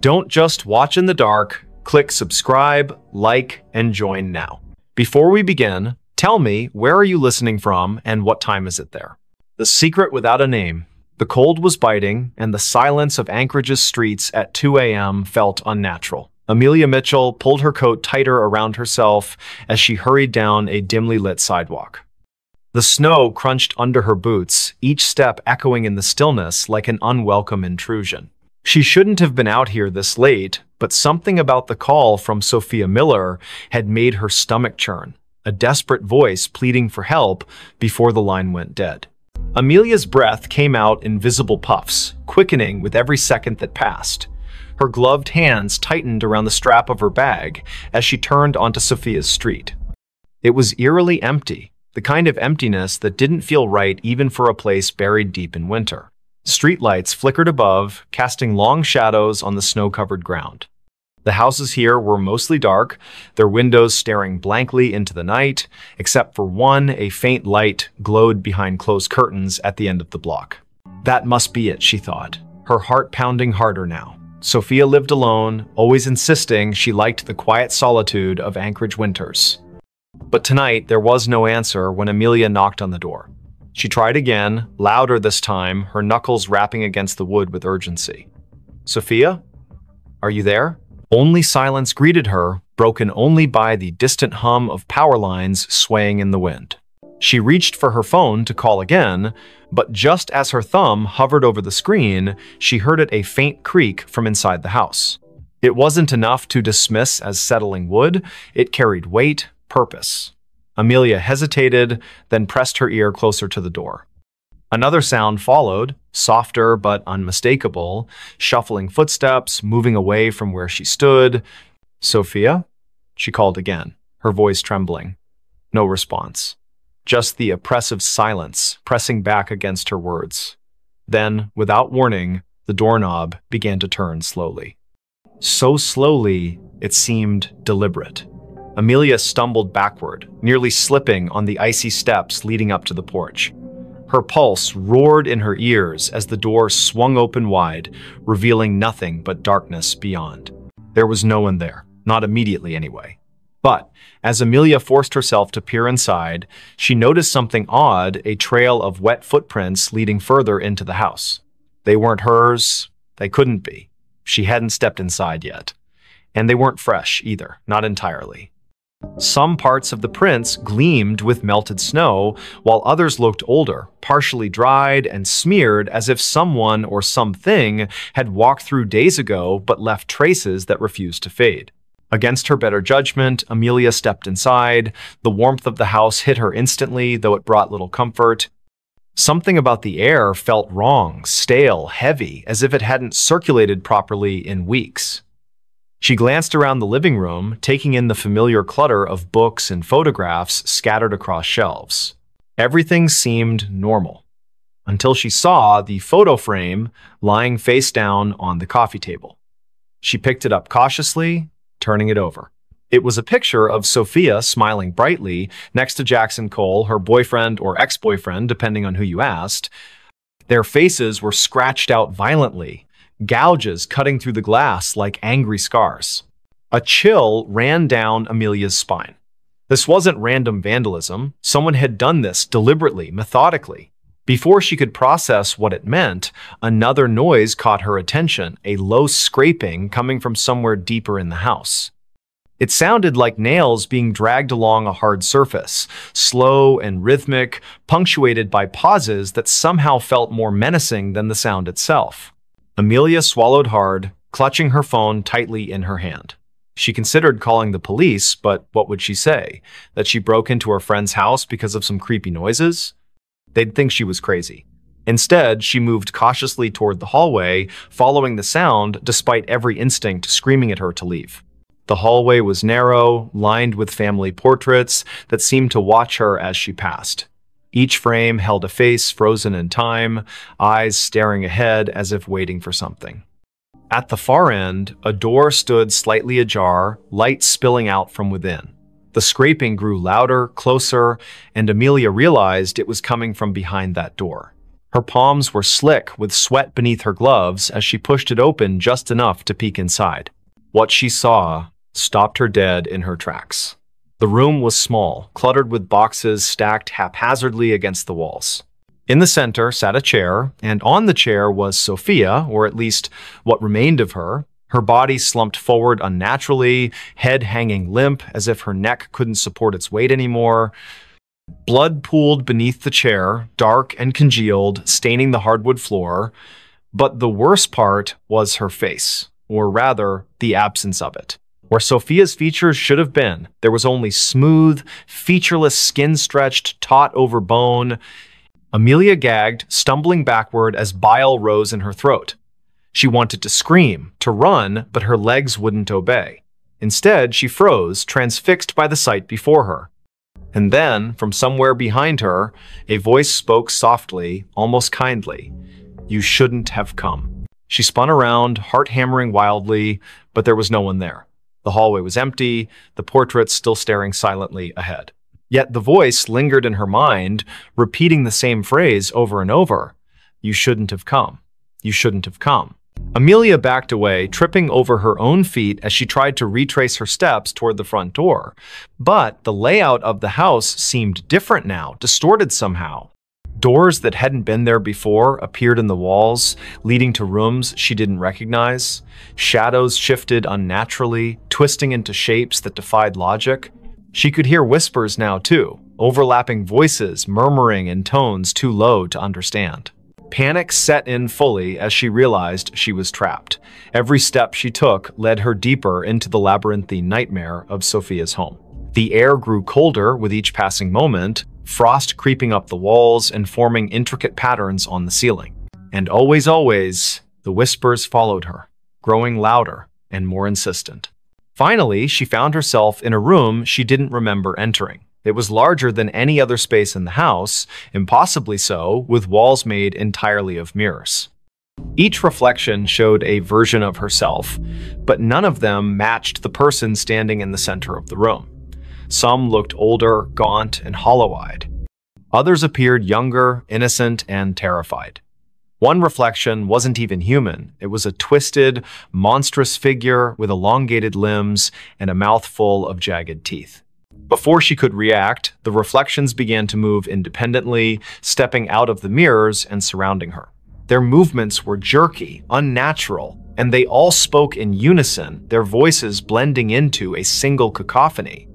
Don't just watch in the dark. Click subscribe, like, and join now. Before we begin, tell me, where are you listening from and what time is it there? The secret without a name. The cold was biting, and the silence of Anchorage's streets at 2 a.m. felt unnatural. Amelia Mitchell pulled her coat tighter around herself as she hurried down a dimly lit sidewalk. The snow crunched under her boots, each step echoing in the stillness like an unwelcome intrusion. She shouldn't have been out here this late, but something about the call from Sophia Miller had made her stomach churn, a desperate voice pleading for help before the line went dead. Amelia's breath came out in visible puffs, quickening with every second that passed. Her gloved hands tightened around the strap of her bag as she turned onto Sophia's street. It was eerily empty, the kind of emptiness that didn't feel right even for a place buried deep in winter. Streetlights flickered above, casting long shadows on the snow-covered ground. The houses here were mostly dark, their windows staring blankly into the night, except for one, a faint light glowed behind closed curtains at the end of the block. That must be it, she thought, her heart pounding harder now. Sophia lived alone, always insisting she liked the quiet solitude of Anchorage winters. But tonight, there was no answer when Amelia knocked on the door. She tried again, louder this time, her knuckles rapping against the wood with urgency. "Sophia? Are you there?" Only silence greeted her, broken only by the distant hum of power lines swaying in the wind. She reached for her phone to call again, but just as her thumb hovered over the screen, she heard it a faint creak from inside the house. It wasn't enough to dismiss as settling wood, it carried weight, purpose. Amelia hesitated, then pressed her ear closer to the door. Another sound followed, softer but unmistakable, shuffling footsteps, moving away from where she stood. "Sophia?" she called again, her voice trembling. No response. Just the oppressive silence pressing back against her words. Then, without warning, the doorknob began to turn slowly. So slowly, it seemed deliberate. Amelia stumbled backward, nearly slipping on the icy steps leading up to the porch. Her pulse roared in her ears as the door swung open wide, revealing nothing but darkness beyond. There was no one there, not immediately anyway. But as Amelia forced herself to peer inside, she noticed something odd, a trail of wet footprints leading further into the house. They weren't hers. They couldn't be. She hadn't stepped inside yet. And they weren't fresh either, not entirely. Some parts of the prints gleamed with melted snow, while others looked older, partially dried and smeared as if someone or something had walked through days ago but left traces that refused to fade. Against her better judgment, Amelia stepped inside. The warmth of the house hit her instantly, though it brought little comfort. Something about the air felt wrong, stale, heavy, as if it hadn't circulated properly in weeks. She glanced around the living room, taking in the familiar clutter of books and photographs scattered across shelves. Everything seemed normal, until she saw the photo frame lying face down on the coffee table. She picked it up cautiously, turning it over. It was a picture of Sophia smiling brightly next to Jackson Cole, her boyfriend or ex-boyfriend, depending on who you asked. Their faces were scratched out violently, gouges cutting through the glass like angry scars. A chill ran down Amelia's spine. This wasn't random vandalism. Someone had done this deliberately, methodically. Before she could process what it meant, another noise caught her attention, a low scraping coming from somewhere deeper in the house. It sounded like nails being dragged along a hard surface, slow and rhythmic, punctuated by pauses that somehow felt more menacing than the sound itself. Amelia swallowed hard, clutching her phone tightly in her hand. She considered calling the police, but what would she say? That she broke into her friend's house because of some creepy noises? They'd think she was crazy. Instead, she moved cautiously toward the hallway, following the sound despite every instinct screaming at her to leave. The hallway was narrow, lined with family portraits that seemed to watch her as she passed. Each frame held a face frozen in time, eyes staring ahead as if waiting for something. At the far end, a door stood slightly ajar, light spilling out from within. The scraping grew louder, closer, and Amelia realized it was coming from behind that door. Her palms were slick with sweat beneath her gloves as she pushed it open just enough to peek inside. What she saw stopped her dead in her tracks. The room was small, cluttered with boxes stacked haphazardly against the walls. In the center sat a chair, and on the chair was Sophia, or at least what remained of her. Her body slumped forward unnaturally, head hanging limp as if her neck couldn't support its weight anymore. Blood pooled beneath the chair, dark and congealed, staining the hardwood floor. But the worst part was her face, or rather, the absence of it. Where Sophia's features should have been, there was only smooth, featureless skin stretched, taut over bone. Amelia gagged, stumbling backward as bile rose in her throat. She wanted to scream, to run, but her legs wouldn't obey. Instead, she froze, transfixed by the sight before her. And then, from somewhere behind her, a voice spoke softly, almost kindly. "You shouldn't have come." She spun around, heart hammering wildly, but there was no one there. The hallway was empty, the portraits still staring silently ahead. Yet the voice lingered in her mind, repeating the same phrase over and over. "You shouldn't have come. You shouldn't have come." Amelia backed away, tripping over her own feet as she tried to retrace her steps toward the front door. But the layout of the house seemed different now, distorted somehow. Doors that hadn't been there before appeared in the walls, leading to rooms she didn't recognize. Shadows shifted unnaturally, twisting into shapes that defied logic. She could hear whispers now too, overlapping voices murmuring in tones too low to understand. Panic set in fully as she realized she was trapped. Every step she took led her deeper into the labyrinthine nightmare of Sophia's home. The air grew colder with each passing moment, frost creeping up the walls and forming intricate patterns on the ceiling. And always, the whispers followed her, growing louder and more insistent. Finally, she found herself in a room she didn't remember entering. It was larger than any other space in the house, impossibly so, with walls made entirely of mirrors. Each reflection showed a version of herself, but none of them matched the person standing in the center of the room. Some looked older, gaunt, and hollow-eyed. Others appeared younger, innocent, and terrified. One reflection wasn't even human. It was a twisted, monstrous figure with elongated limbs and a mouth full of jagged teeth. Before she could react, the reflections began to move independently, stepping out of the mirrors and surrounding her. Their movements were jerky, unnatural, and they all spoke in unison, their voices blending into a single cacophony.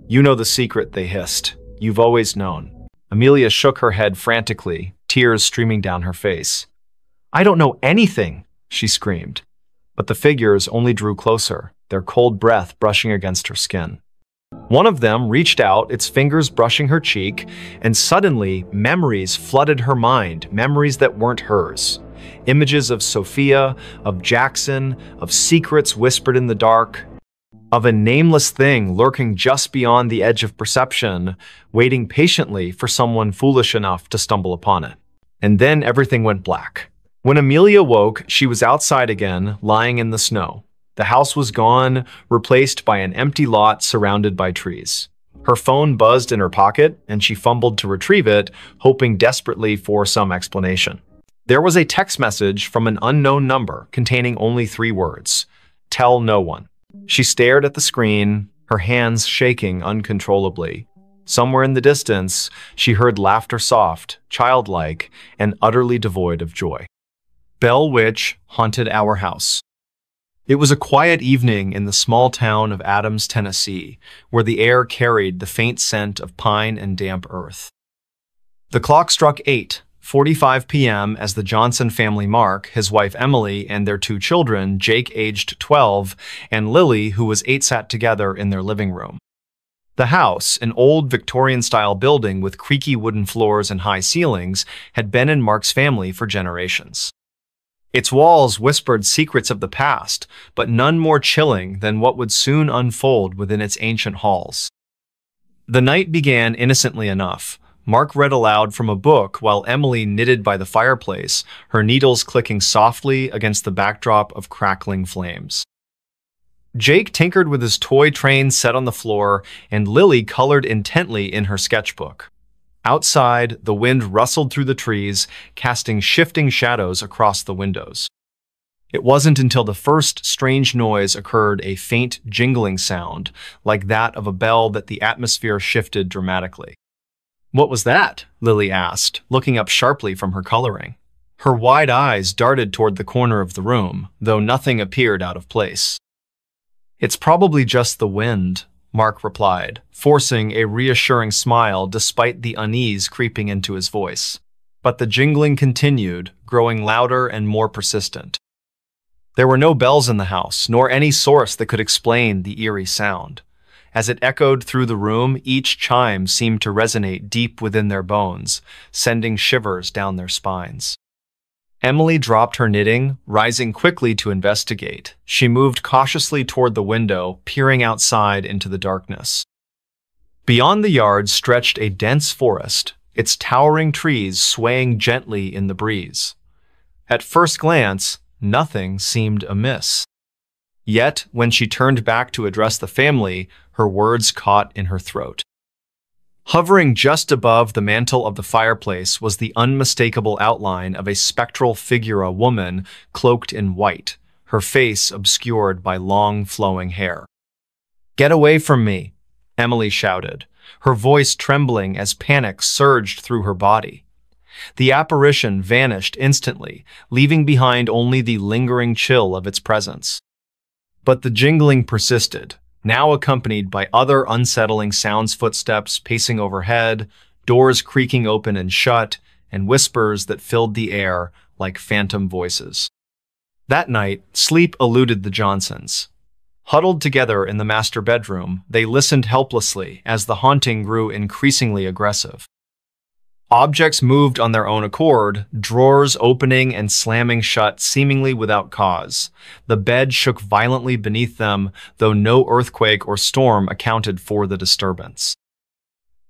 "You know the secret," they hissed. "You've always known." Amelia shook her head frantically, tears streaming down her face. "I don't know anything," she screamed. But the figures only drew closer, their cold breath brushing against her skin. One of them reached out, its fingers brushing her cheek, and suddenly memories flooded her mind, memories that weren't hers. Images of Sophia, of Jackson, of secrets whispered in the dark, of a nameless thing lurking just beyond the edge of perception, waiting patiently for someone foolish enough to stumble upon it. And then everything went black. When Amelia woke, she was outside again, lying in the snow. The house was gone, replaced by an empty lot surrounded by trees. Her phone buzzed in her pocket, and she fumbled to retrieve it, hoping desperately for some explanation. There was a text message from an unknown number containing only 3 words: "Tell no one." She stared at the screen, her hands shaking uncontrollably. Somewhere in the distance, she heard laughter soft, childlike, and utterly devoid of joy. Bell Witch haunted our house. It was a quiet evening in the small town of Adams, Tennessee, where the air carried the faint scent of pine and damp earth. The clock struck 8:45 p.m. as the Johnson family Mark, his wife Emily, and their 2 children, Jake aged 12, and Lily, who was 8, sat together in their living room. The house, an old Victorian-style building with creaky wooden floors and high ceilings, had been in Mark's family for generations. Its walls whispered secrets of the past, but none more chilling than what would soon unfold within its ancient halls. The night began innocently enough. Mark read aloud from a book while Emily knitted by the fireplace, her needles clicking softly against the backdrop of crackling flames. Jake tinkered with his toy train set on the floor, and Lily colored intently in her sketchbook. Outside, the wind rustled through the trees, casting shifting shadows across the windows. It wasn't until the first strange noise occurred, a faint jingling sound, like that of a bell, that the atmosphere shifted dramatically. "What was that?" Lily asked, looking up sharply from her coloring. Her wide eyes darted toward the corner of the room, though nothing appeared out of place. "It's probably just the wind," Mark replied, forcing a reassuring smile despite the unease creeping into his voice. But the jingling continued, growing louder and more persistent. There were no bells in the house, nor any source that could explain the eerie sound. As it echoed through the room, each chime seemed to resonate deep within their bones, sending shivers down their spines. Emily dropped her knitting, rising quickly to investigate. She moved cautiously toward the window, peering outside into the darkness. Beyond the yard stretched a dense forest, its towering trees swaying gently in the breeze. At first glance, nothing seemed amiss. Yet, when she turned back to address the family, her words caught in her throat. Hovering just above the mantel of the fireplace was the unmistakable outline of a spectral figure, a woman cloaked in white, her face obscured by long, flowing hair. "Get away from me," Emily shouted, her voice trembling as panic surged through her body. The apparition vanished instantly, leaving behind only the lingering chill of its presence. But the jingling persisted, now accompanied by other unsettling sounds: footsteps pacing overhead, doors creaking open and shut, and whispers that filled the air like phantom voices. That night, sleep eluded the Johnsons. Huddled together in the master bedroom, they listened helplessly as the haunting grew increasingly aggressive. Objects moved on their own accord, drawers opening and slamming shut seemingly without cause. The bed shook violently beneath them, though no earthquake or storm accounted for the disturbance.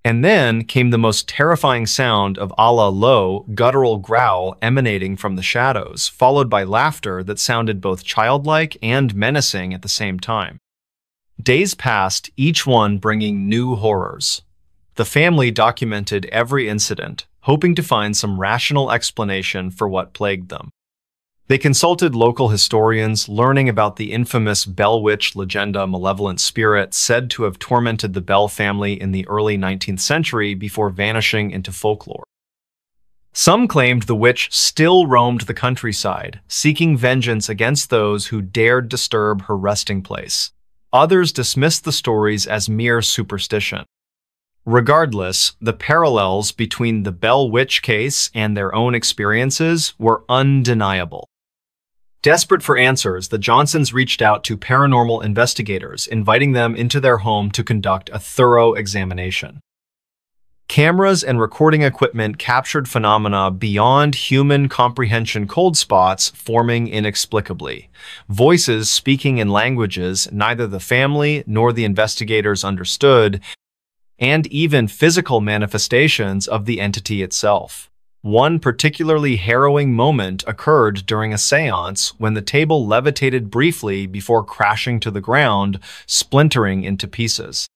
And then came the most terrifying sound of a low, guttural growl emanating from the shadows, followed by laughter that sounded both childlike and menacing at the same time. Days passed, each one bringing new horrors. The family documented every incident, hoping to find some rational explanation for what plagued them. They consulted local historians, learning about the infamous Bell Witch legend, a malevolent spirit said to have tormented the Bell family in the early 19th century before vanishing into folklore. Some claimed the witch still roamed the countryside, seeking vengeance against those who dared disturb her resting place. Others dismissed the stories as mere superstition. Regardless, the parallels between the Bell Witch case and their own experiences were undeniable. Desperate for answers, the Johnsons reached out to paranormal investigators, inviting them into their home to conduct a thorough examination. Cameras and recording equipment captured phenomena beyond human comprehension: cold spots forming inexplicably, voices speaking in languages neither the family nor the investigators understood, and even physical manifestations of the entity itself. One particularly harrowing moment occurred during a seance when the table levitated briefly before crashing to the ground, splintering into pieces.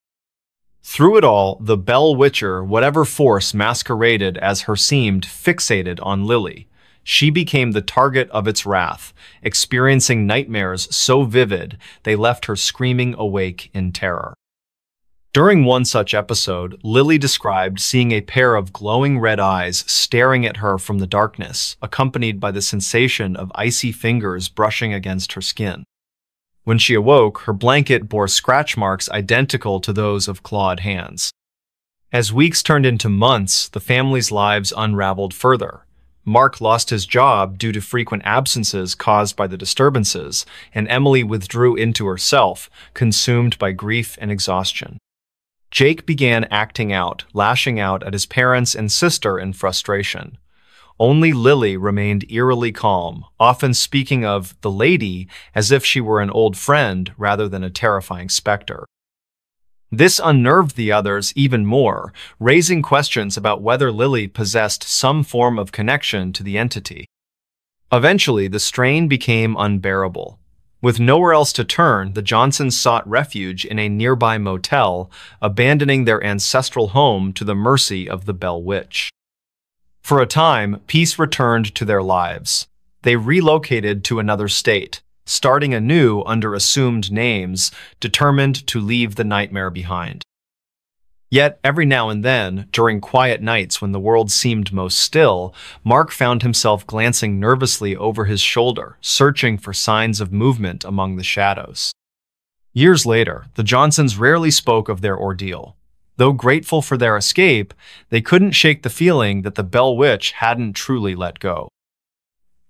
Through it all, the Bell Witcher, whatever force masqueraded as her, seemed fixated on Lily. She became the target of its wrath, experiencing nightmares so vivid they left her screaming awake in terror. During one such episode, Lily described seeing a pair of glowing red eyes staring at her from the darkness, accompanied by the sensation of icy fingers brushing against her skin. When she awoke, her blanket bore scratch marks identical to those of clawed hands. As weeks turned into months, the family's lives unraveled further. Mark lost his job due to frequent absences caused by the disturbances, and Emily withdrew into herself, consumed by grief and exhaustion. Jake began acting out, lashing out at his parents and sister in frustration. Only Lily remained eerily calm, often speaking of the lady as if she were an old friend rather than a terrifying specter. This unnerved the others even more, raising questions about whether Lily possessed some form of connection to the entity. Eventually, the strain became unbearable. With nowhere else to turn, the Johnsons sought refuge in a nearby motel, abandoning their ancestral home to the mercy of the Bell Witch. For a time, peace returned to their lives. They relocated to another state, starting anew under assumed names, determined to leave the nightmare behind. Yet, every now and then, during quiet nights when the world seemed most still, Mark found himself glancing nervously over his shoulder, searching for signs of movement among the shadows. Years later, the Johnsons rarely spoke of their ordeal. Though grateful for their escape, they couldn't shake the feeling that the Bell Witch hadn't truly let go.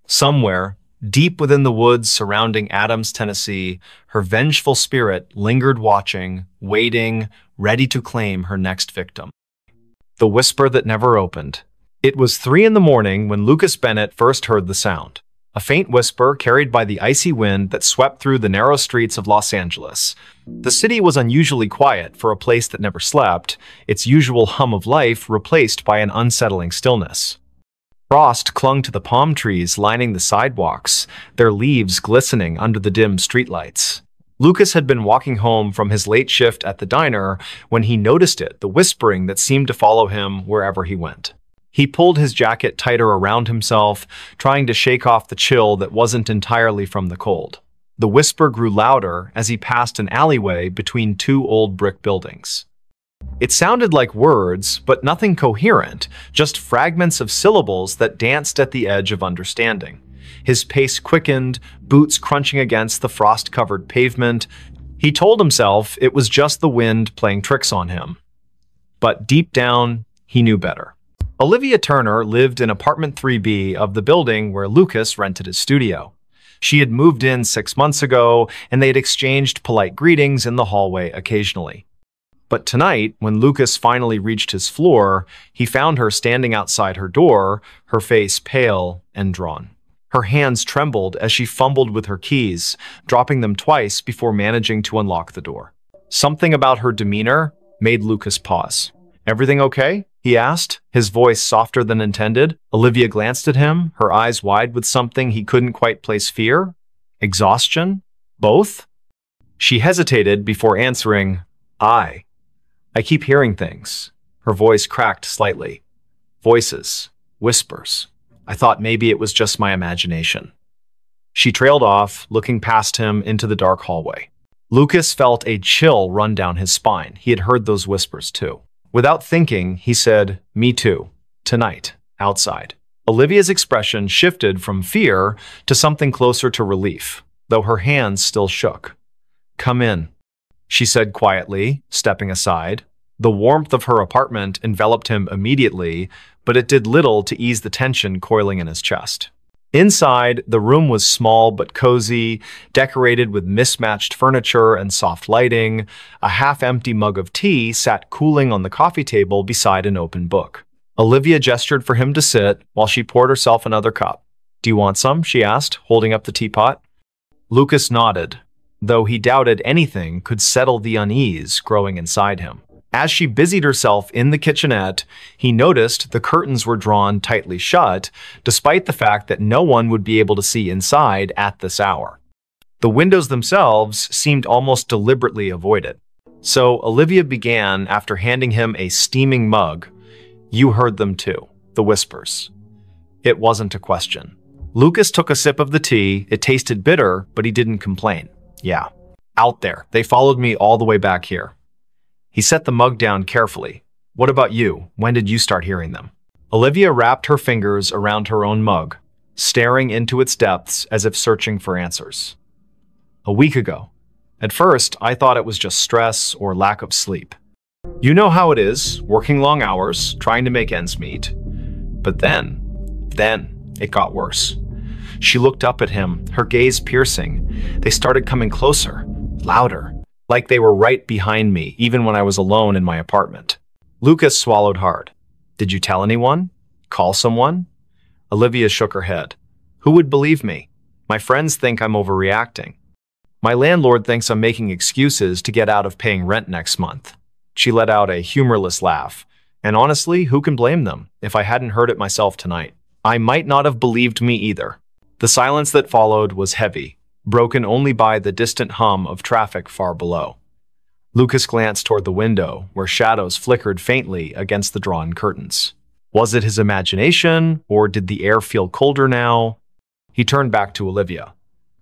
Somewhere, deep within the woods surrounding Adams, Tennessee, her vengeful spirit lingered watching, waiting, ready to claim her next victim. The whisper that never opened. It was 3 in the morning when Lucas Bennett first heard the sound. A faint whisper carried by the icy wind that swept through the narrow streets of Los Angeles. The city was unusually quiet for a place that never slept, its usual hum of life replaced by an unsettling stillness. Frost clung to the palm trees lining the sidewalks, their leaves glistening under the dim streetlights. Lucas had been walking home from his late shift at the diner when he noticed it, the whispering that seemed to follow him wherever he went. He pulled his jacket tighter around himself, trying to shake off the chill that wasn't entirely from the cold. The whisper grew louder as he passed an alleyway between 2 old brick buildings. It sounded like words, but nothing coherent, just fragments of syllables that danced at the edge of understanding. His pace quickened, boots crunching against the frost-covered pavement. He told himself it was just the wind playing tricks on him. But deep down, he knew better. Olivia Turner lived in apartment 3B of the building where Lucas rented his studio. She had moved in 6 months ago, and they had exchanged polite greetings in the hallway occasionally. But tonight, when Lucas finally reached his floor, he found her standing outside her door, her face pale and drawn. Her hands trembled as she fumbled with her keys, dropping them twice before managing to unlock the door. Something about her demeanor made Lucas pause. "Everything okay?" he asked, his voice softer than intended. Olivia glanced at him, her eyes wide with something he couldn't quite place. Fear? Exhaustion? Both? She hesitated before answering, I keep hearing things." Her voice cracked slightly. Voices. Whispers. I thought maybe it was just my imagination. She trailed off, looking past him into the dark hallway. Lucas felt a chill run down his spine. He had heard those whispers too. Without thinking, he said, "Me too. Tonight. Outside." Olivia's expression shifted from fear to something closer to relief, though her hands still shook. "Come in," she said quietly, stepping aside. The warmth of her apartment enveloped him immediately, but it did little to ease the tension coiling in his chest. Inside, the room was small but cozy, decorated with mismatched furniture and soft lighting. A half-empty mug of tea sat cooling on the coffee table beside an open book. Olivia gestured for him to sit while she poured herself another cup. "Do you want some?" she asked, holding up the teapot. Lucas nodded, though he doubted anything could settle the unease growing inside him. As she busied herself in the kitchenette, he noticed the curtains were drawn tightly shut, despite the fact that no one would be able to see inside at this hour. The windows themselves seemed almost deliberately avoided. So Olivia began after handing him a steaming mug. "You heard them too, the whispers." It wasn't a question. Lucas took a sip of the tea. It tasted bitter, but he didn't complain. "Yeah, out there. They followed me all the way back here." He set the mug down carefully. "What about you? When did you start hearing them?" Olivia wrapped her fingers around her own mug, staring into its depths as if searching for answers. "A week ago. At first, I thought it was just stress or lack of sleep. You know how it is, working long hours, trying to make ends meet. But then it got worse." She looked up at him, her gaze piercing. "They started coming closer, louder. Like they were right behind me, even when I was alone in my apartment." Lucas swallowed hard. "Did you tell anyone? Call someone?" Olivia shook her head. "Who would believe me? My friends think I'm overreacting. My landlord thinks I'm making excuses to get out of paying rent next month." She let out a humorless laugh. "And honestly, who can blame them? If I hadn't heard it myself tonight, I might not have believed me either." The silence that followed was heavy, broken only by the distant hum of traffic far below. Lucas glanced toward the window, where shadows flickered faintly against the drawn curtains. Was it his imagination, or did the air feel colder now? He turned back to Olivia.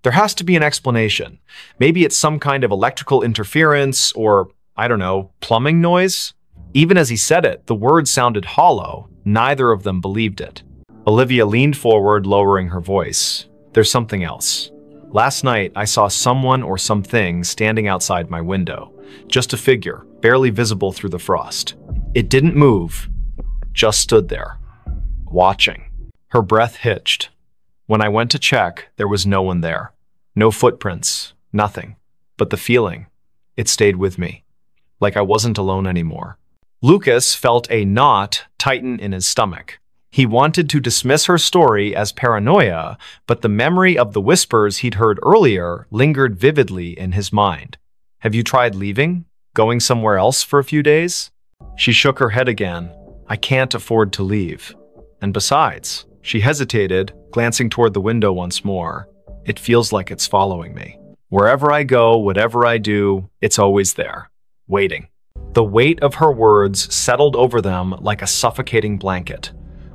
There has to be an explanation. Maybe it's some kind of electrical interference or, I don't know, plumbing noise? Even as he said it, the words sounded hollow. Neither of them believed it. Olivia leaned forward, lowering her voice. There's something else. Last night, I saw someone or something standing outside my window. Just a figure, barely visible through the frost. It didn't move, just stood there, watching. Her breath hitched. When I went to check, there was no one there. No footprints, nothing. But the feeling, it stayed with me. Like I wasn't alone anymore. Lucas felt a knot tighten in his stomach. He wanted to dismiss her story as paranoia, but the memory of the whispers he'd heard earlier lingered vividly in his mind. Have you tried leaving? Going somewhere else for a few days? She shook her head again. I can't afford to leave. And besides, she hesitated, glancing toward the window once more. It feels like it's following me. Wherever I go, whatever I do, it's always there, waiting. The weight of her words settled over them like a suffocating blanket.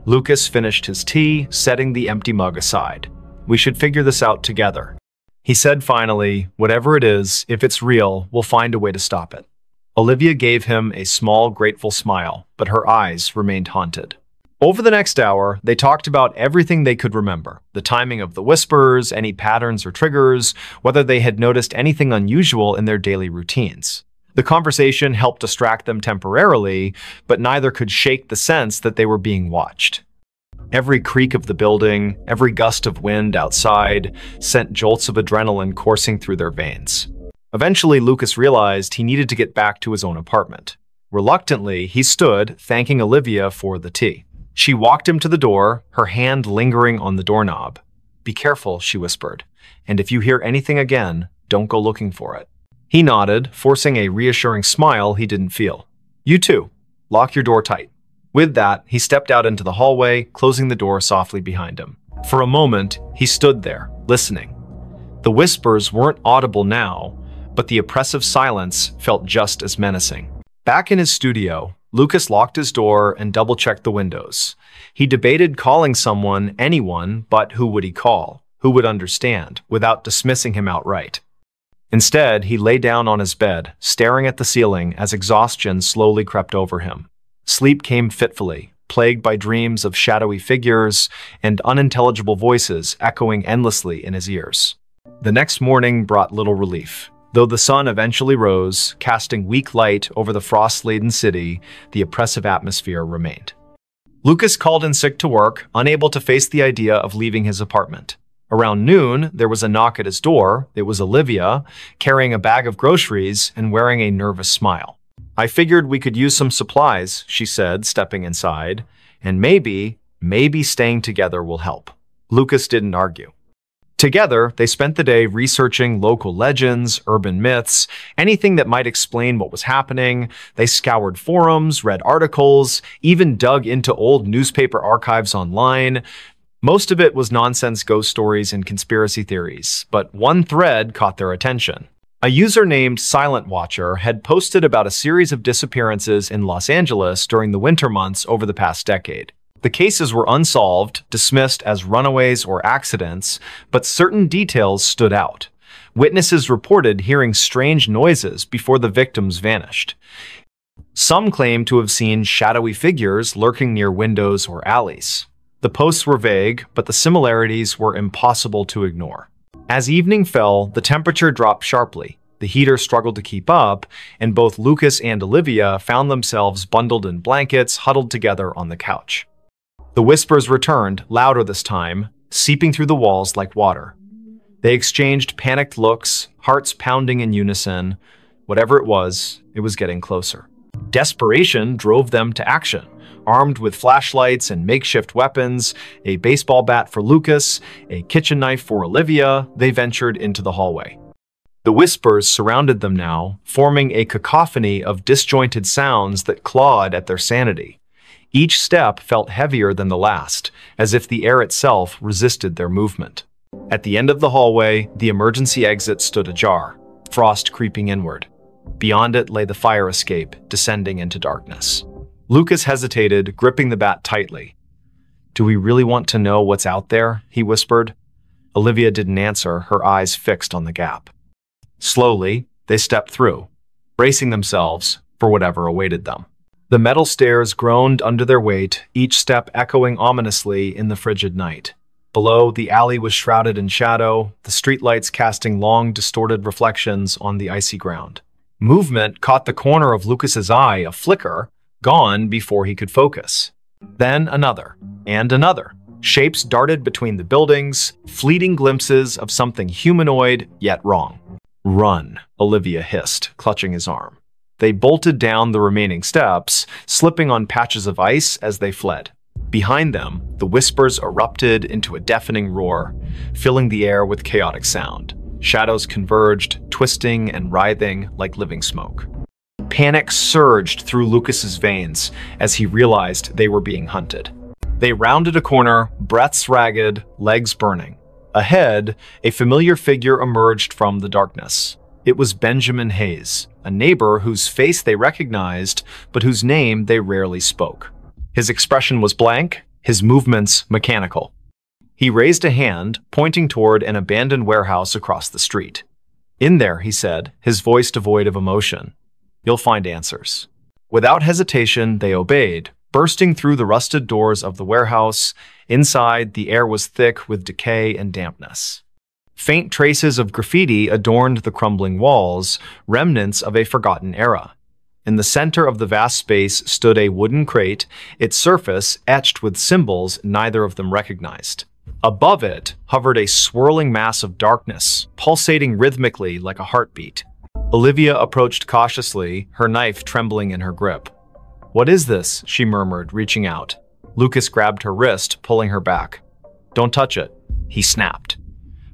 Lucas finished his tea, setting the empty mug aside. We should figure this out together. He said finally, whatever it is, if it's real, we'll find a way to stop it. Olivia gave him a small, grateful smile, but her eyes remained haunted. Over the next hour, they talked about everything they could remember. The timing of the whispers, any patterns or triggers, whether they had noticed anything unusual in their daily routines. The conversation helped distract them temporarily, but neither could shake the sense that they were being watched. Every creak of the building, every gust of wind outside, sent jolts of adrenaline coursing through their veins. Eventually, Lucas realized he needed to get back to his own apartment. Reluctantly, he stood, thanking Olivia for the tea. She walked him to the door, her hand lingering on the doorknob. Be careful, she whispered, and if you hear anything again, don't go looking for it. He nodded, forcing a reassuring smile he didn't feel. You too. Lock your door tight. With that, he stepped out into the hallway, closing the door softly behind him. For a moment, he stood there, listening. The whispers weren't audible now, but the oppressive silence felt just as menacing. Back in his studio, Lucas locked his door and double-checked the windows. He debated calling someone, anyone, but who would he call? Who would understand, without dismissing him outright? Instead, he lay down on his bed, staring at the ceiling as exhaustion slowly crept over him. Sleep came fitfully, plagued by dreams of shadowy figures and unintelligible voices echoing endlessly in his ears. The next morning brought little relief. Though the sun eventually rose, casting weak light over the frost-laden city, the oppressive atmosphere remained. Lucas called in sick to work, unable to face the idea of leaving his apartment. Around noon, there was a knock at his door. It was Olivia, carrying a bag of groceries and wearing a nervous smile. I figured we could use some supplies, she said, stepping inside, and maybe staying together will help. Lucas didn't argue. Together, they spent the day researching local legends, urban myths, anything that might explain what was happening. They scoured forums, read articles, even dug into old newspaper archives online. Most of it was nonsense ghost stories and conspiracy theories, but one thread caught their attention. A user named Silent Watcher had posted about a series of disappearances in Los Angeles during the winter months over the past decade. The cases were unsolved, dismissed as runaways or accidents, but certain details stood out. Witnesses reported hearing strange noises before the victims vanished. Some claimed to have seen shadowy figures lurking near windows or alleys. The posts were vague, but the similarities were impossible to ignore. As evening fell, the temperature dropped sharply. The heater struggled to keep up, and both Lucas and Olivia found themselves bundled in blankets, huddled together on the couch. The whispers returned, louder this time, seeping through the walls like water. They exchanged panicked looks, hearts pounding in unison. Whatever it was getting closer. Desperation drove them to action. Armed with flashlights and makeshift weapons, a baseball bat for Lucas, a kitchen knife for Olivia, they ventured into the hallway. The whispers surrounded them now, forming a cacophony of disjointed sounds that clawed at their sanity. Each step felt heavier than the last, as if the air itself resisted their movement. At the end of the hallway, the emergency exit stood ajar, frost creeping inward. Beyond it lay the fire escape, descending into darkness. Lucas hesitated, gripping the bat tightly. "Do we really want to know what's out there?" he whispered. Olivia didn't answer, her eyes fixed on the gap. Slowly, they stepped through, bracing themselves for whatever awaited them. The metal stairs groaned under their weight, each step echoing ominously in the frigid night. Below, the alley was shrouded in shadow, the streetlights casting long, distorted reflections on the icy ground. Movement caught the corner of Lucas's eye, a flicker, gone before he could focus. Then another, and another. Shapes darted between the buildings, fleeting glimpses of something humanoid, yet wrong. "Run," Olivia hissed, clutching his arm. They bolted down the remaining steps, slipping on patches of ice as they fled. Behind them, the whispers erupted into a deafening roar, filling the air with chaotic sound. Shadows converged, twisting and writhing like living smoke. Panic surged through Lucas's veins as he realized they were being hunted. They rounded a corner, breaths ragged, legs burning. Ahead, a familiar figure emerged from the darkness. It was Benjamin Hayes, a neighbor whose face they recognized, but whose name they rarely spoke. His expression was blank, his movements mechanical. He raised a hand, pointing toward an abandoned warehouse across the street. "In there," he said, his voice devoid of emotion. "You'll find answers." Without hesitation, they obeyed, bursting through the rusted doors of the warehouse. Inside, the air was thick with decay and dampness. Faint traces of graffiti adorned the crumbling walls, remnants of a forgotten era. In the center of the vast space stood a wooden crate, its surface etched with symbols neither of them recognized. Above it hovered a swirling mass of darkness, pulsating rhythmically like a heartbeat. Olivia approached cautiously, her knife trembling in her grip. "What is this?" she murmured, reaching out. Lucas grabbed her wrist, pulling her back. "Don't touch it," he snapped.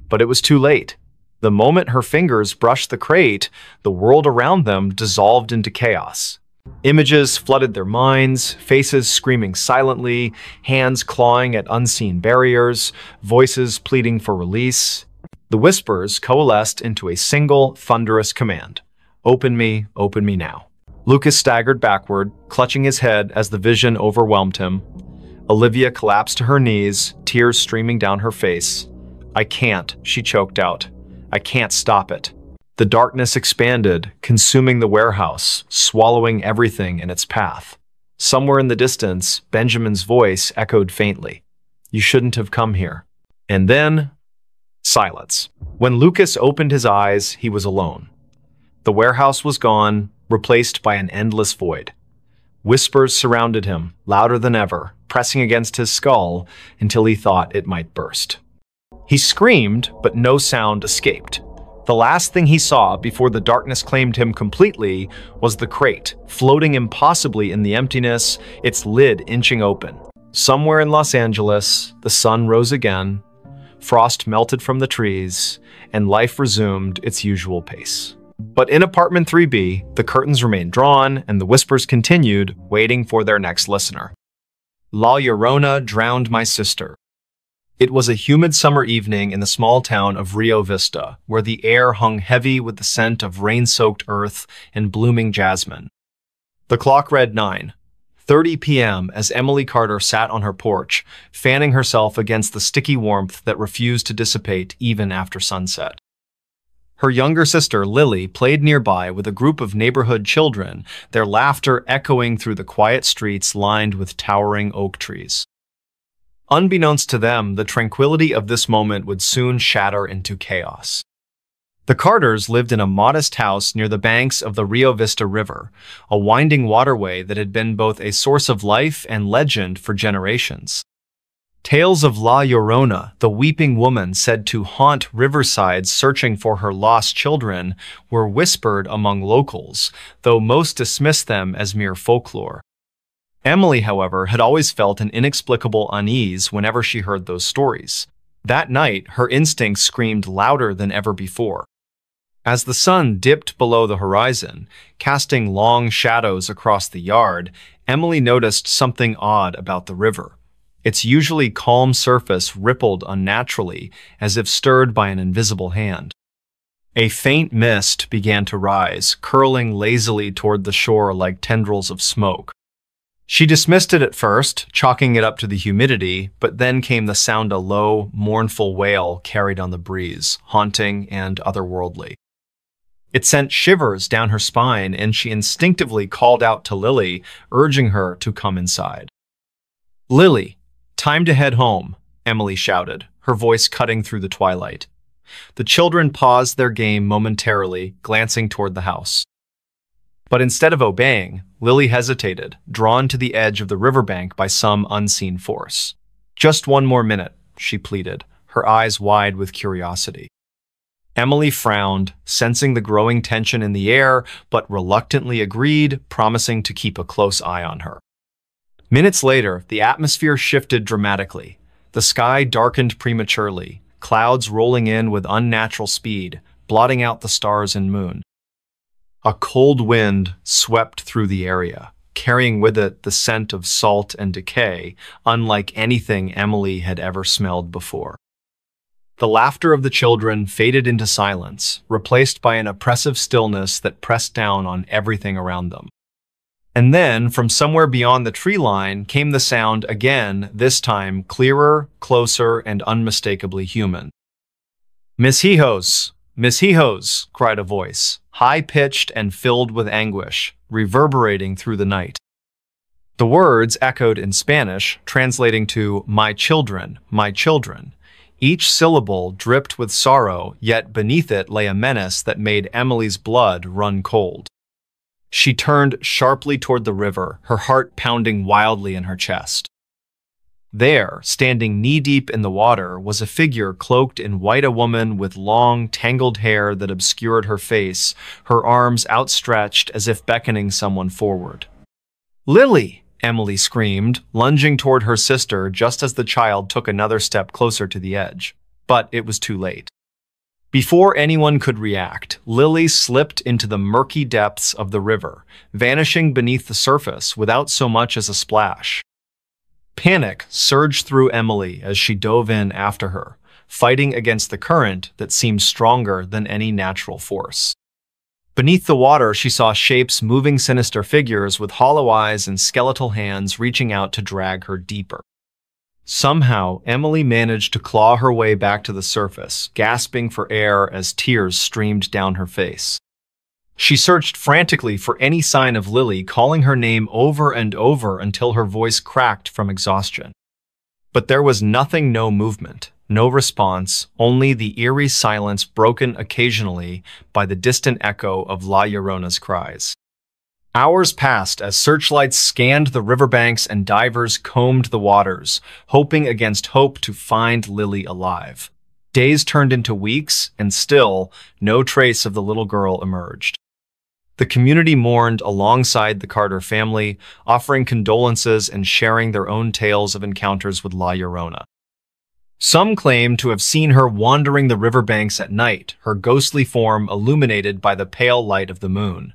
But it was too late. The moment her fingers brushed the crate, the world around them dissolved into chaos. Images flooded their minds, faces screaming silently, hands clawing at unseen barriers, voices pleading for release. The whispers coalesced into a single, thunderous command. Open me now." Lucas staggered backward, clutching his head as the vision overwhelmed him. Olivia collapsed to her knees, tears streaming down her face. "I can't," she choked out. "I can't stop it." The darkness expanded, consuming the warehouse, swallowing everything in its path. Somewhere in the distance, Benjamin's voice echoed faintly. "You shouldn't have come here." And then, silence. When Lucas opened his eyes, he was alone. The warehouse was gone, replaced by an endless void. Whispers surrounded him, louder than ever, pressing against his skull until he thought it might burst. He screamed, but no sound escaped. The last thing he saw before the darkness claimed him completely was the crate, floating impossibly in the emptiness, its lid inching open. Somewhere in Los Angeles, the sun rose again, frost melted from the trees, and life resumed its usual pace. But in apartment 3B, the curtains remained drawn and the whispers continued, waiting for their next listener. La Llorona drowned my sister. It was a humid summer evening in the small town of Rio Vista, where the air hung heavy with the scent of rain-soaked earth and blooming jasmine. The clock read 9:30 p.m. as Emily Carter sat on her porch, fanning herself against the sticky warmth that refused to dissipate even after sunset. Her younger sister, Lily, played nearby with a group of neighborhood children, their laughter echoing through the quiet streets lined with towering oak trees. Unbeknownst to them, the tranquility of this moment would soon shatter into chaos. The Carters lived in a modest house near the banks of the Rio Vista River, a winding waterway that had been both a source of life and legend for generations. Tales of La Llorona, the weeping woman said to haunt riversides searching for her lost children, were whispered among locals, though most dismissed them as mere folklore. Emily, however, had always felt an inexplicable unease whenever she heard those stories. That night, her instincts screamed louder than ever before. As the sun dipped below the horizon, casting long shadows across the yard, Emily noticed something odd about the river. Its usually calm surface rippled unnaturally, as if stirred by an invisible hand. A faint mist began to rise, curling lazily toward the shore like tendrils of smoke. She dismissed it at first, chalking it up to the humidity, but then came the sound a low, mournful wail carried on the breeze, haunting and otherworldly. It sent shivers down her spine, and she instinctively called out to Lily, urging her to come inside. "Lily, time to head home," Emily shouted, her voice cutting through the twilight. The children paused their game momentarily, glancing toward the house. But instead of obeying, Lily hesitated, drawn to the edge of the riverbank by some unseen force. "Just one more minute," she pleaded, her eyes wide with curiosity. Emily frowned, sensing the growing tension in the air, but reluctantly agreed, promising to keep a close eye on her. Minutes later, the atmosphere shifted dramatically. The sky darkened prematurely, clouds rolling in with unnatural speed, blotting out the stars and moon. A cold wind swept through the area, carrying with it the scent of salt and decay, unlike anything Emily had ever smelled before. The laughter of the children faded into silence, replaced by an oppressive stillness that pressed down on everything around them. And then, from somewhere beyond the tree line, came the sound again, this time clearer, closer, and unmistakably human. "Miss Hijos! Miss Hijos!" cried a voice, high-pitched and filled with anguish, reverberating through the night. The words echoed in Spanish, translating to my children, my children." Each syllable dripped with sorrow, yet beneath it lay a menace that made Emily's blood run cold. She turned sharply toward the river, her heart pounding wildly in her chest. There, standing knee-deep in the water, was a figure cloaked in white, a woman with long, tangled hair that obscured her face, her arms outstretched as if beckoning someone forward. "Lily!" Emily screamed, lunging toward her sister just as the child took another step closer to the edge. But it was too late. Before anyone could react, Lily slipped into the murky depths of the river, vanishing beneath the surface without so much as a splash. Panic surged through Emily as she dove in after her, fighting against the current that seemed stronger than any natural force. Beneath the water, she saw shapes moving, sinister figures with hollow eyes and skeletal hands reaching out to drag her deeper. Somehow, Emily managed to claw her way back to the surface, gasping for air as tears streamed down her face. She searched frantically for any sign of Lily, calling her name over and over until her voice cracked from exhaustion. But there was nothing, no movement. No response, only the eerie silence broken occasionally by the distant echo of La Llorona's cries. Hours passed as searchlights scanned the riverbanks and divers combed the waters, hoping against hope to find Lily alive. Days turned into weeks, and still, no trace of the little girl emerged. The community mourned alongside the Carter family, offering condolences and sharing their own tales of encounters with La Llorona. Some claimed to have seen her wandering the riverbanks at night, her ghostly form illuminated by the pale light of the moon.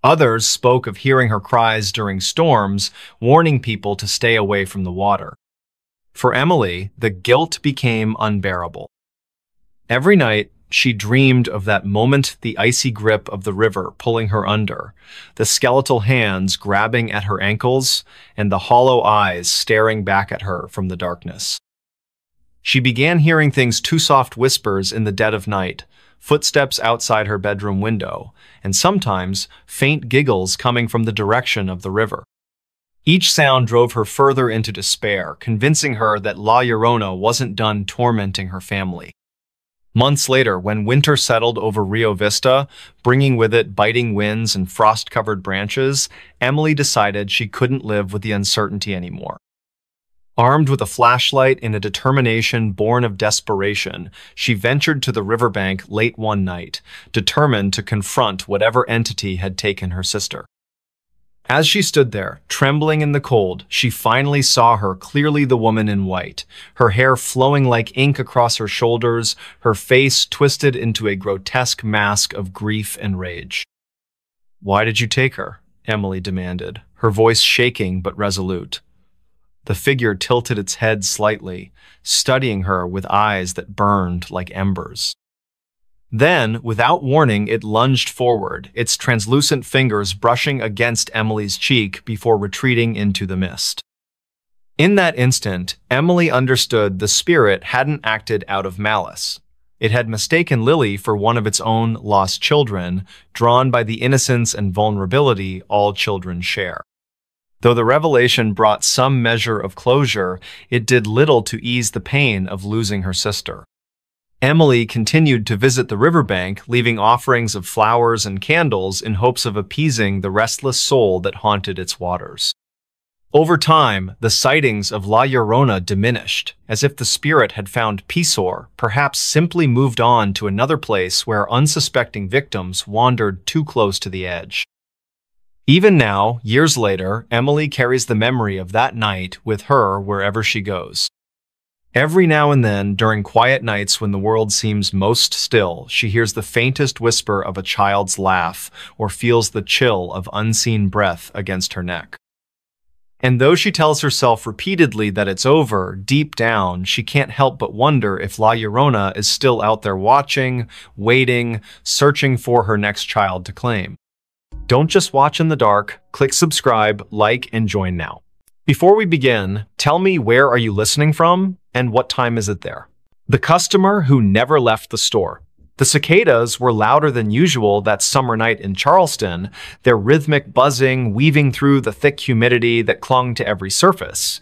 Others spoke of hearing her cries during storms, warning people to stay away from the water. For Emily, the guilt became unbearable. Every night, she dreamed of that moment, the icy grip of the river pulling her under, the skeletal hands grabbing at her ankles, and the hollow eyes staring back at her from the darkness. She began hearing things, too soft whispers in the dead of night, footsteps outside her bedroom window, and sometimes faint giggles coming from the direction of the river. Each sound drove her further into despair, convincing her that La Llorona wasn't done tormenting her family. Months later, when winter settled over Rio Vista, bringing with it biting winds and frost-covered branches, Emily decided she couldn't live with the uncertainty anymore. Armed with a flashlight and a determination born of desperation, she ventured to the riverbank late one night, determined to confront whatever entity had taken her sister. As she stood there, trembling in the cold, she finally saw her clearly, the woman in white, her hair flowing like ink across her shoulders, her face twisted into a grotesque mask of grief and rage. "Why did you take her?" Emily demanded, her voice shaking but resolute. The figure tilted its head slightly, studying her with eyes that burned like embers. Then, without warning, it lunged forward, its translucent fingers brushing against Emily's cheek before retreating into the mist. In that instant, Emily understood the spirit hadn't acted out of malice. It had mistaken Lily for one of its own lost children, drawn by the innocence and vulnerability all children share. Though the revelation brought some measure of closure, it did little to ease the pain of losing her sister. Emily continued to visit the riverbank, leaving offerings of flowers and candles in hopes of appeasing the restless soul that haunted its waters. Over time, the sightings of La Llorona diminished, as if the spirit had found peace or perhaps simply moved on to another place where unsuspecting victims wandered too close to the edge. Even now, years later, Emily carries the memory of that night with her wherever she goes. Every now and then, during quiet nights when the world seems most still, she hears the faintest whisper of a child's laugh or feels the chill of unseen breath against her neck. And though she tells herself repeatedly that it's over, deep down, she can't help but wonder if La Llorona is still out there watching, waiting, searching for her next child to claim. Don't just watch in the dark. Click subscribe, like, and join now. Before we begin, tell me, where are you listening from and what time is it there? The customer who never left the store. The cicadas were louder than usual that summer night in Charleston, their rhythmic buzzing weaving through the thick humidity that clung to every surface.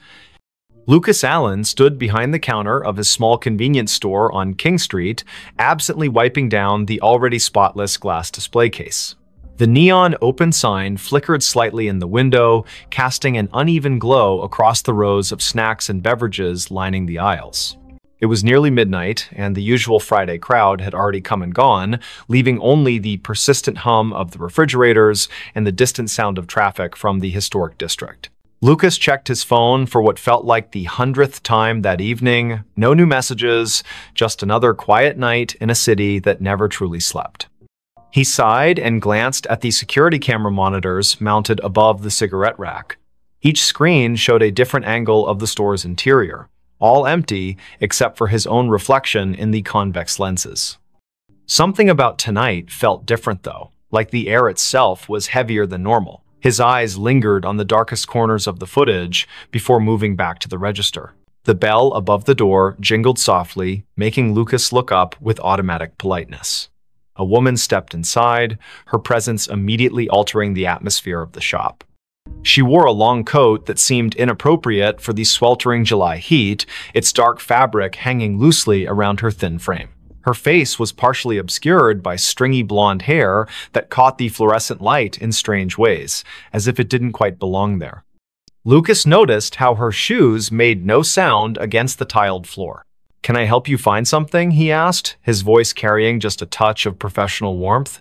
Lucas Allen stood behind the counter of his small convenience store on King Street, absently wiping down the already spotless glass display case. The neon open sign flickered slightly in the window, casting an uneven glow across the rows of snacks and beverages lining the aisles. It was nearly midnight, and the usual Friday crowd had already come and gone, leaving only the persistent hum of the refrigerators and the distant sound of traffic from the historic district. Lucas checked his phone for what felt like the 100th time that evening. No new messages, just another quiet night in a city that never truly slept. He sighed and glanced at the security camera monitors mounted above the cigarette rack. Each screen showed a different angle of the store's interior, all empty except for his own reflection in the convex lenses. Something about tonight felt different though, like the air itself was heavier than normal. His eyes lingered on the darkest corners of the footage before moving back to the register. The bell above the door jingled softly, making Lucas look up with automatic politeness. A woman stepped inside, her presence immediately altering the atmosphere of the shop. She wore a long coat that seemed inappropriate for the sweltering July heat, its dark fabric hanging loosely around her thin frame. Her face was partially obscured by stringy blonde hair that caught the fluorescent light in strange ways, as if it didn't quite belong there. Lucas noticed how her shoes made no sound against the tiled floor. "Can I help you find something?" he asked, his voice carrying just a touch of professional warmth.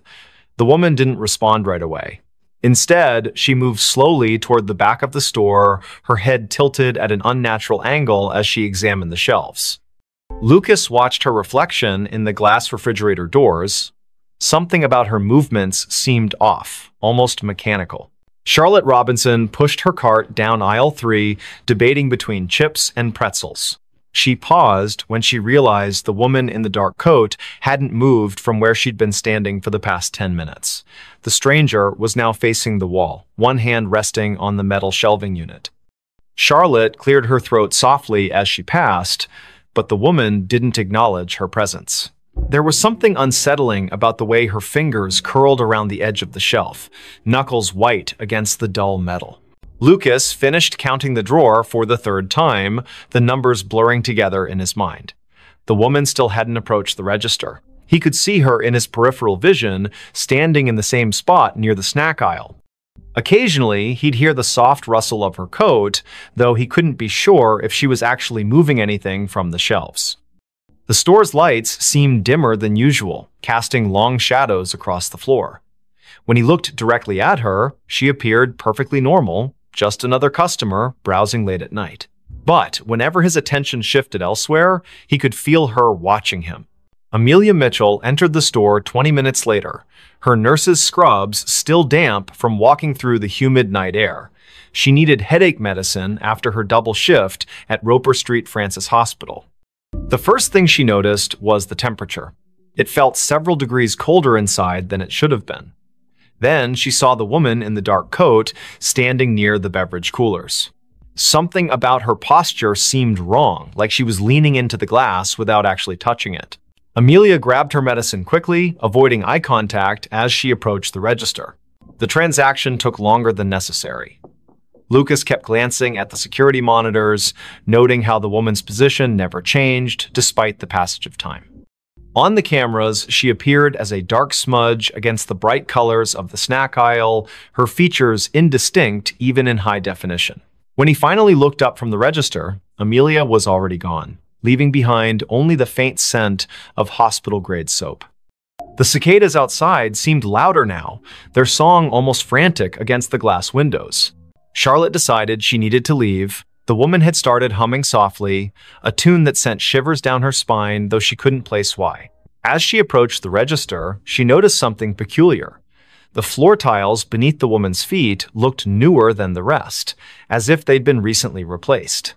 The woman didn't respond right away. Instead, she moved slowly toward the back of the store, her head tilted at an unnatural angle as she examined the shelves. Lucas watched her reflection in the glass refrigerator doors. Something about her movements seemed off, almost mechanical. Charlotte Robinson pushed her cart down aisle 3, debating between chips and pretzels. She paused when she realized the woman in the dark coat hadn't moved from where she'd been standing for the past 10 minutes. The stranger was now facing the wall, one hand resting on the metal shelving unit. Charlotte cleared her throat softly as she passed, but the woman didn't acknowledge her presence. There was something unsettling about the way her fingers curled around the edge of the shelf, knuckles white against the dull metal. Lucas finished counting the drawer for the 3rd time, the numbers blurring together in his mind. The woman still hadn't approached the register. He could see her in his peripheral vision, standing in the same spot near the snack aisle. Occasionally, he'd hear the soft rustle of her coat, though he couldn't be sure if she was actually moving anything from the shelves. The store's lights seemed dimmer than usual, casting long shadows across the floor. When he looked directly at her, she appeared perfectly normal, just another customer browsing late at night. But whenever his attention shifted elsewhere, he could feel her watching him. Amelia Mitchell entered the store 20 minutes later, her nurse's scrubs still damp from walking through the humid night air. She needed headache medicine after her double shift at Roper Street Francis Hospital. The first thing she noticed was the temperature. It felt several degrees colder inside than it should have been. Then she saw the woman in the dark coat standing near the beverage coolers. Something about her posture seemed wrong, like she was leaning into the glass without actually touching it. Amelia grabbed her medicine quickly, avoiding eye contact as she approached the register. The transaction took longer than necessary. Lucas kept glancing at the security monitors, noting how the woman's position never changed despite the passage of time. On the cameras, she appeared as a dark smudge against the bright colors of the snack aisle, her features indistinct even in high definition. When he finally looked up from the register, Amelia was already gone, leaving behind only the faint scent of hospital-grade soap. The cicadas outside seemed louder now, their song almost frantic against the glass windows. Charlotte decided she needed to leave. The woman had started humming softly, a tune that sent shivers down her spine, though she couldn't place why. As she approached the register, she noticed something peculiar. The floor tiles beneath the woman's feet looked newer than the rest, as if they'd been recently replaced.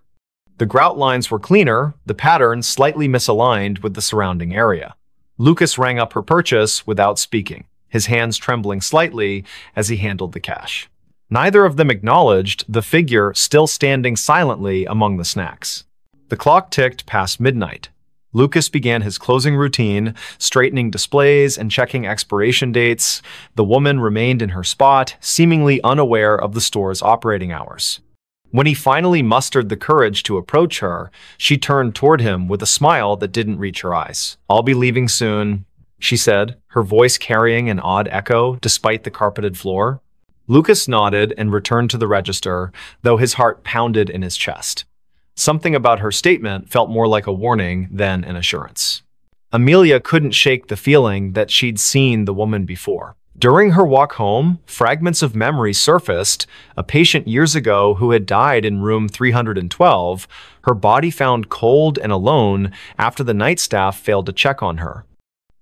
The grout lines were cleaner, the pattern slightly misaligned with the surrounding area. Lucas rang up her purchase without speaking, his hands trembling slightly as he handled the cash. Neither of them acknowledged the figure still standing silently among the snacks. The clock ticked past midnight. Lucas began his closing routine, straightening displays and checking expiration dates. The woman remained in her spot, seemingly unaware of the store's operating hours. When he finally mustered the courage to approach her, she turned toward him with a smile that didn't reach her eyes. "I'll be leaving soon," she said, her voice carrying an odd echo despite the carpeted floor. Lucas nodded and returned to the register, though his heart pounded in his chest. Something about her statement felt more like a warning than an assurance. Amelia couldn't shake the feeling that she'd seen the woman before. During her walk home, fragments of memory surfaced. A patient years ago who had died in room 312, her body found cold and alone after the night staff failed to check on her.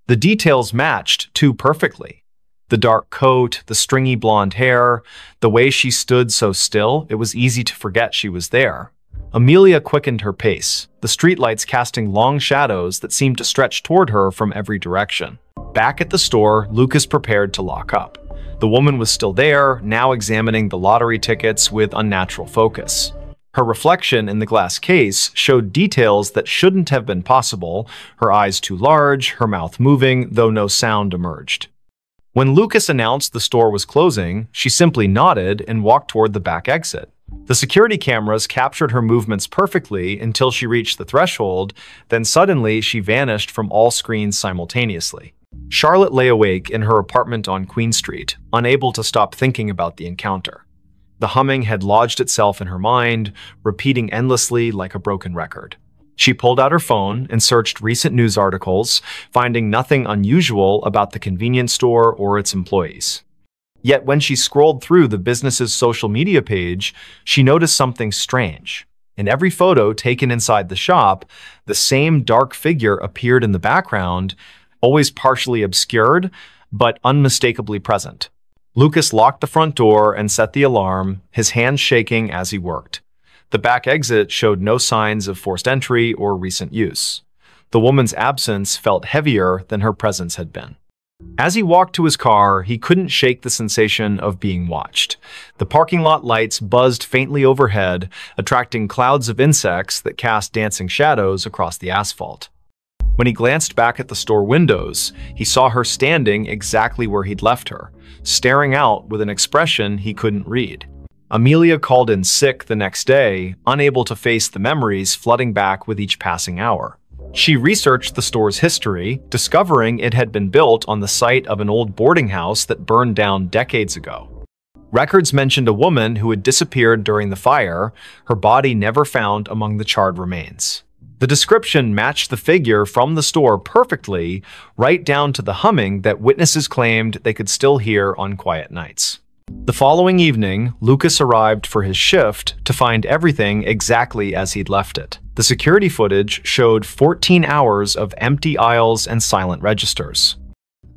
The details matched too perfectly. The dark coat, the stringy blonde hair, the way she stood so still, it was easy to forget she was there. Amelia quickened her pace, the streetlights casting long shadows that seemed to stretch toward her from every direction. Back at the store, Lucas prepared to lock up. The woman was still there, now examining the lottery tickets with unnatural focus. Her reflection in the glass case showed details that shouldn't have been possible, her eyes too large, her mouth moving, though no sound emerged. When Lucas announced the store was closing, she simply nodded and walked toward the back exit. The security cameras captured her movements perfectly until she reached the threshold, then suddenly she vanished from all screens simultaneously. Charlotte lay awake in her apartment on Queen Street, unable to stop thinking about the encounter. The humming had lodged itself in her mind, repeating endlessly like a broken record. She pulled out her phone and searched recent news articles, finding nothing unusual about the convenience store or its employees. Yet when she scrolled through the business's social media page, she noticed something strange. In every photo taken inside the shop, the same dark figure appeared in the background, always partially obscured, but unmistakably present. Lucas locked the front door and set the alarm, his hands shaking as he worked. The back exit showed no signs of forced entry or recent use. The woman's absence felt heavier than her presence had been. As he walked to his car, he couldn't shake the sensation of being watched. The parking lot lights buzzed faintly overhead, attracting clouds of insects that cast dancing shadows across the asphalt. When he glanced back at the store windows, he saw her standing exactly where he'd left her, staring out with an expression he couldn't read. Amelia called in sick the next day, unable to face the memories flooding back with each passing hour. She researched the store's history, discovering it had been built on the site of an old boarding house that burned down decades ago. Records mentioned a woman who had disappeared during the fire, her body never found among the charred remains. The description matched the figure from the store perfectly, right down to the humming that witnesses claimed they could still hear on quiet nights. The following evening, Lucas arrived for his shift to find everything exactly as he'd left it. The security footage showed 14 hours of empty aisles and silent registers.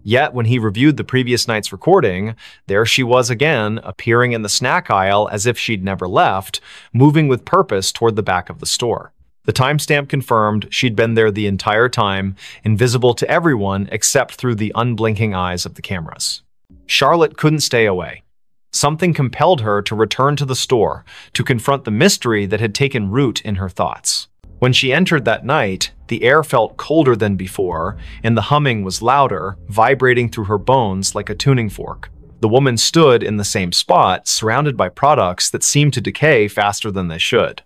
Yet, when he reviewed the previous night's recording, there she was again, appearing in the snack aisle as if she'd never left, moving with purpose toward the back of the store. The timestamp confirmed she'd been there the entire time, invisible to everyone except through the unblinking eyes of the cameras. Charlotte couldn't stay away. Something compelled her to return to the store to confront the mystery that had taken root in her thoughts. When she entered that night, the air felt colder than before, and the humming was louder, vibrating through her bones like a tuning fork. The woman stood in the same spot, surrounded by products that seemed to decay faster than they should.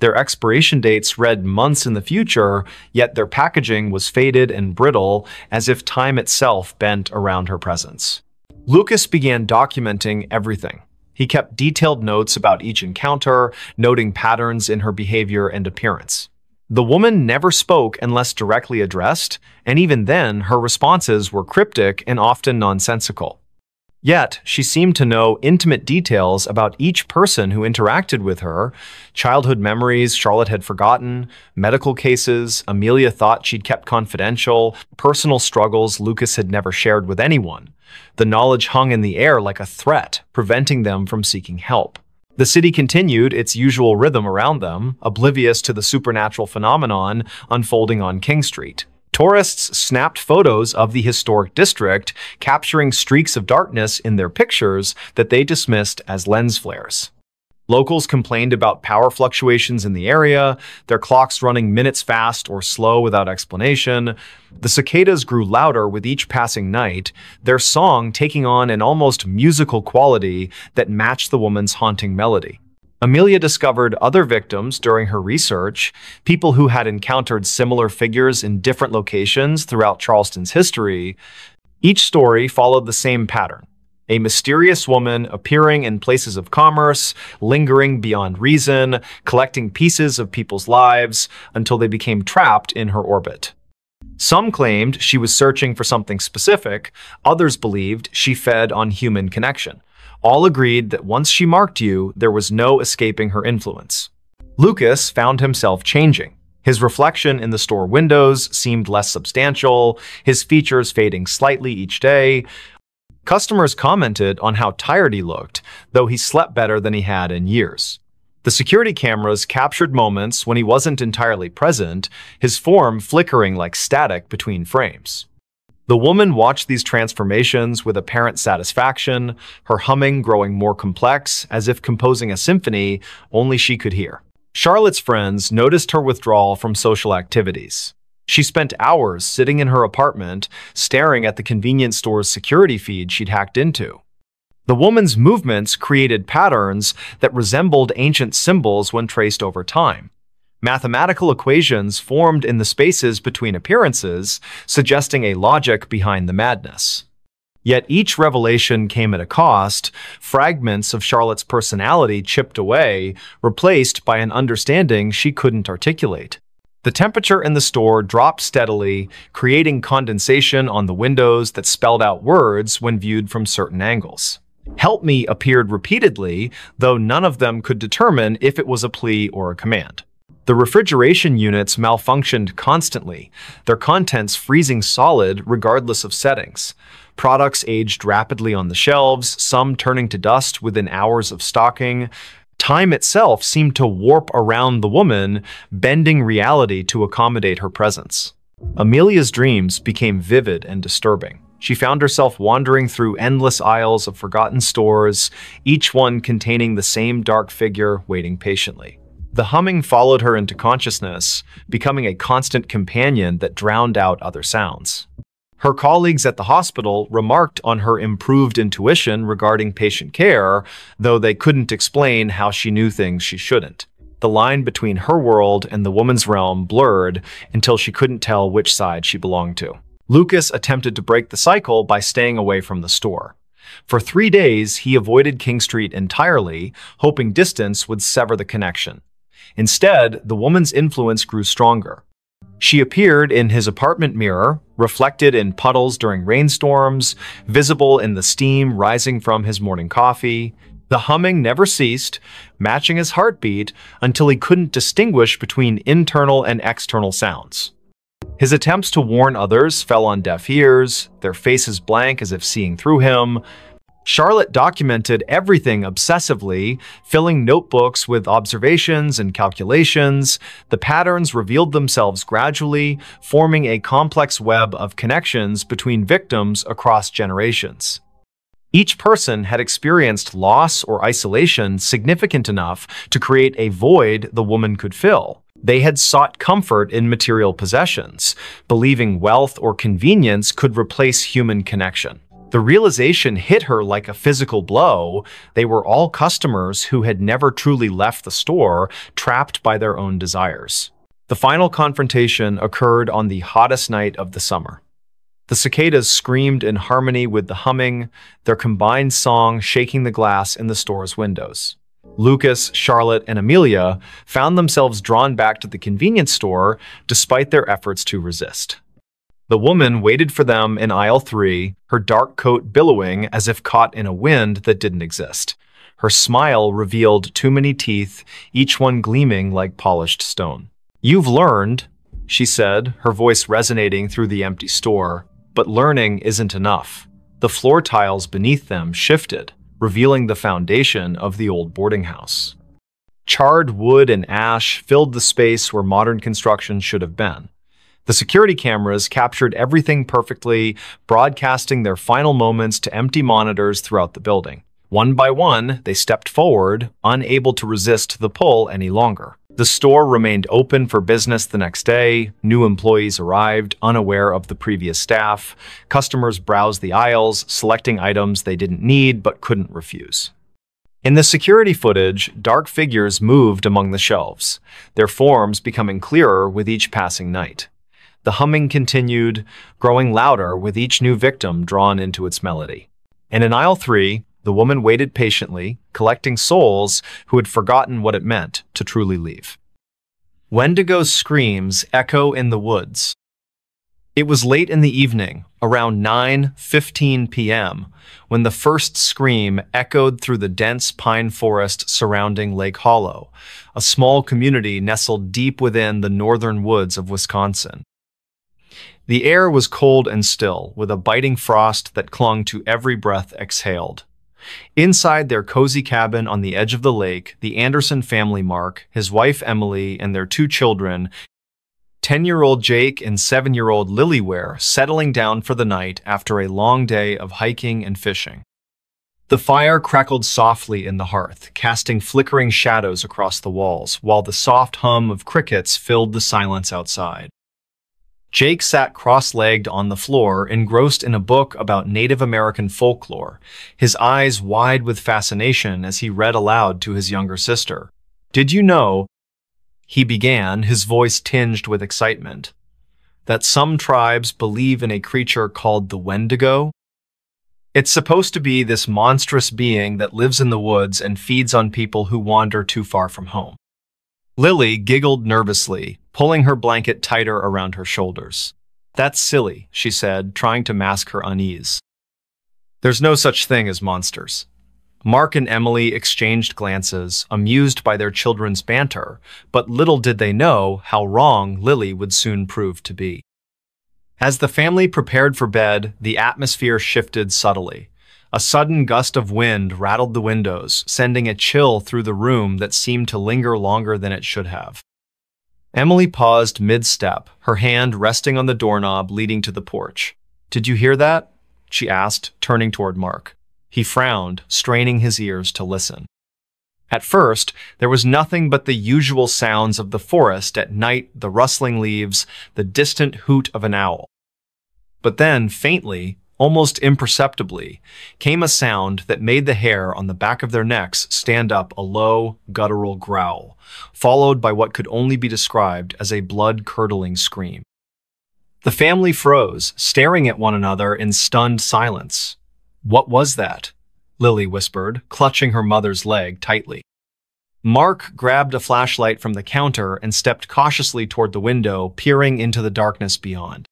Their expiration dates read months in the future, yet their packaging was faded and brittle, as if time itself bent around her presence. Lucas began documenting everything. He kept detailed notes about each encounter, noting patterns in her behavior and appearance. The woman never spoke unless directly addressed, and even then, her responses were cryptic and often nonsensical. Yet, she seemed to know intimate details about each person who interacted with her, childhood memories Charlotte had forgotten, medical cases Amelia thought she'd kept confidential, personal struggles Lucas had never shared with anyone. The knowledge hung in the air like a threat, preventing them from seeking help. The city continued its usual rhythm around them, oblivious to the supernatural phenomenon unfolding on King Street. Tourists snapped photos of the historic district, capturing streaks of darkness in their pictures that they dismissed as lens flares. Locals complained about power fluctuations in the area, their clocks running minutes fast or slow without explanation. The cicadas grew louder with each passing night, their song taking on an almost musical quality that matched the woman's haunting melody. Amelia discovered other victims during her research, people who had encountered similar figures in different locations throughout Charleston's history. Each story followed the same pattern. A mysterious woman appearing in places of commerce, lingering beyond reason, collecting pieces of people's lives until they became trapped in her orbit. Some claimed she was searching for something specific, others believed she fed on human connection. All agreed that once she marked you, there was no escaping her influence. Lucas found himself changing. His reflection in the store windows seemed less substantial, his features fading slightly each day. Customers commented on how tired he looked, though he slept better than he had in years. The security cameras captured moments when he wasn't entirely present, his form flickering like static between frames. The woman watched these transformations with apparent satisfaction, her humming growing more complex, as if composing a symphony only she could hear. Charlotte's friends noticed her withdrawal from social activities. She spent hours sitting in her apartment, staring at the convenience store's security feed she'd hacked into. The woman's movements created patterns that resembled ancient symbols when traced over time. Mathematical equations formed in the spaces between appearances, suggesting a logic behind the madness. Yet each revelation came at a cost, fragments of Charlotte's personality chipped away, replaced by an understanding she couldn't articulate. The temperature in the store dropped steadily, creating condensation on the windows that spelled out words when viewed from certain angles. "Help me" appeared repeatedly, though none of them could determine if it was a plea or a command. The refrigeration units malfunctioned constantly, their contents freezing solid regardless of settings. Products aged rapidly on the shelves, some turning to dust within hours of stocking. Time itself seemed to warp around the woman, bending reality to accommodate her presence. Amelia's dreams became vivid and disturbing. She found herself wandering through endless aisles of forgotten stores, each one containing the same dark figure waiting patiently. The humming followed her into consciousness, becoming a constant companion that drowned out other sounds. Her colleagues at the hospital remarked on her improved intuition regarding patient care, though they couldn't explain how she knew things she shouldn't. The line between her world and the woman's realm blurred until she couldn't tell which side she belonged to. Lucas attempted to break the cycle by staying away from the store. For 3 days, he avoided King Street entirely, hoping distance would sever the connection. Instead, the woman's influence grew stronger. She appeared in his apartment mirror, reflected in puddles during rainstorms, visible in the steam rising from his morning coffee. The humming never ceased, matching his heartbeat until he couldn't distinguish between internal and external sounds. His attempts to warn others fell on deaf ears, their faces blank as if seeing through him. Charlotte documented everything obsessively, filling notebooks with observations and calculations. The patterns revealed themselves gradually, forming a complex web of connections between victims across generations. Each person had experienced loss or isolation significant enough to create a void the woman could fill. They had sought comfort in material possessions, believing wealth or convenience could replace human connection. The realization hit her like a physical blow. They were all customers who had never truly left the store, trapped by their own desires. The final confrontation occurred on the hottest night of the summer. The cicadas screamed in harmony with the humming, their combined song shaking the glass in the store's windows. Lucas, Charlotte, and Amelia found themselves drawn back to the convenience store despite their efforts to resist. The woman waited for them in aisle 3, her dark coat billowing as if caught in a wind that didn't exist. Her smile revealed too many teeth, each one gleaming like polished stone. "You've learned," she said, her voice resonating through the empty store. But learning isn't enough. The floor tiles beneath them shifted, revealing the foundation of the old boarding house. Charred wood and ash filled the space where modern construction should have been. The security cameras captured everything perfectly, broadcasting their final moments to empty monitors throughout the building. One by one, they stepped forward, unable to resist the pull any longer. The store remained open for business the next day. New employees arrived, unaware of the previous staff. Customers browsed the aisles, selecting items they didn't need but couldn't refuse. In the security footage, dark figures moved among the shelves, their forms becoming clearer with each passing night. The humming continued, growing louder with each new victim drawn into its melody. And in aisle 3, the woman waited patiently, collecting souls who had forgotten what it meant to truly leave. Wendigo's screams echo in the woods. It was late in the evening, around 9:15 p.m., when the first scream echoed through the dense pine forest surrounding Lake Hollow, a small community nestled deep within the northern woods of Wisconsin. The air was cold and still, with a biting frost that clung to every breath exhaled. Inside their cozy cabin on the edge of the lake, the Anderson family, Mark, his wife Emily, and their 2 children, 10-year-old Jake and 7-year-old Lily, were settling down for the night after a long day of hiking and fishing. The fire crackled softly in the hearth, casting flickering shadows across the walls, while the soft hum of crickets filled the silence outside. Jake sat cross-legged on the floor, engrossed in a book about Native American folklore, his eyes wide with fascination as he read aloud to his younger sister. "Did you know," he began, his voice tinged with excitement, "that some tribes believe in a creature called the Wendigo? It's supposed to be this monstrous being that lives in the woods and feeds on people who wander too far from home." Lily giggled nervously, pulling her blanket tighter around her shoulders. "That's silly," she said, trying to mask her unease. "There's no such thing as monsters." Mark and Emily exchanged glances, amused by their children's banter, but little did they know how wrong Lily would soon prove to be. As the family prepared for bed, the atmosphere shifted subtly. A sudden gust of wind rattled the windows, sending a chill through the room that seemed to linger longer than it should have. Emily paused mid-step, her hand resting on the doorknob leading to the porch. "Did you hear that?" she asked, turning toward Mark. He frowned, straining his ears to listen. At first, there was nothing but the usual sounds of the forest at night, the rustling leaves, the distant hoot of an owl. But then, faintly, almost imperceptibly, came a sound that made the hair on the back of their necks stand up, a low, guttural growl, followed by what could only be described as a blood-curdling scream. The family froze, staring at one another in stunned silence. "What was that?" Lily whispered, clutching her mother's leg tightly. Mark grabbed a flashlight from the counter and stepped cautiously toward the window, peering into the darkness beyond.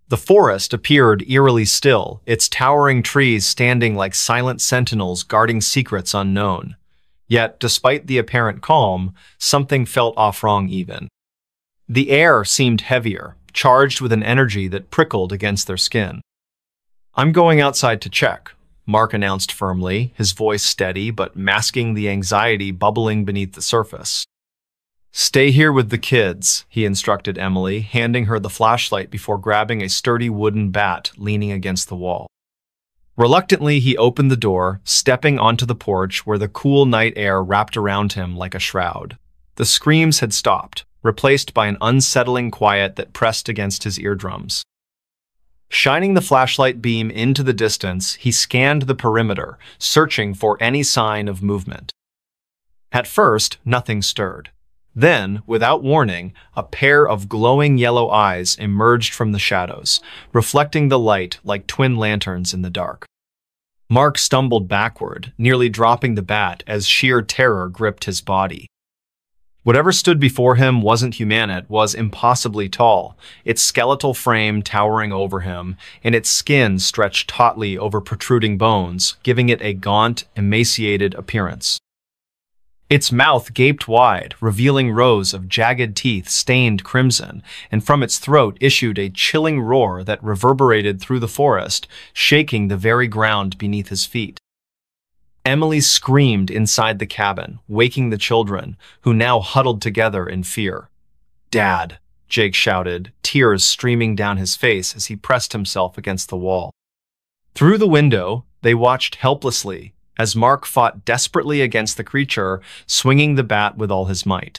The forest appeared eerily still, its towering trees standing like silent sentinels guarding secrets unknown. Yet, despite the apparent calm, something felt off wrong even. The air seemed heavier, charged with an energy that prickled against their skin. "I'm going outside to check," Mark announced firmly, his voice steady but masking the anxiety bubbling beneath the surface. "Stay here with the kids," he instructed Emily, handing her the flashlight before grabbing a sturdy wooden bat leaning against the wall. Reluctantly, he opened the door, stepping onto the porch where the cool night air wrapped around him like a shroud. The screams had stopped, replaced by an unsettling quiet that pressed against his eardrums. Shining the flashlight beam into the distance, he scanned the perimeter, searching for any sign of movement. At first, nothing stirred. Then, without warning, a pair of glowing yellow eyes emerged from the shadows, reflecting the light like twin lanterns in the dark. Mark stumbled backward, nearly dropping the bat as sheer terror gripped his body. Whatever stood before him wasn't human, it was impossibly tall, its skeletal frame towering over him, and its skin stretched tautly over protruding bones, giving it a gaunt, emaciated appearance. Its mouth gaped wide, revealing rows of jagged teeth stained crimson, and from its throat issued a chilling roar that reverberated through the forest, shaking the very ground beneath his feet. Emily screamed inside the cabin, waking the children, who now huddled together in fear. "Dad," Jake shouted, tears streaming down his face as he pressed himself against the wall. Through the window, they watched helplessly as Mark fought desperately against the creature, swinging the bat with all his might.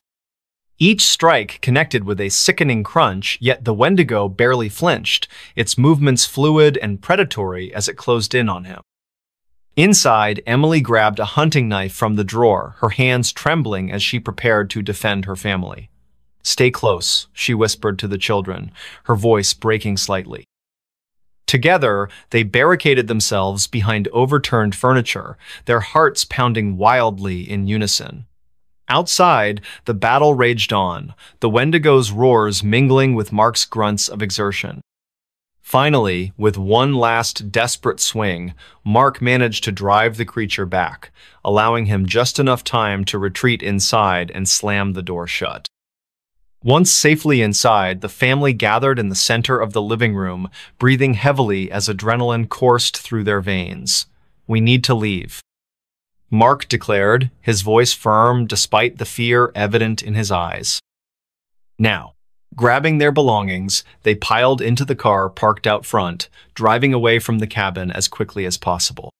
Each strike connected with a sickening crunch, yet the Wendigo barely flinched, its movements fluid and predatory as it closed in on him. Inside, Emily grabbed a hunting knife from the drawer, her hands trembling as she prepared to defend her family. "Stay close," she whispered to the children, her voice breaking slightly. Together, they barricaded themselves behind overturned furniture, their hearts pounding wildly in unison. Outside, the battle raged on, the Wendigo's roars mingling with Mark's grunts of exertion. Finally, with one last desperate swing, Mark managed to drive the creature back, allowing him just enough time to retreat inside and slam the door shut. Once safely inside, the family gathered in the center of the living room, breathing heavily as adrenaline coursed through their veins. "We need to leave," Mark declared, his voice firm despite the fear evident in his eyes. Now, grabbing their belongings, they piled into the car parked out front, driving away from the cabin as quickly as possible.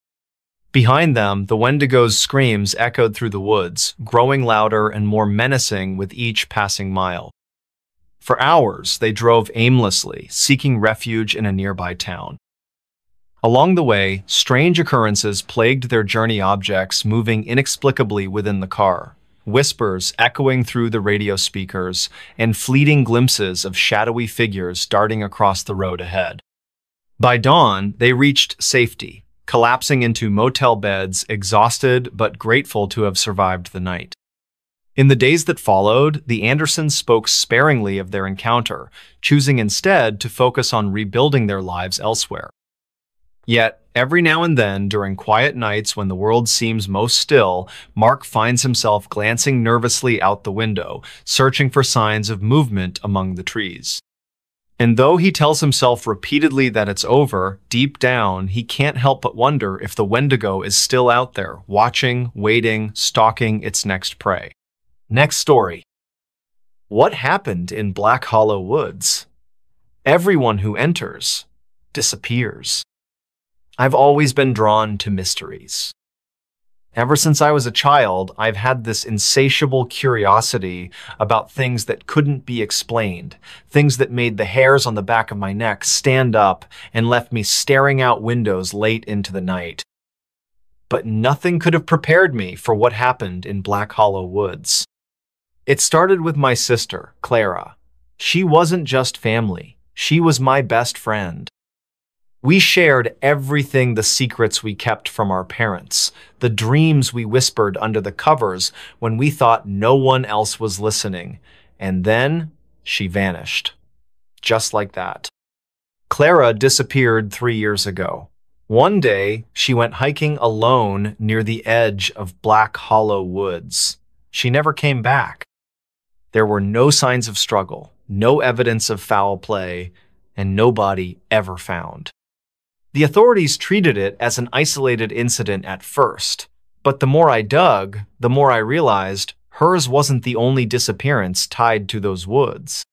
Behind them, the Wendigo's screams echoed through the woods, growing louder and more menacing with each passing mile. For hours, they drove aimlessly, seeking refuge in a nearby town. Along the way, strange occurrences plagued their journey, objects moving inexplicably within the car, whispers echoing through the radio speakers, and fleeting glimpses of shadowy figures darting across the road ahead. By dawn, they reached safety, collapsing into motel beds, exhausted but grateful to have survived the night. In the days that followed, the Andersons spoke sparingly of their encounter, choosing instead to focus on rebuilding their lives elsewhere. Yet, every now and then, during quiet nights when the world seems most still, Mark finds himself glancing nervously out the window, searching for signs of movement among the trees. And though he tells himself repeatedly that it's over, deep down, he can't help but wonder if the Wendigo is still out there, watching, waiting, stalking its next prey. Next story. What happened in Black Hollow Woods? Everyone who enters disappears. I've always been drawn to mysteries. Ever since I was a child, I've had this insatiable curiosity about things that couldn't be explained, things that made the hairs on the back of my neck stand up and left me staring out windows late into the night. But nothing could have prepared me for what happened in Black Hollow Woods. It started with my sister, Clara. She wasn't just family, she was my best friend. We shared everything, the secrets we kept from our parents, the dreams we whispered under the covers when we thought no one else was listening. And then she vanished. Just like that. Clara disappeared 3 years ago. One day, she went hiking alone near the edge of Black Hollow Woods. She never came back. There were no signs of struggle, no evidence of foul play, and no body ever found. The authorities treated it as an isolated incident at first, but the more I dug, the more I realized hers wasn't the only disappearance tied to those woods.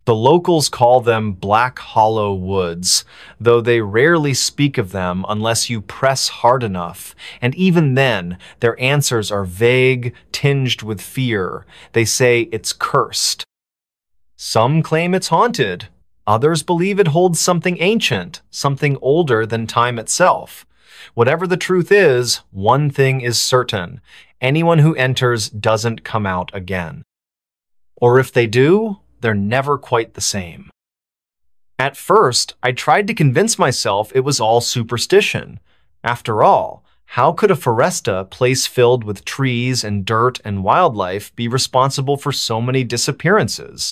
The locals call them Black Hollow Woods, though they rarely speak of them unless you press hard enough, and even then, their answers are vague, tinged with fear. They say it's cursed. Some claim it's haunted. Others believe it holds something ancient, something older than time itself. Whatever the truth is, one thing is certain: anyone who enters doesn't come out again. Or if they do, they're never quite the same. At first, I tried to convince myself it was all superstition. After all, how could a foresta, place filled with trees and dirt and wildlife, be responsible for so many disappearances?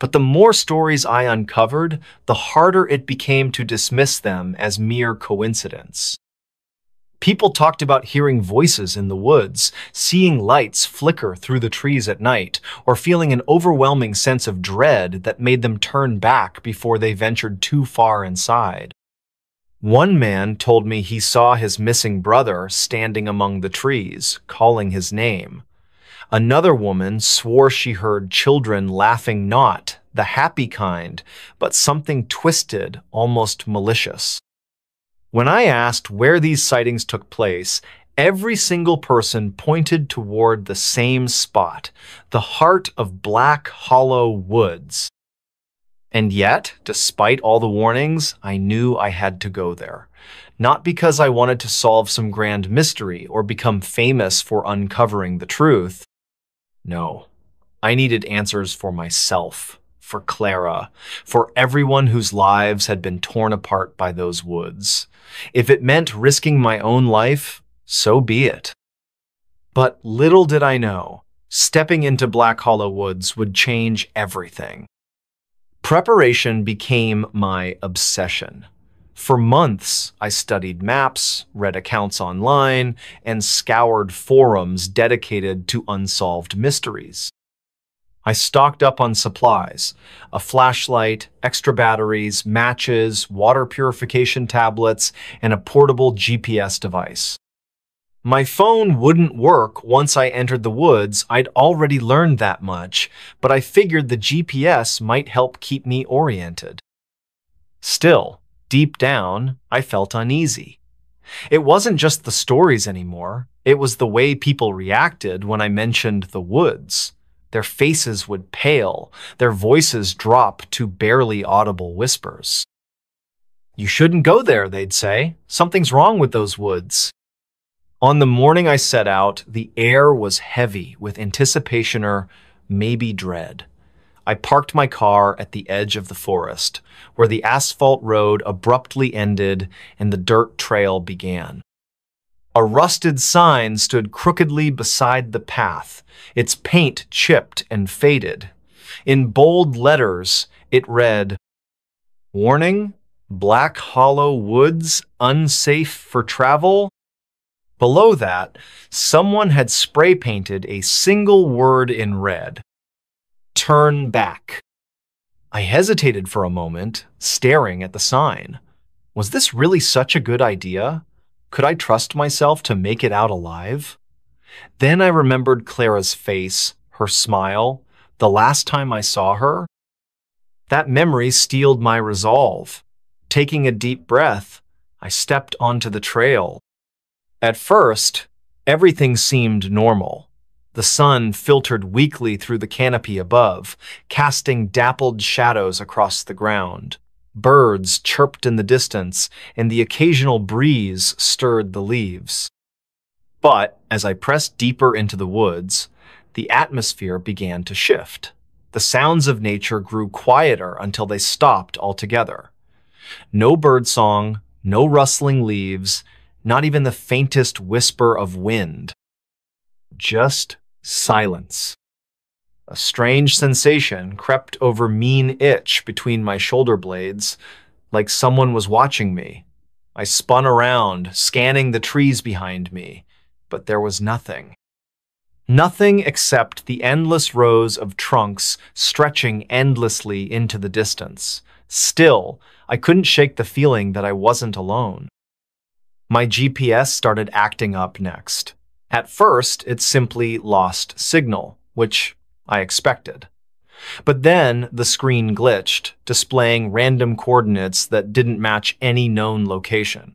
But the more stories I uncovered, the harder it became to dismiss them as mere coincidence. People talked about hearing voices in the woods, seeing lights flicker through the trees at night, or feeling an overwhelming sense of dread that made them turn back before they ventured too far inside. One man told me he saw his missing brother standing among the trees, calling his name. Another woman swore she heard children laughing, not the happy kind, but something twisted, almost malicious. When I asked where these sightings took place, every single person pointed toward the same spot, the heart of Black Hollow Woods. And yet, despite all the warnings, I knew I had to go there. Not because I wanted to solve some grand mystery or become famous for uncovering the truth. No, I needed answers for myself, for Clara, for everyone whose lives had been torn apart by those woods. If it meant risking my own life, so be it. But little did I know, stepping into Black Hollow Woods would change everything. Preparation became my obsession. For months, I studied maps, read accounts online, and scoured forums dedicated to unsolved mysteries. I stocked up on supplies: a flashlight, extra batteries, matches, water purification tablets, and a portable GPS device. My phone wouldn't work once I entered the woods. I'd already learned that much, but I figured the GPS might help keep me oriented. Still, deep down, I felt uneasy. It wasn't just the stories anymore. It was the way people reacted when I mentioned the woods. Their faces would pale, their voices drop to barely audible whispers. "You shouldn't go there," they'd say. "Something's wrong with those woods." On the morning I set out, the air was heavy with anticipation or maybe dread. I parked my car at the edge of the forest, where the asphalt road abruptly ended and the dirt trail began. A rusted sign stood crookedly beside the path, its paint chipped and faded. In bold letters, it read, "Warning, Black Hollow Woods, unsafe for travel." Below that, someone had spray painted a single word in red: "Turn back." I hesitated for a moment, staring at the sign. Was this really such a good idea? Could I trust myself to make it out alive? Then I remembered Clara's face, her smile, the last time I saw her. That memory steeled my resolve. Taking a deep breath, I stepped onto the trail. At first, everything seemed normal. The sun filtered weakly through the canopy above, casting dappled shadows across the ground. Birds chirped in the distance, and the occasional breeze stirred the leaves. But as I pressed deeper into the woods, the atmosphere began to shift. The sounds of nature grew quieter until they stopped altogether. No birdsong, no rustling leaves, not even the faintest whisper of wind. Just silence. A strange sensation crept over mean itch between my shoulder blades, like someone was watching me. I spun around, scanning the trees behind me, but there was nothing. Nothing except the endless rows of trunks stretching endlessly into the distance. Still, I couldn't shake the feeling that I wasn't alone. My GPS started acting up next. At first, it simply lost signal, which I expected. But then the screen glitched, displaying random coordinates that didn't match any known location.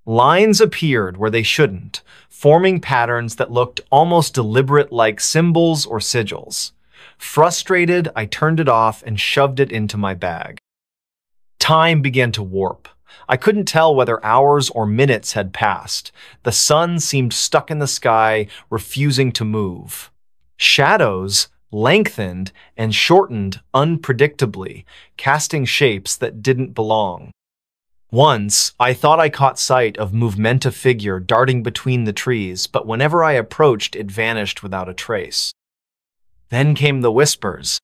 Lines appeared where they shouldn't, forming patterns that looked almost deliberate, like symbols or sigils. Frustrated, I turned it off and shoved it into my bag. Time began to warp. I couldn't tell whether hours or minutes had passed. The sun seemed stuck in the sky, refusing to move. Shadows lengthened and shortened unpredictably, casting shapes that didn't belong. Once, I thought I caught sight of movementa figure darting between the trees, but whenever I approached, it vanished without a trace. Then came the whispers.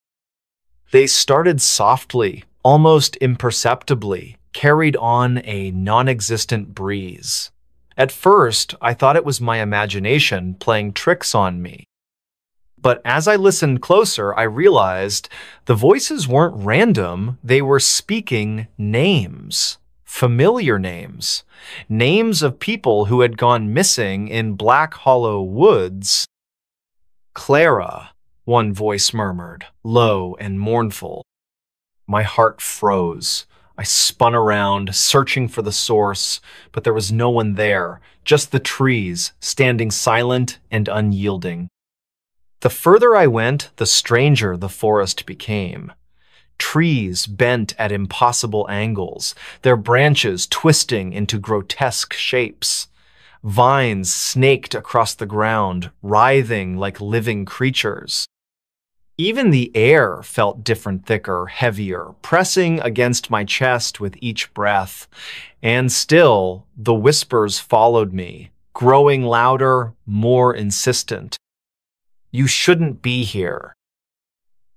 They started softly, almost imperceptibly, carried on a non-existent breeze. At first, I thought it was my imagination playing tricks on me. But as I listened closer, I realized the voices weren't random, they were speaking names. Familiar names. Names of people who had gone missing in Black Hollow Woods. Clara, one voice murmured, low and mournful. My heart froze. I spun around, searching for the source, but there was no one there, just the trees, standing silent and unyielding. The further I went, the stranger the forest became. Trees bent at impossible angles, their branches twisting into grotesque shapes. Vines snaked across the ground, writhing like living creatures. Even the air felt different, thicker, heavier, pressing against my chest with each breath. And still, the whispers followed me, growing louder, more insistent. You shouldn't be here.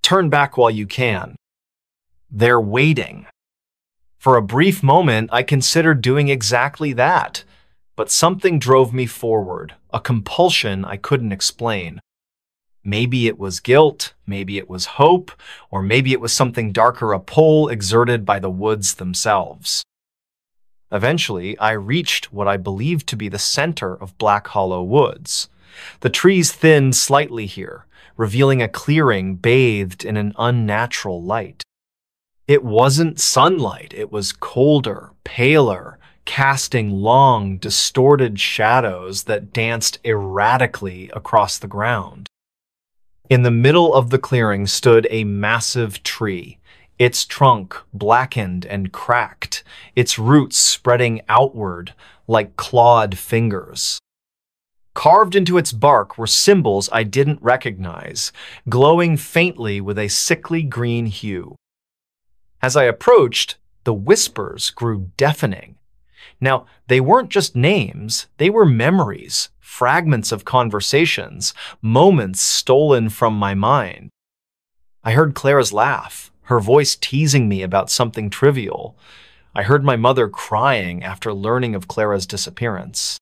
Turn back while you can. They're waiting. For a brief moment, I considered doing exactly that, but something drove me forward, a compulsion I couldn't explain. Maybe it was guilt, maybe it was hope, or maybe it was something darker, a pull exerted by the woods themselves. Eventually, I reached what I believed to be the center of Black Hollow Woods. The trees thinned slightly here, revealing a clearing bathed in an unnatural light. It wasn't sunlight, it was colder, paler, casting long, distorted shadows that danced erratically across the ground. In the middle of the clearing stood a massive tree, its trunk blackened and cracked, its roots spreading outward like clawed fingers. Carved into its bark were symbols I didn't recognize, glowing faintly with a sickly green hue. As I approached, the whispers grew deafening. Now, they weren't just names, they were memories, fragments of conversations, moments stolen from my mind. I heard Clara's laugh, her voice teasing me about something trivial. I heard my mother crying after learning of Clara's disappearance.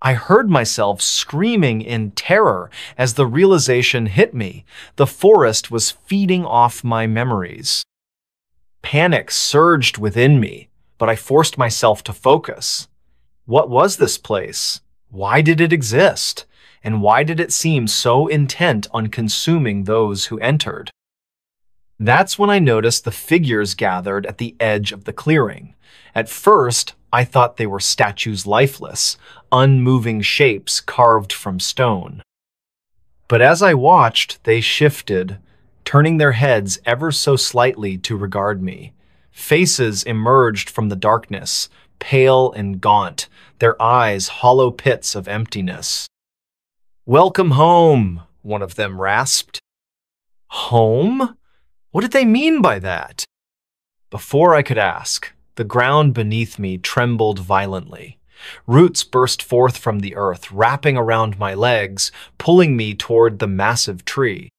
I heard myself screaming in terror as the realization hit me. The forest was feeding off my memories. Panic surged within me, but I forced myself to focus. What was this place? Why did it exist? And why did it seem so intent on consuming those who entered? That's when I noticed the figures gathered at the edge of the clearing. At first, I thought they were statues, lifeless, unmoving shapes carved from stone. But as I watched, they shifted, turning their heads ever so slightly to regard me. Faces emerged from the darkness, pale and gaunt, their eyes hollow pits of emptiness. "Welcome home," one of them rasped. Home? What did they mean by that? Before I could ask, the ground beneath me trembled violently. Roots burst forth from the earth, wrapping around my legs, pulling me toward the massive tree.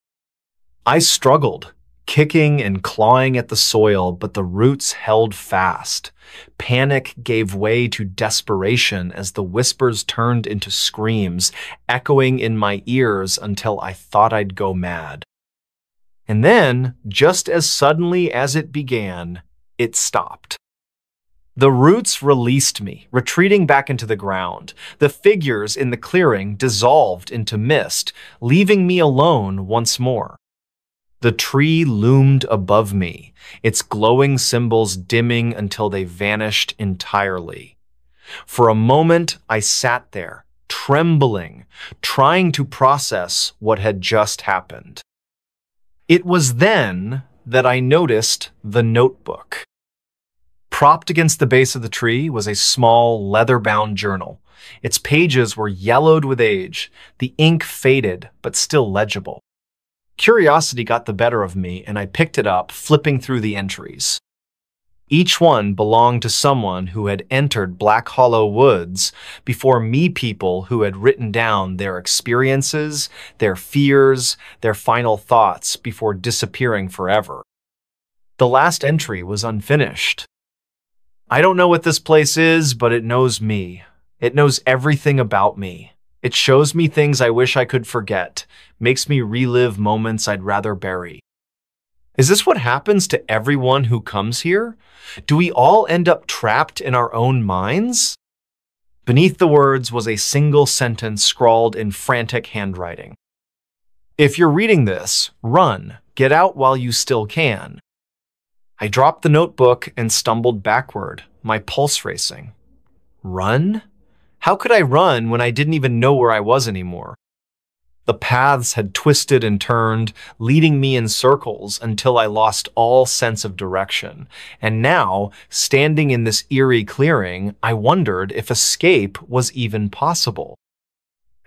I struggled, kicking and clawing at the soil, but the roots held fast. Panic gave way to desperation as the whispers turned into screams, echoing in my ears until I thought I'd go mad. And then, just as suddenly as it began, it stopped. The roots released me, retreating back into the ground. The figures in the clearing dissolved into mist, leaving me alone once more. The tree loomed above me, its glowing symbols dimming until they vanished entirely. For a moment, I sat there, trembling, trying to process what had just happened. It was then that I noticed the notebook. Propped against the base of the tree was a small, leather-bound journal. Its pages were yellowed with age, the ink faded, but still legible. Curiosity got the better of me, and I picked it up, flipping through the entries. Each one belonged to someone who had entered Black Hollow Woods before me, people who had written down their experiences, their fears, their final thoughts before disappearing forever. The last entry was unfinished. I don't know what this place is, but it knows me. It knows everything about me. It shows me things I wish I could forget, makes me relive moments I'd rather bury. Is this what happens to everyone who comes here? Do we all end up trapped in our own minds? Beneath the words was a single sentence scrawled in frantic handwriting. If you're reading this, run. Get out while you still can. I dropped the notebook and stumbled backward, my pulse racing. Run? How could I run when I didn't even know where I was anymore? The paths had twisted and turned, leading me in circles until I lost all sense of direction. And now, standing in this eerie clearing, I wondered if escape was even possible.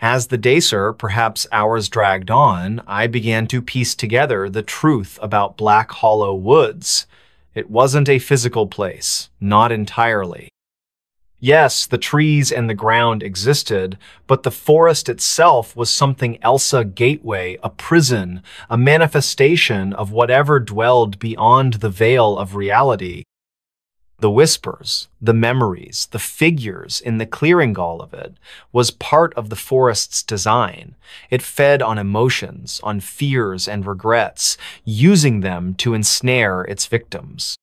As the days, perhaps hours dragged on, I began to piece together the truth about Black Hollow Woods. It wasn't a physical place, not entirely. Yes, the trees and the ground existed, but the forest itself was something else, a gateway, a prison, a manifestation of whatever dwelled beyond the veil of reality. The whispers, the memories, the figures in the clearing, all of it was part of the forest's design. It fed on emotions, on fears and regrets, using them to ensnare its victims.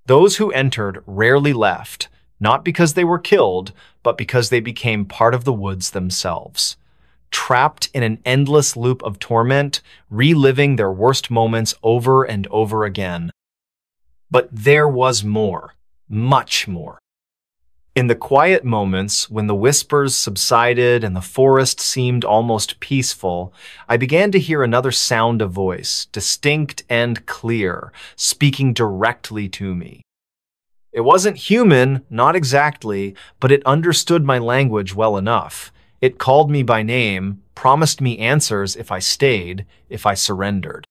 Those who entered rarely left, not because they were killed, but because they became part of the woods themselves. Trapped in an endless loop of torment, reliving their worst moments over and over again. But there was more, much more. In the quiet moments, when the whispers subsided and the forest seemed almost peaceful, I began to hear another sound of voice, distinct and clear, speaking directly to me. It wasn't human, not exactly, but it understood my language well enough. It called me by name, promised me answers if I stayed, if I surrendered.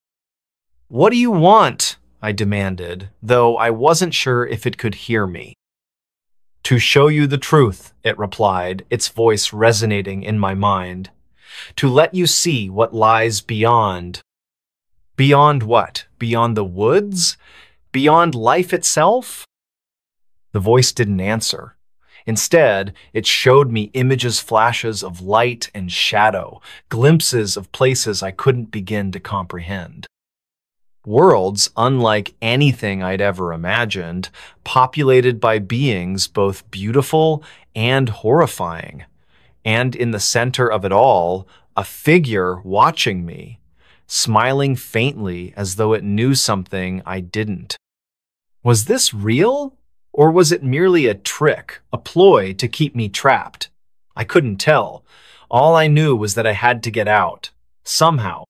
"What do you want?" I demanded, though I wasn't sure if it could hear me. "To show you the truth," it replied, its voice resonating in my mind. "To let you see what lies beyond." Beyond what? Beyond the woods? Beyond life itself? The voice didn't answer. Instead, it showed me images, flashes of light and shadow, glimpses of places I couldn't begin to comprehend. Worlds unlike anything I'd ever imagined, populated by beings both beautiful and horrifying. And in the center of it all, a figure watching me, smiling faintly as though it knew something I didn't. Was this real? Or was it merely a trick, a ploy to keep me trapped? I couldn't tell. All I knew was that I had to get out, somehow.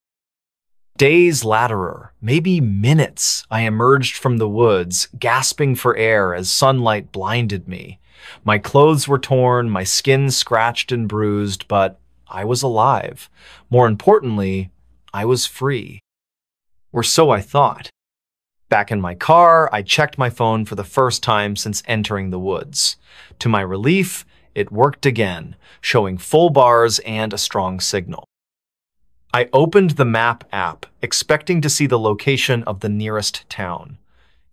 Days later, maybe minutes, I emerged from the woods, gasping for air as sunlight blinded me. My clothes were torn, my skin scratched and bruised, but I was alive. More importantly, I was free. Or so I thought. Back in my car, I checked my phone for the first time since entering the woods. To my relief, it worked again, showing full bars and a strong signal. I opened the map app, expecting to see the location of the nearest town.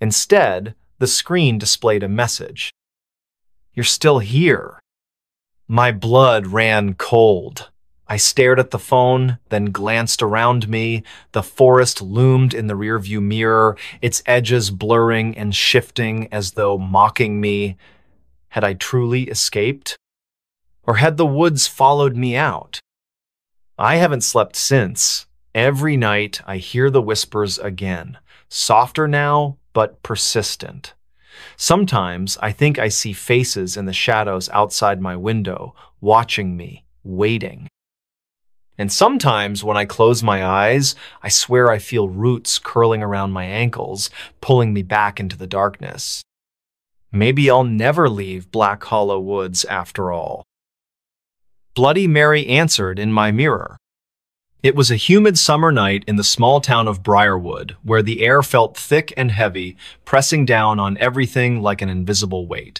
Instead, the screen displayed a message. "You're still here." My blood ran cold. I stared at the phone, then glanced around me. The forest loomed in the rearview mirror, its edges blurring and shifting as though mocking me. Had I truly escaped? Or had the woods followed me out? I haven't slept since. Every night I hear the whispers again, softer now, but persistent. Sometimes I think I see faces in the shadows outside my window, watching me, waiting. And sometimes when I close my eyes, I swear I feel roots curling around my ankles, pulling me back into the darkness. Maybe I'll never leave Black Hollow Woods after all. Bloody Mary answered in my mirror. It was a humid summer night in the small town of Briarwood, where the air felt thick and heavy, pressing down on everything like an invisible weight.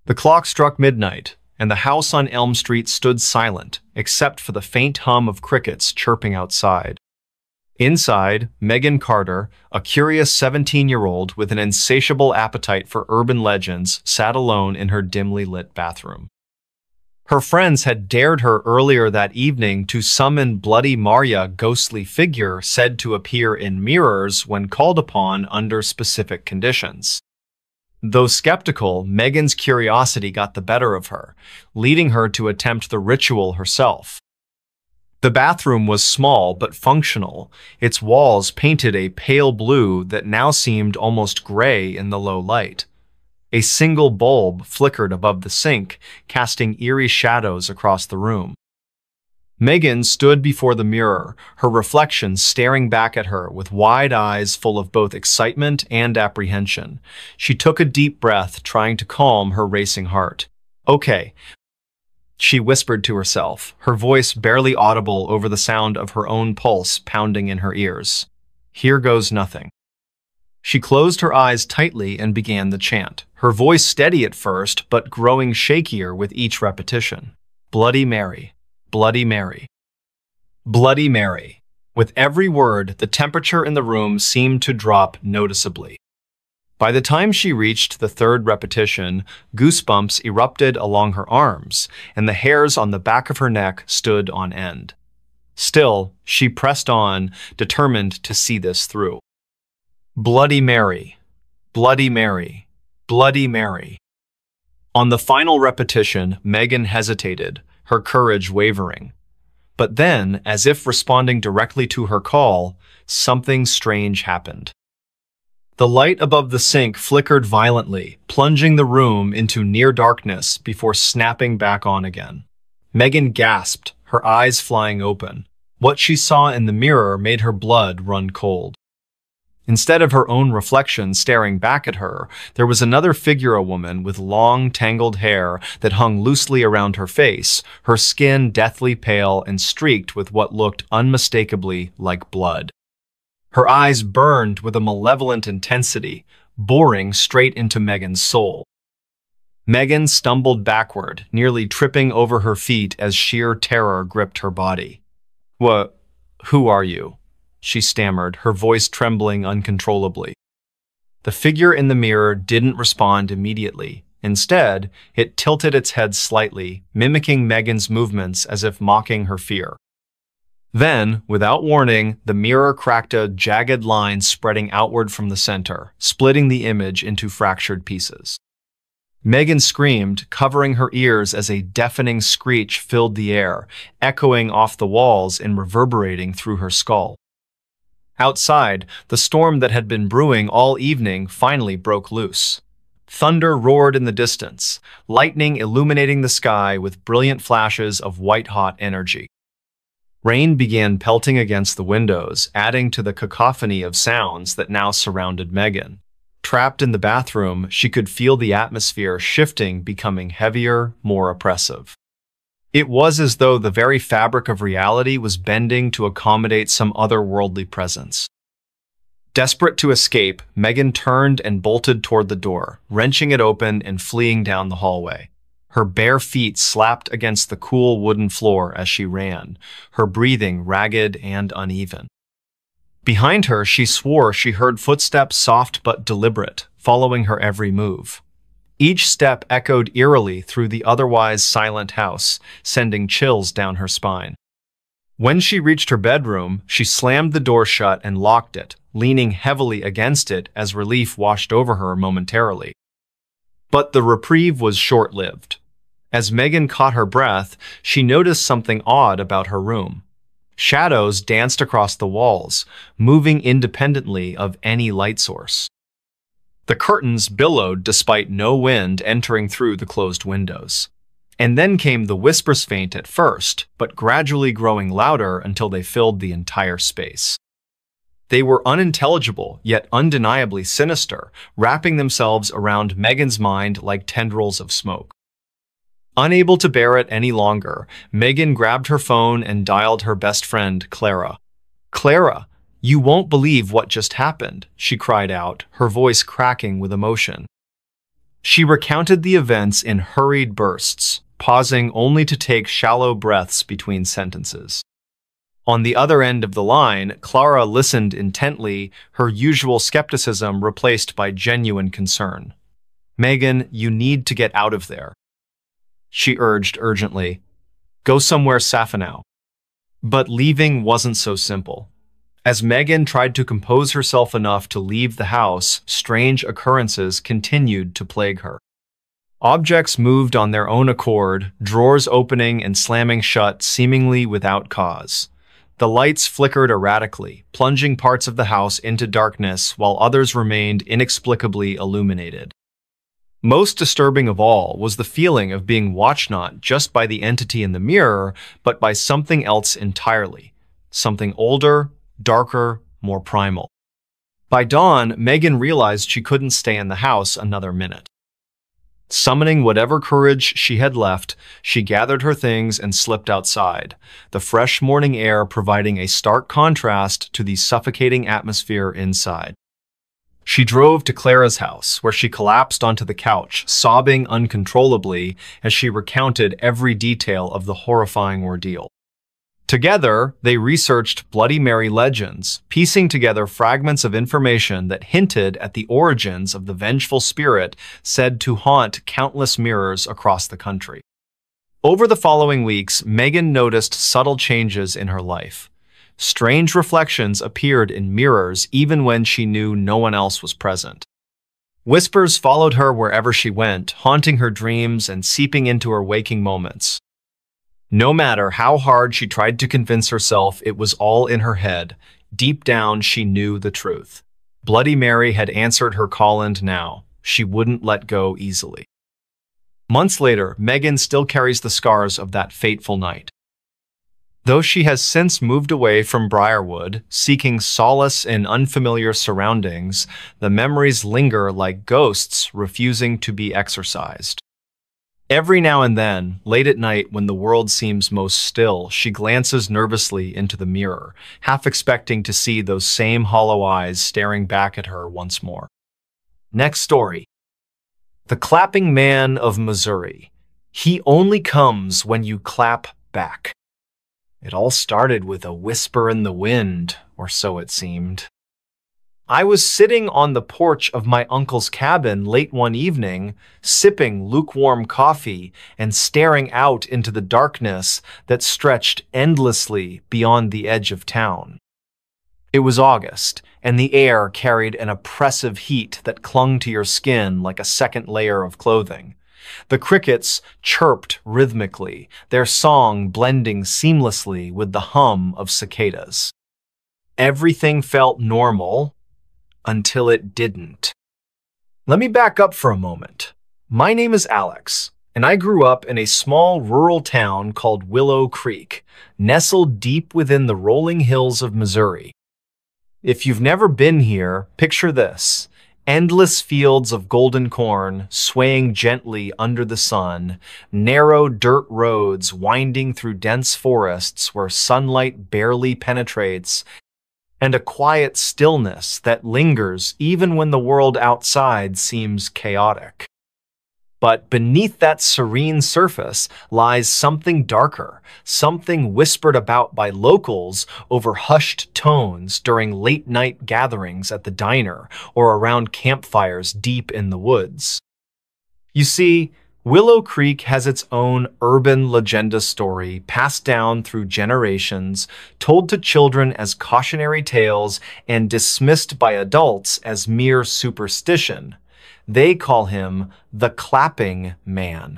The clock struck midnight, and the house on Elm Street stood silent, except for the faint hum of crickets chirping outside. Inside, Megan Carter, a curious 17-year-old with an insatiable appetite for urban legends, sat alone in her dimly lit bathroom. Her friends had dared her earlier that evening to summon Bloody Maria, ghostly figure said to appear in mirrors when called upon under specific conditions. Though skeptical, Megan's curiosity got the better of her, leading her to attempt the ritual herself. The bathroom was small but functional, its walls painted a pale blue that now seemed almost gray in the low light. A single bulb flickered above the sink, casting eerie shadows across the room. Megan stood before the mirror, her reflection staring back at her with wide eyes full of both excitement and apprehension. She took a deep breath, trying to calm her racing heart. "Okay," she whispered to herself, her voice barely audible over the sound of her own pulse pounding in her ears. "Here goes nothing." She closed her eyes tightly and began the chant, her voice steady at first but growing shakier with each repetition. "Bloody Mary. Bloody Mary. Bloody Mary." With every word, the temperature in the room seemed to drop noticeably. By the time she reached the third repetition, goosebumps erupted along her arms, and the hairs on the back of her neck stood on end. Still, she pressed on, determined to see this through. "Bloody Mary. Bloody Mary. Bloody Mary." On the final repetition, Megan hesitated, her courage wavering. But then, as if responding directly to her call, something strange happened. The light above the sink flickered violently, plunging the room into near darkness before snapping back on again. Megan gasped, her eyes flying open. What she saw in the mirror made her blood run cold. Instead of her own reflection staring back at her, there was another figure, a woman with long, tangled hair that hung loosely around her face, her skin deathly pale and streaked with what looked unmistakably like blood. Her eyes burned with a malevolent intensity, boring straight into Megan's soul. Megan stumbled backward, nearly tripping over her feet as sheer terror gripped her body. Who are you?" she stammered, her voice trembling uncontrollably. The figure in the mirror didn't respond immediately. Instead, it tilted its head slightly, mimicking Megan's movements as if mocking her fear. Then, without warning, the mirror cracked a jagged line spreading outward from the center, splitting the image into fractured pieces. Megan screamed, covering her ears as a deafening screech filled the air, echoing off the walls and reverberating through her skull. Outside, the storm that had been brewing all evening finally broke loose. Thunder roared in the distance, lightning illuminating the sky with brilliant flashes of white-hot energy. Rain began pelting against the windows, adding to the cacophony of sounds that now surrounded Megan. Trapped in the bathroom, she could feel the atmosphere shifting, becoming heavier, more oppressive. It was as though the very fabric of reality was bending to accommodate some otherworldly presence. Desperate to escape, Megan turned and bolted toward the door, wrenching it open and fleeing down the hallway. Her bare feet slapped against the cool wooden floor as she ran, her breathing ragged and uneven. Behind her, she swore she heard footsteps soft but deliberate, following her every move. Each step echoed eerily through the otherwise silent house, sending chills down her spine. When she reached her bedroom, she slammed the door shut and locked it, leaning heavily against it as relief washed over her momentarily. But the reprieve was short-lived. As Megan caught her breath, she noticed something odd about her room. Shadows danced across the walls, moving independently of any light source. The curtains billowed despite no wind entering through the closed windows. And then came the whispers, faint at first, but gradually growing louder until they filled the entire space. They were unintelligible, yet undeniably sinister, wrapping themselves around Megan's mind like tendrils of smoke. Unable to bear it any longer, Megan grabbed her phone and dialed her best friend, Clara. "Clara, you won't believe what just happened," she cried out, her voice cracking with emotion. She recounted the events in hurried bursts, pausing only to take shallow breaths between sentences. On the other end of the line, Clara listened intently, her usual skepticism replaced by genuine concern. "Megan, you need to get out of there," she urged urgently. "Go somewhere safe now." But leaving wasn't so simple. As Megan tried to compose herself enough to leave the house, strange occurrences continued to plague her. Objects moved on their own accord, drawers opening and slamming shut seemingly without cause. The lights flickered erratically, plunging parts of the house into darkness while others remained inexplicably illuminated. Most disturbing of all was the feeling of being watched not just by the entity in the mirror, but by something else entirely. Something older, darker, more primal. By dawn, Megan realized she couldn't stay in the house another minute. Summoning whatever courage she had left, she gathered her things and slipped outside, the fresh morning air providing a stark contrast to the suffocating atmosphere inside. She drove to Clara's house, where she collapsed onto the couch, sobbing uncontrollably as she recounted every detail of the horrifying ordeal. Together, they researched Bloody Mary legends, piecing together fragments of information that hinted at the origins of the vengeful spirit said to haunt countless mirrors across the country. Over the following weeks, Megan noticed subtle changes in her life. Strange reflections appeared in mirrors even when she knew no one else was present. Whispers followed her wherever she went, haunting her dreams and seeping into her waking moments. No matter how hard she tried to convince herself it was all in her head, deep down she knew the truth. Bloody Mary had answered her call, and now she wouldn't let go easily. Months later, Megan still carries the scars of that fateful night. Though she has since moved away from Briarwood, seeking solace in unfamiliar surroundings, the memories linger like ghosts refusing to be exorcised. Every now and then, late at night when the world seems most still, she glances nervously into the mirror, half expecting to see those same hollow eyes staring back at her once more. Next story. The Clapping Man of Missouri. He only comes when you clap back. It all started with a whisper in the wind, or so it seemed. I was sitting on the porch of my uncle's cabin late one evening, sipping lukewarm coffee and staring out into the darkness that stretched endlessly beyond the edge of town. It was August, and the air carried an oppressive heat that clung to your skin like a second layer of clothing. The crickets chirped rhythmically, their song blending seamlessly with the hum of cicadas. Everything felt normal, until it didn't. Let me back up for a moment. My name is Alex, and I grew up in a small rural town called Willow Creek, nestled deep within the rolling hills of Missouri. If you've never been here, picture this: endless fields of golden corn swaying gently under the sun, narrow dirt roads winding through dense forests where sunlight barely penetrates, and a quiet stillness that lingers even when the world outside seems chaotic. But beneath that serene surface lies something darker, something whispered about by locals over hushed tones during late-night gatherings at the diner or around campfires deep in the woods. You see, Willow Creek has its own urban legenda story passed down through generations, told to children as cautionary tales and dismissed by adults as mere superstition. They call him the Clapping Man.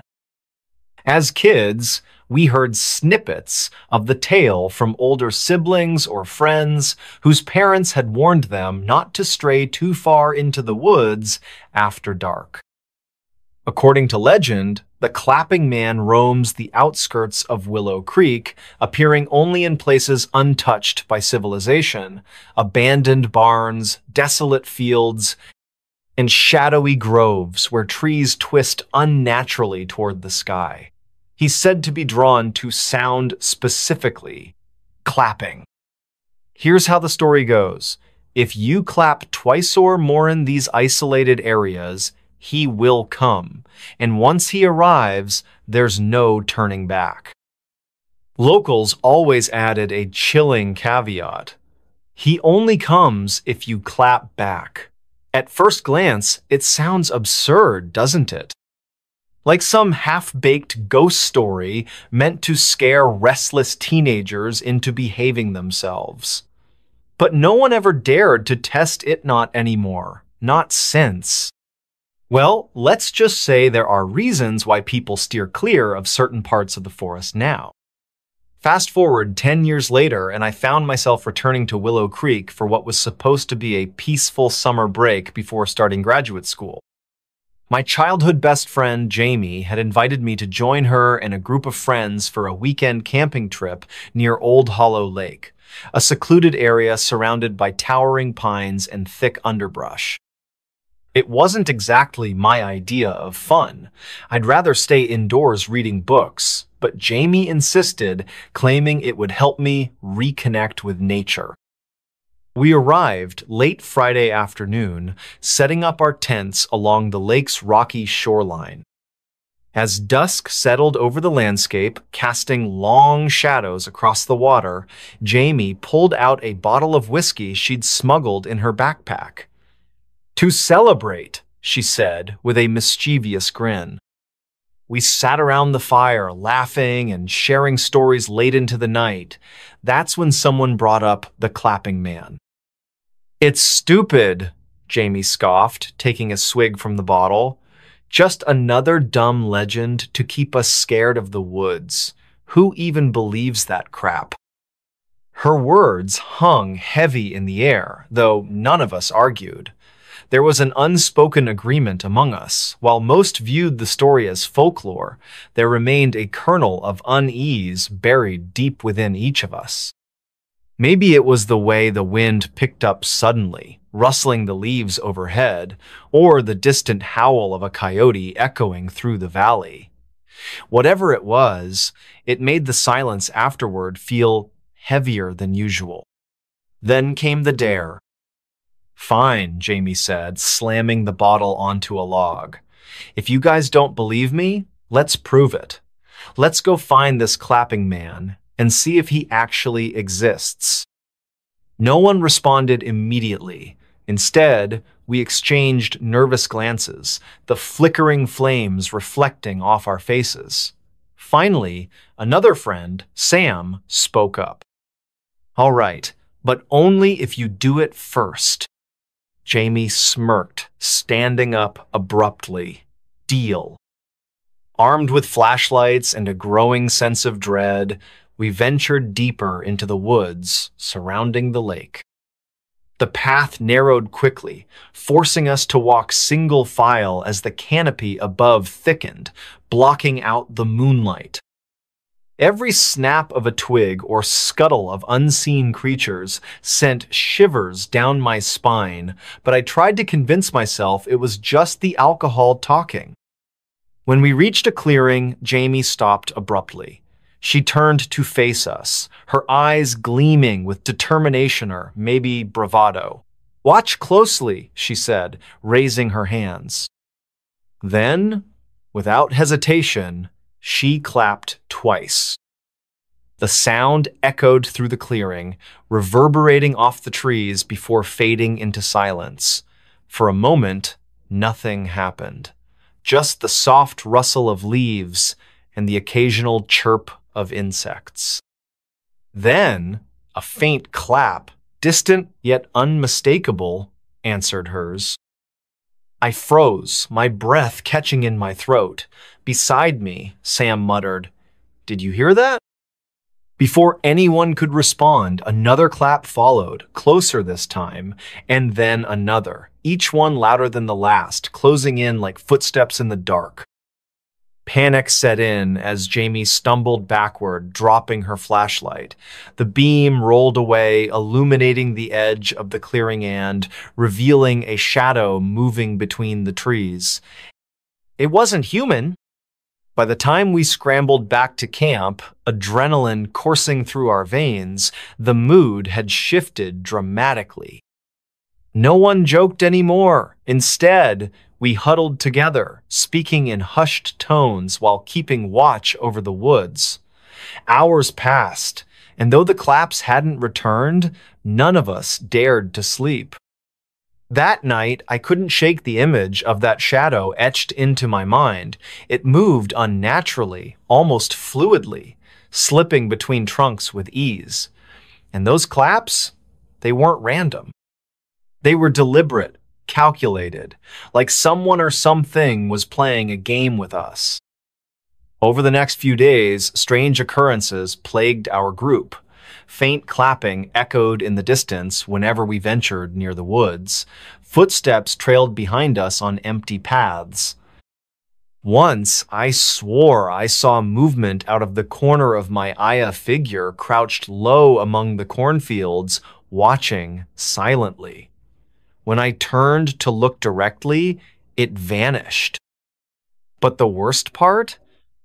As kids, we heard snippets of the tale from older siblings or friends whose parents had warned them not to stray too far into the woods after dark. According to legend, the Clapping Man roams the outskirts of Willow Creek, appearing only in places untouched by civilization, abandoned barns, desolate fields, and shadowy groves where trees twist unnaturally toward the sky. He's said to be drawn to sound specifically, clapping. Here's how the story goes. If you clap twice or more in these isolated areas, he will come, and once he arrives, there's no turning back. Locals always added a chilling caveat. He only comes if you clap back. At first glance, it sounds absurd, doesn't it? Like some half-baked ghost story meant to scare restless teenagers into behaving themselves. But no one ever dared to test it not anymore. Not since. Well, let's just say there are reasons why people steer clear of certain parts of the forest now. Fast forward 10 years later, and I found myself returning to Willow Creek for what was supposed to be a peaceful summer break before starting graduate school. My childhood best friend, Jamie, had invited me to join her and a group of friends for a weekend camping trip near Old Hollow Lake, a secluded area surrounded by towering pines and thick underbrush. It wasn't exactly my idea of fun. I'd rather stay indoors reading books, but Jamie insisted, claiming it would help me reconnect with nature. We arrived late Friday afternoon, setting up our tents along the lake's rocky shoreline. As dusk settled over the landscape, casting long shadows across the water, Jamie pulled out a bottle of whiskey she'd smuggled in her backpack. "To celebrate," she said with a mischievous grin. We sat around the fire, laughing and sharing stories late into the night. That's when someone brought up the Clapping Man. "It's stupid," Jamie scoffed, taking a swig from the bottle. "Just another dumb legend to keep us scared of the woods. Who even believes that crap?" Her words hung heavy in the air, though none of us argued. There was an unspoken agreement among us. While most viewed the story as folklore, there remained a kernel of unease buried deep within each of us. Maybe it was the way the wind picked up suddenly, rustling the leaves overhead, or the distant howl of a coyote echoing through the valley. Whatever it was, it made the silence afterward feel heavier than usual. Then came the dare. "Fine," Jamie said, slamming the bottle onto a log. "If you guys don't believe me, let's prove it. Let's go find this Clapping Man and see if he actually exists." No one responded immediately. Instead, we exchanged nervous glances, the flickering flames reflecting off our faces. Finally, another friend, Sam, spoke up. "All right, but only if you do it first." Jamie smirked, standing up abruptly. "Deal." Armed with flashlights and a growing sense of dread, we ventured deeper into the woods surrounding the lake. The path narrowed quickly, forcing us to walk single file as the canopy above thickened, blocking out the moonlight. Every snap of a twig or scuttle of unseen creatures sent shivers down my spine, but I tried to convince myself it was just the alcohol talking. When we reached a clearing, Jamie stopped abruptly. She turned to face us, her eyes gleaming with determination or maybe bravado. "Watch closely," she said, raising her hands. Then, without hesitation, she clapped twice. The sound echoed through the clearing, reverberating off the trees before fading into silence. For a moment, nothing happened. Just the soft rustle of leaves and the occasional chirp of insects. Then, a faint clap, distant yet unmistakable, answered hers. I froze, my breath catching in my throat. Beside me, Sam muttered, "Did you hear that?" Before anyone could respond, another clap followed, closer this time, and then another, each one louder than the last, closing in like footsteps in the dark. Panic set in as Jamie stumbled backward, dropping her flashlight. The beam rolled away, illuminating the edge of the clearing and revealing a shadow moving between the trees. It wasn't human. By the time we scrambled back to camp, adrenaline coursing through our veins, the mood had shifted dramatically. No one joked anymore. Instead, we huddled together, speaking in hushed tones while keeping watch over the woods. Hours passed, and though the claps hadn't returned, none of us dared to sleep. That night, I couldn't shake the image of that shadow etched into my mind. It moved unnaturally, almost fluidly, slipping between trunks with ease. And those claps, they weren't random. They were deliberate, calculated, like someone or something was playing a game with us. Over the next few days, strange occurrences plagued our group. Faint clapping echoed in the distance whenever we ventured near the woods. Footsteps trailed behind us on empty paths. Once, I swore I saw movement out of the corner of my Aya figure crouched low among the cornfields, watching silently. When I turned to look directly, it vanished. But the worst part?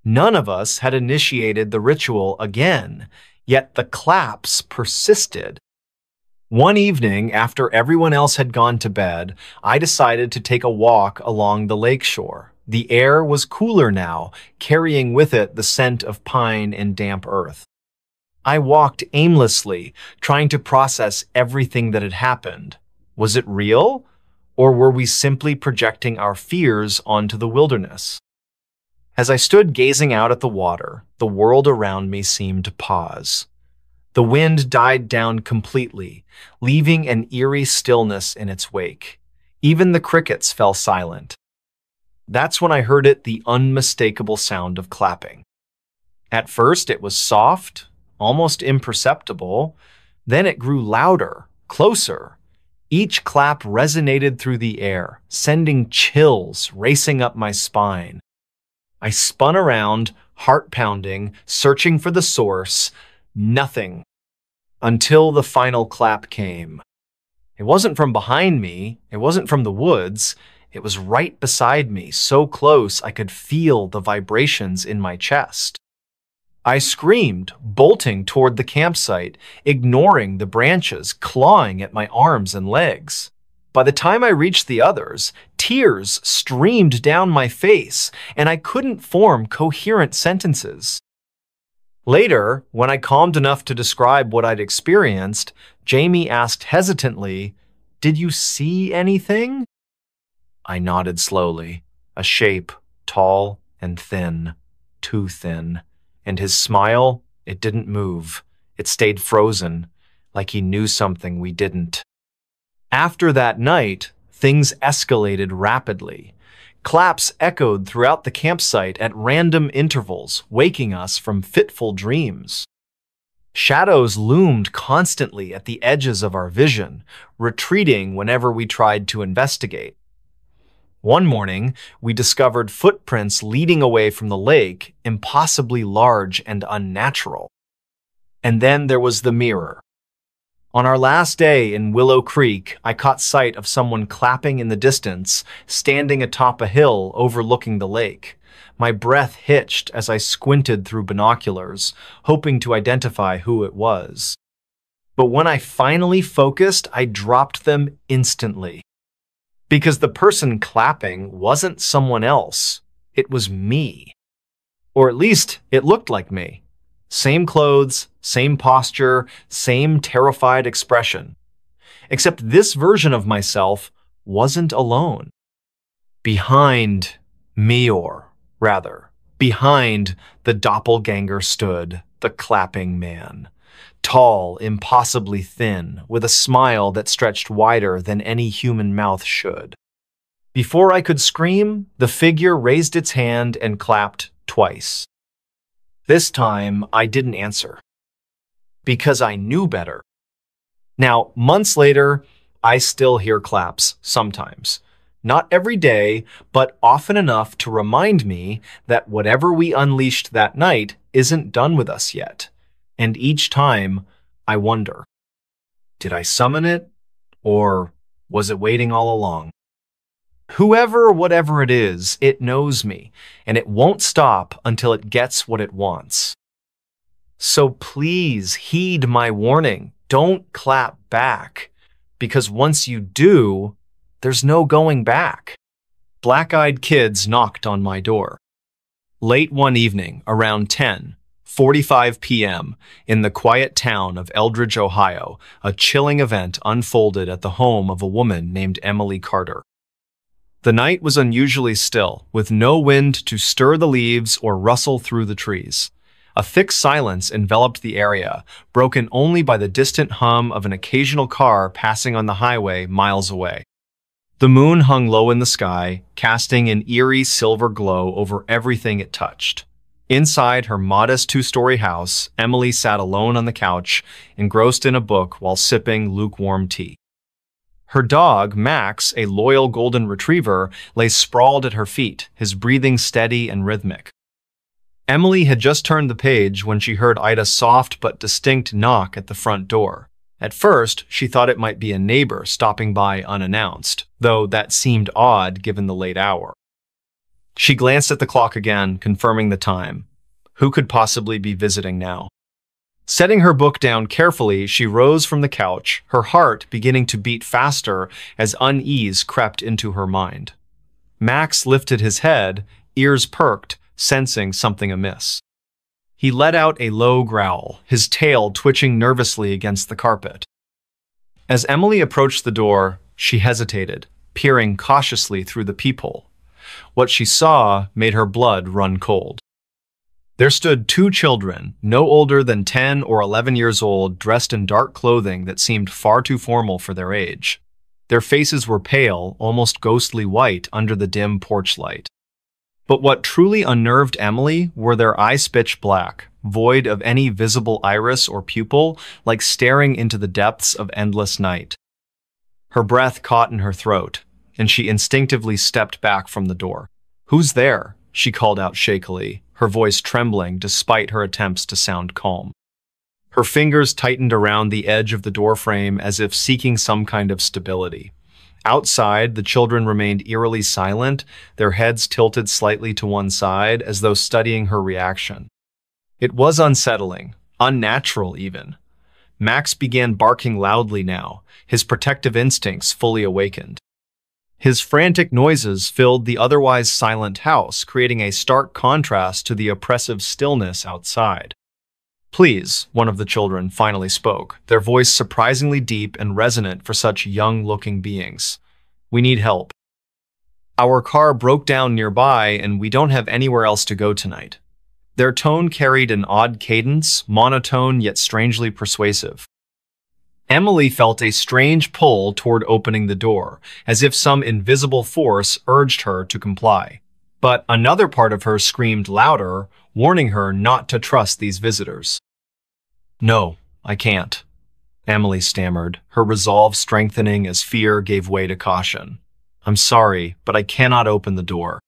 None of us had initiated the ritual again. Yet the claps persisted. One evening, after everyone else had gone to bed, I decided to take a walk along the lakeshore. The air was cooler now, carrying with it the scent of pine and damp earth. I walked aimlessly, trying to process everything that had happened. Was it real? Or were we simply projecting our fears onto the wilderness? As I stood gazing out at the water, the world around me seemed to pause. The wind died down completely, leaving an eerie stillness in its wake. Even the crickets fell silent. That's when I heard the unmistakable sound of clapping. At first, it was soft, almost imperceptible. Then it grew louder, closer. Each clap resonated through the air, sending chills racing up my spine. I spun around, heart pounding, searching for the source. Nothing. Until the final clap came. It wasn't from behind me. It wasn't from the woods. It was right beside me, so close I could feel the vibrations in my chest. I screamed, bolting toward the campsite, ignoring the branches clawing at my arms and legs. By the time I reached the others, tears streamed down my face, and I couldn't form coherent sentences. Later, when I calmed enough to describe what I'd experienced, Jamie asked hesitantly, "Did you see anything?" I nodded slowly. A shape, tall and thin, too thin. And his smile, it didn't move. It stayed frozen, like he knew something we didn't. After that night, things escalated rapidly. Claps echoed throughout the campsite at random intervals, waking us from fitful dreams. Shadows loomed constantly at the edges of our vision, retreating whenever we tried to investigate. One morning, we discovered footprints leading away from the lake, impossibly large and unnatural. And then there was the mirror. On our last day in Willow Creek, I caught sight of someone clapping in the distance, standing atop a hill overlooking the lake. My breath hitched as I squinted through binoculars, hoping to identify who it was. But when I finally focused, I dropped them instantly. Because the person clapping wasn't someone else, it was me. Or at least, it looked like me. Same clothes, same posture, same terrified expression. Except this version of myself wasn't alone. Behind me, or rather, behind the doppelganger stood the clapping man. Tall, impossibly thin, with a smile that stretched wider than any human mouth should. Before I could scream, the figure raised its hand and clapped twice. This time, I didn't answer. Because I knew better. Now, months later, I still hear claps sometimes. Not every day, but often enough to remind me that whatever we unleashed that night isn't done with us yet. And each time, I wonder, did I summon it? Or was it waiting all along? Whoever, whatever it is, it knows me, and it won't stop until it gets what it wants. So please heed my warning. Don't clap back, because once you do, there's no going back. Black-eyed kids knocked on my door. Late one evening, around 10:45 p.m., in the quiet town of Eldridge, Ohio, a chilling event unfolded at the home of a woman named Emily Carter. The night was unusually still, with no wind to stir the leaves or rustle through the trees. A thick silence enveloped the area, broken only by the distant hum of an occasional car passing on the highway miles away. The moon hung low in the sky, casting an eerie silver glow over everything it touched. Inside her modest two-story house, Emily sat alone on the couch, engrossed in a book while sipping lukewarm tea. Her dog, Max, a loyal golden retriever, lay sprawled at her feet, his breathing steady and rhythmic. Emily had just turned the page when she heard Ida's soft but distinct knock at the front door. At first, she thought it might be a neighbor stopping by unannounced, though that seemed odd given the late hour. She glanced at the clock again, confirming the time. Who could possibly be visiting now? Setting her book down carefully, she rose from the couch, her heart beginning to beat faster as unease crept into her mind. Max lifted his head, ears perked, sensing something amiss. He let out a low growl, his tail twitching nervously against the carpet. As Emily approached the door, she hesitated, peering cautiously through the peephole. What she saw made her blood run cold. There stood two children, no older than 10 or 11 years old, dressed in dark clothing that seemed far too formal for their age. Their faces were pale, almost ghostly white under the dim porch light. But what truly unnerved Emily were their eyes pitch black, void of any visible iris or pupil, like staring into the depths of endless night. Her breath caught in her throat, and she instinctively stepped back from the door. "Who's there?" she called out shakily, her voice trembling despite her attempts to sound calm. Her fingers tightened around the edge of the doorframe as if seeking some kind of stability. Outside, the children remained eerily silent, their heads tilted slightly to one side as though studying her reaction. It was unsettling, unnatural even. Max began barking loudly now, his protective instincts fully awakened. His frantic noises filled the otherwise silent house, creating a stark contrast to the oppressive stillness outside. "Please," one of the children finally spoke, their voice surprisingly deep and resonant for such young-looking beings. "We need help. Our car broke down nearby and we don't have anywhere else to go tonight." Their tone carried an odd cadence, monotone yet strangely persuasive. Emily felt a strange pull toward opening the door, as if some invisible force urged her to comply. But another part of her screamed louder, warning her not to trust these visitors. "No, I can't," Emily stammered, her resolve strengthening as fear gave way to caution. "I'm sorry, but I cannot open the door.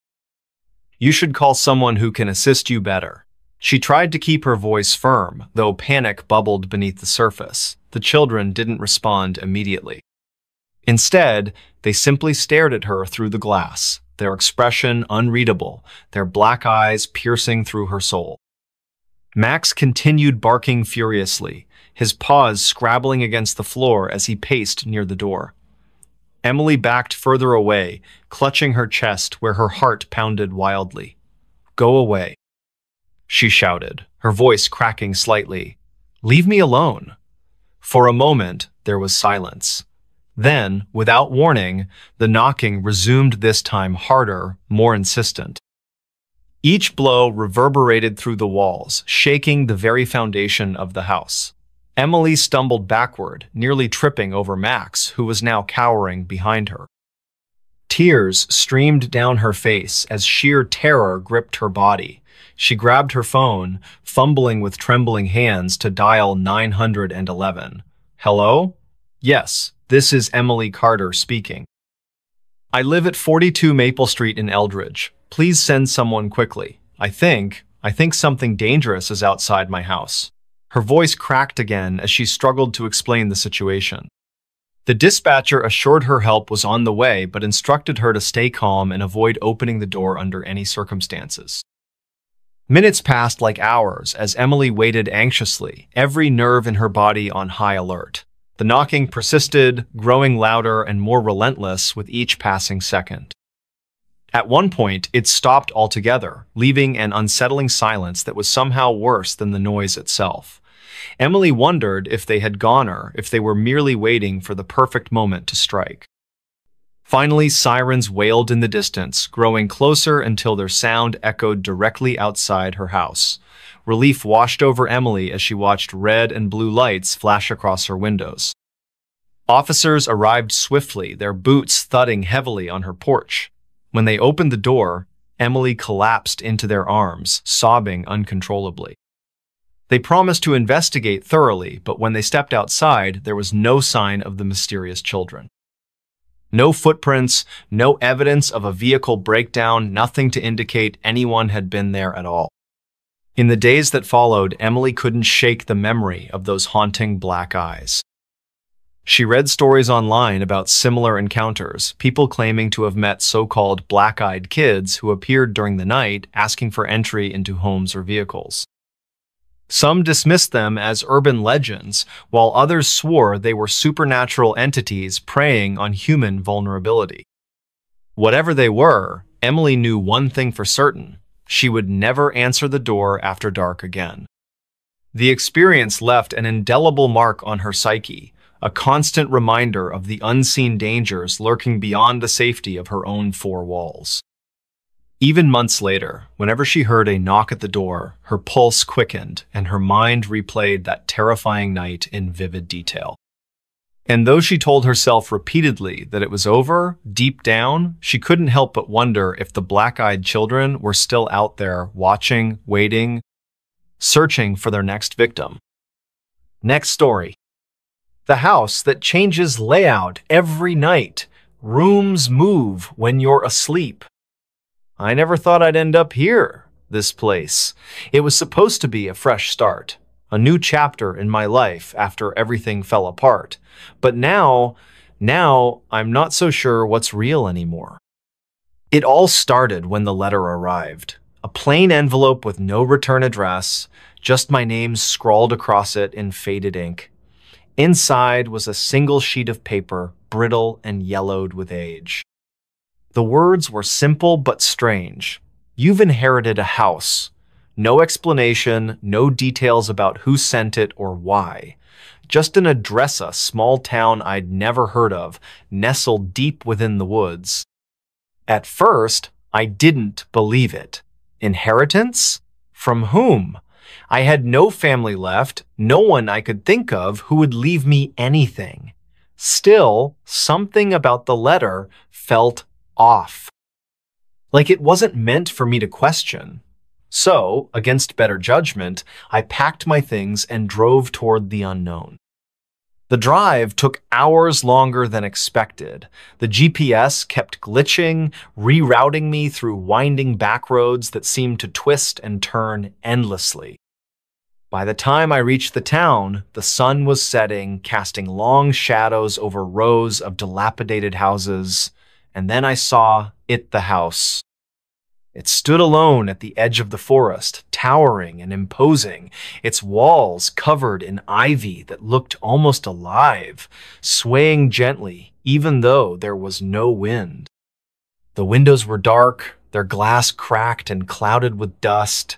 You should call someone who can assist you better." She tried to keep her voice firm, though panic bubbled beneath the surface. the children didn't respond immediately. Instead, they simply stared at her through the glass, their expression unreadable, their black eyes piercing through her soul. Max continued barking furiously, his paws scrabbling against the floor as he paced near the door. Emily backed further away, clutching her chest where her heart pounded wildly. "Go away," she shouted, her voice cracking slightly. "Leave me alone." For a moment, there was silence. Then, without warning, the knocking resumed, this time harder, more insistent. Each blow reverberated through the walls, shaking the very foundation of the house. Emily stumbled backward, nearly tripping over Max, who was now cowering behind her. Tears streamed down her face as sheer terror gripped her body. She grabbed her phone, fumbling with trembling hands to dial 911. "Hello? Yes, this is Emily Carter speaking. I live at 42 Maple Street in Eldridge. Please send someone quickly. I think something dangerous is outside my house." Her voice cracked again as she struggled to explain the situation. The dispatcher assured her help was on the way, but instructed her to stay calm and avoid opening the door under any circumstances. Minutes passed like hours as Emily waited anxiously, every nerve in her body on high alert. The knocking persisted, growing louder and more relentless with each passing second. At one point, it stopped altogether, leaving an unsettling silence that was somehow worse than the noise itself. Emily wondered if they had gone or if they were merely waiting for the perfect moment to strike. Finally, sirens wailed in the distance, growing closer until their sound echoed directly outside her house. Relief washed over Emily as she watched red and blue lights flash across her windows. Officers arrived swiftly, their boots thudding heavily on her porch. When they opened the door, Emily collapsed into their arms, sobbing uncontrollably. They promised to investigate thoroughly, but when they stepped outside, there was no sign of the mysterious children. No footprints, no evidence of a vehicle breakdown, nothing to indicate anyone had been there at all. In the days that followed, Emily couldn't shake the memory of those haunting black eyes. She read stories online about similar encounters, people claiming to have met so-called black-eyed kids who appeared during the night asking for entry into homes or vehicles. Some dismissed them as urban legends, while others swore they were supernatural entities preying on human vulnerability. Whatever they were, Emily knew one thing for certain: she would never answer the door after dark again. The experience left an indelible mark on her psyche, a constant reminder of the unseen dangers lurking beyond the safety of her own four walls. Even months later, whenever she heard a knock at the door, her pulse quickened and her mind replayed that terrifying night in vivid detail. And though she told herself repeatedly that it was over, deep down, she couldn't help but wonder if the black-eyed children were still out there, watching, waiting, searching for their next victim. Next story. The house that changes layout every night. Rooms move when you're asleep. I never thought I'd end up here, this place. It was supposed to be a fresh start, a new chapter in my life after everything fell apart. But now I'm not so sure what's real anymore. It all started when the letter arrived. A plain envelope with no return address, just my name scrawled across it in faded ink. Inside was a single sheet of paper, brittle and yellowed with age. The words were simple but strange. You've inherited a house. No explanation, no details about who sent it or why. Just an address, a small town I'd never heard of, nestled deep within the woods. At first, I didn't believe it. Inheritance? From whom? I had no family left, no one I could think of who would leave me anything. Still, something about the letter felt off. Like it wasn't meant for me to question. So, against better judgment, I packed my things and drove toward the unknown. The drive took hours longer than expected. The GPS kept glitching, rerouting me through winding back roads that seemed to twist and turn endlessly. By the time I reached the town, the sun was setting, casting long shadows over rows of dilapidated houses, and then I saw the house. It stood alone at the edge of the forest, towering and imposing, its walls covered in ivy that looked almost alive, swaying gently even though there was no wind. The windows were dark, their glass cracked and clouded with dust.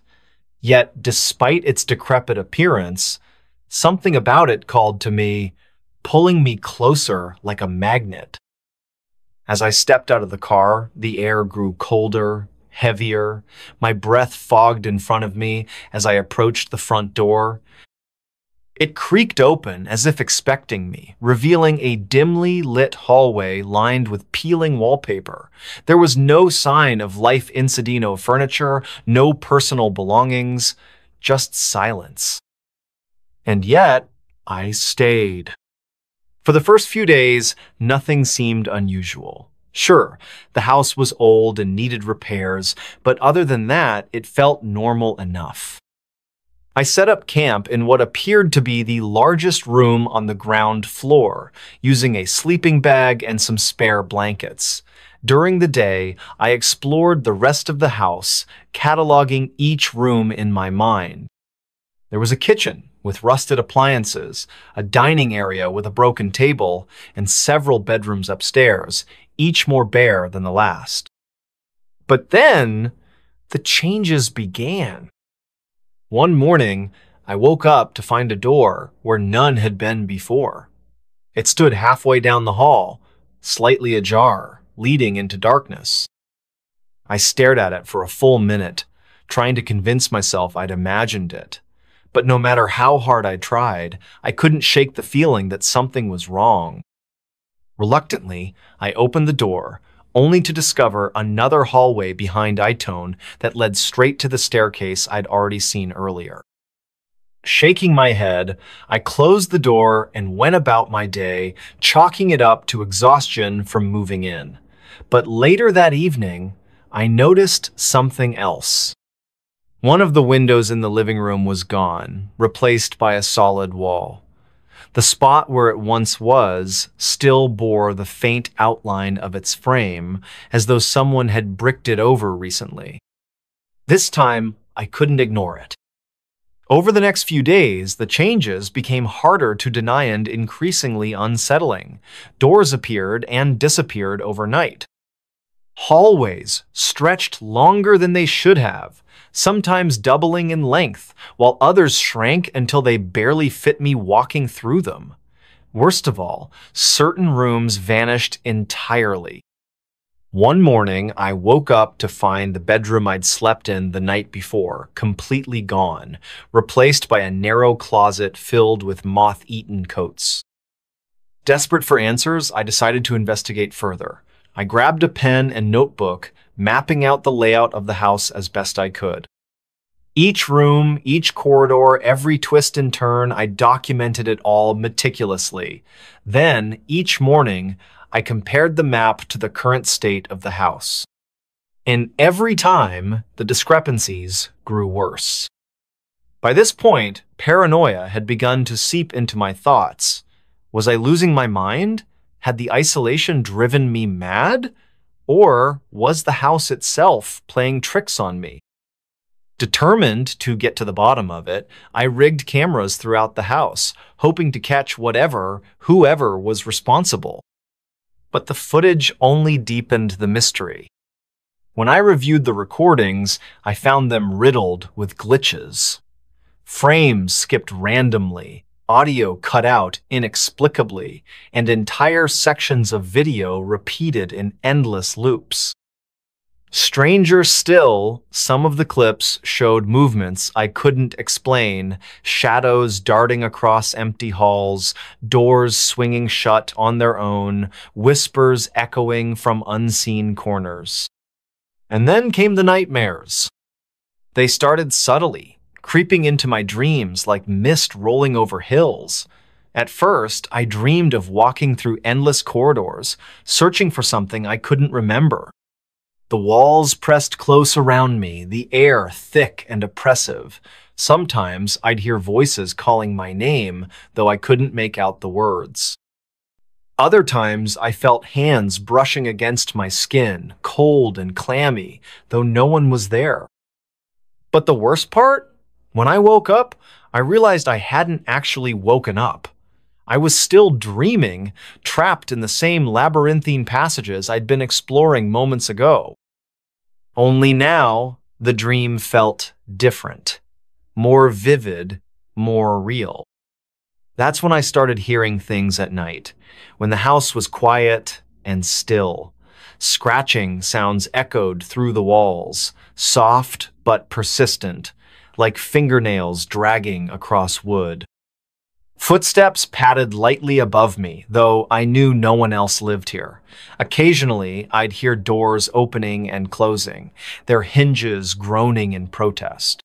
Yet, despite its decrepit appearance, something about it called to me, pulling me closer like a magnet. As I stepped out of the car, the air grew colder, heavier. My breath fogged in front of me as I approached the front door. It creaked open as if expecting me, revealing a dimly lit hallway lined with peeling wallpaper. There was no sign of life incidino furniture, no personal belongings, just silence. And yet, I stayed. For the first few days, nothing seemed unusual. Sure, the house was old and needed repairs, but other than that, it felt normal enough. I set up camp in what appeared to be the largest room on the ground floor, using a sleeping bag and some spare blankets. During the day, I explored the rest of the house, cataloging each room in my mind. There was a kitchen with rusted appliances, a dining area with a broken table, and several bedrooms upstairs, each more bare than the last. But then, the changes began. One morning, I woke up to find a door where none had been before. It stood halfway down the hall, slightly ajar, leading into darkness. I stared at it for a full minute, trying to convince myself I'd imagined it. But no matter how hard I tried, I couldn't shake the feeling that something was wrong. Reluctantly, I opened the door, only to discover another hallway behind Itone that led straight to the staircase I'd already seen earlier. Shaking my head, I closed the door and went about my day, chalking it up to exhaustion from moving in. But later that evening, I noticed something else. One of the windows in the living room was gone, replaced by a solid wall. The spot where it once was still bore the faint outline of its frame, as though someone had bricked it over recently. This time, I couldn't ignore it. Over the next few days, the changes became harder to deny and increasingly unsettling. Doors appeared and disappeared overnight. Hallways stretched longer than they should have, sometimes doubling in length, while others shrank until they barely fit me walking through them. Worst of all, certain rooms vanished entirely. One morning, I woke up to find the bedroom I'd slept in the night before completely gone, replaced by a narrow closet filled with moth-eaten coats. Desperate for answers, I decided to investigate further. I grabbed a pen and notebook, mapping out the layout of the house as best I could. Each room, each corridor, every twist and turn, I documented it all meticulously. Then, each morning, I compared the map to the current state of the house. And every time, the discrepancies grew worse. By this point, paranoia had begun to seep into my thoughts. Was I losing my mind? Had the isolation driven me mad? Or was the house itself playing tricks on me? Determined to get to the bottom of it, I rigged cameras throughout the house, hoping to catch whoever was responsible. But the footage only deepened the mystery. When I reviewed the recordings, I found them riddled with glitches. Frames skipped randomly, audio cut out inexplicably, and entire sections of video repeated in endless loops. Stranger still, some of the clips showed movements I couldn't explain, shadows darting across empty halls, doors swinging shut on their own, whispers echoing from unseen corners. And then came the nightmares. They started subtly, creeping into my dreams like mist rolling over hills. At first, I dreamed of walking through endless corridors, searching for something I couldn't remember. The walls pressed close around me, the air thick and oppressive. Sometimes I'd hear voices calling my name, though I couldn't make out the words. Other times I felt hands brushing against my skin, cold and clammy, though no one was there. But the worst part? When I woke up, I realized I hadn't actually woken up. I was still dreaming, trapped in the same labyrinthine passages I'd been exploring moments ago. Only now, the dream felt different, more vivid, more real. That's when I started hearing things at night, when the house was quiet and still. Scratching sounds echoed through the walls, soft but persistent, like fingernails dragging across wood. Footsteps padded lightly above me, though I knew no one else lived here. Occasionally, I'd hear doors opening and closing, their hinges groaning in protest.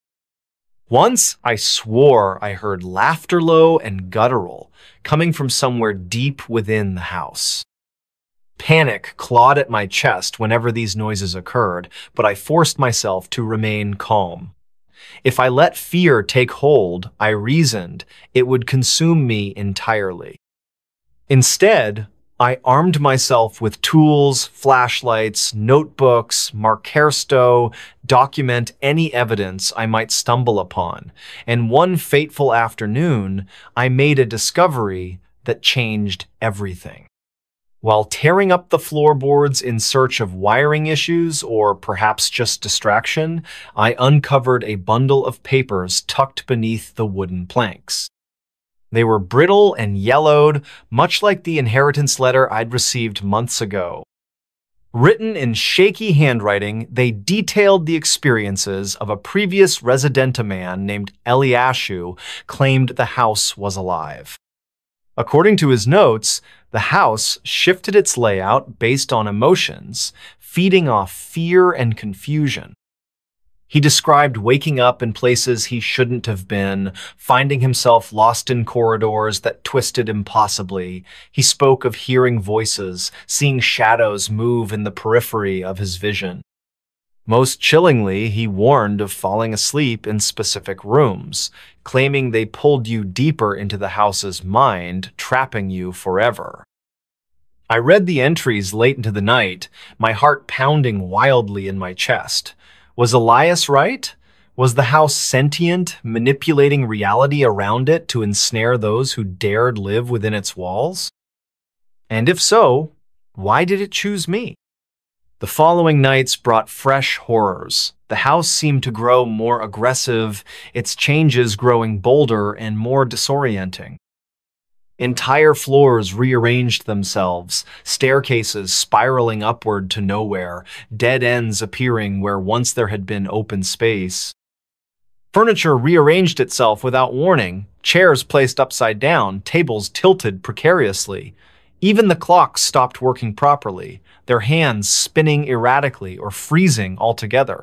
Once, I swore I heard laughter low and guttural, coming from somewhere deep within the house. Panic clawed at my chest whenever these noises occurred, but I forced myself to remain calm. If I let fear take hold, I reasoned, it would consume me entirely. Instead, I armed myself with tools, flashlights, notebooks, markersto, document any evidence I might stumble upon, and one fateful afternoon, I made a discovery that changed everything. While tearing up the floorboards in search of wiring issues or perhaps just distraction, I uncovered a bundle of papers tucked beneath the wooden planks. They were brittle and yellowed, much like the inheritance letter I'd received months ago. Written in shaky handwriting, they detailed the experiences of a previous residenta man named Eliashu claimed the house was alive. According to his notes, the house shifted its layout based on emotions, feeding off fear and confusion. He described waking up in places he shouldn't have been, finding himself lost in corridors that twisted impossibly. He spoke of hearing voices, seeing shadows move in the periphery of his vision. Most chillingly, he warned of falling asleep in specific rooms, claiming they pulled you deeper into the house's mind, trapping you forever. I read the entries late into the night, my heart pounding wildly in my chest. Was Elias right? Was the house sentient, manipulating reality around it to ensnare those who dared live within its walls? And if so, why did it choose me? The following nights brought fresh horrors. The house seemed to grow more aggressive, its changes growing bolder and more disorienting. Entire floors rearranged themselves, staircases spiraling upward to nowhere, dead ends appearing where once there had been open space. Furniture rearranged itself without warning, chairs placed upside down, tables tilted precariously. Even the clocks stopped working properly, their hands spinning erratically or freezing altogether.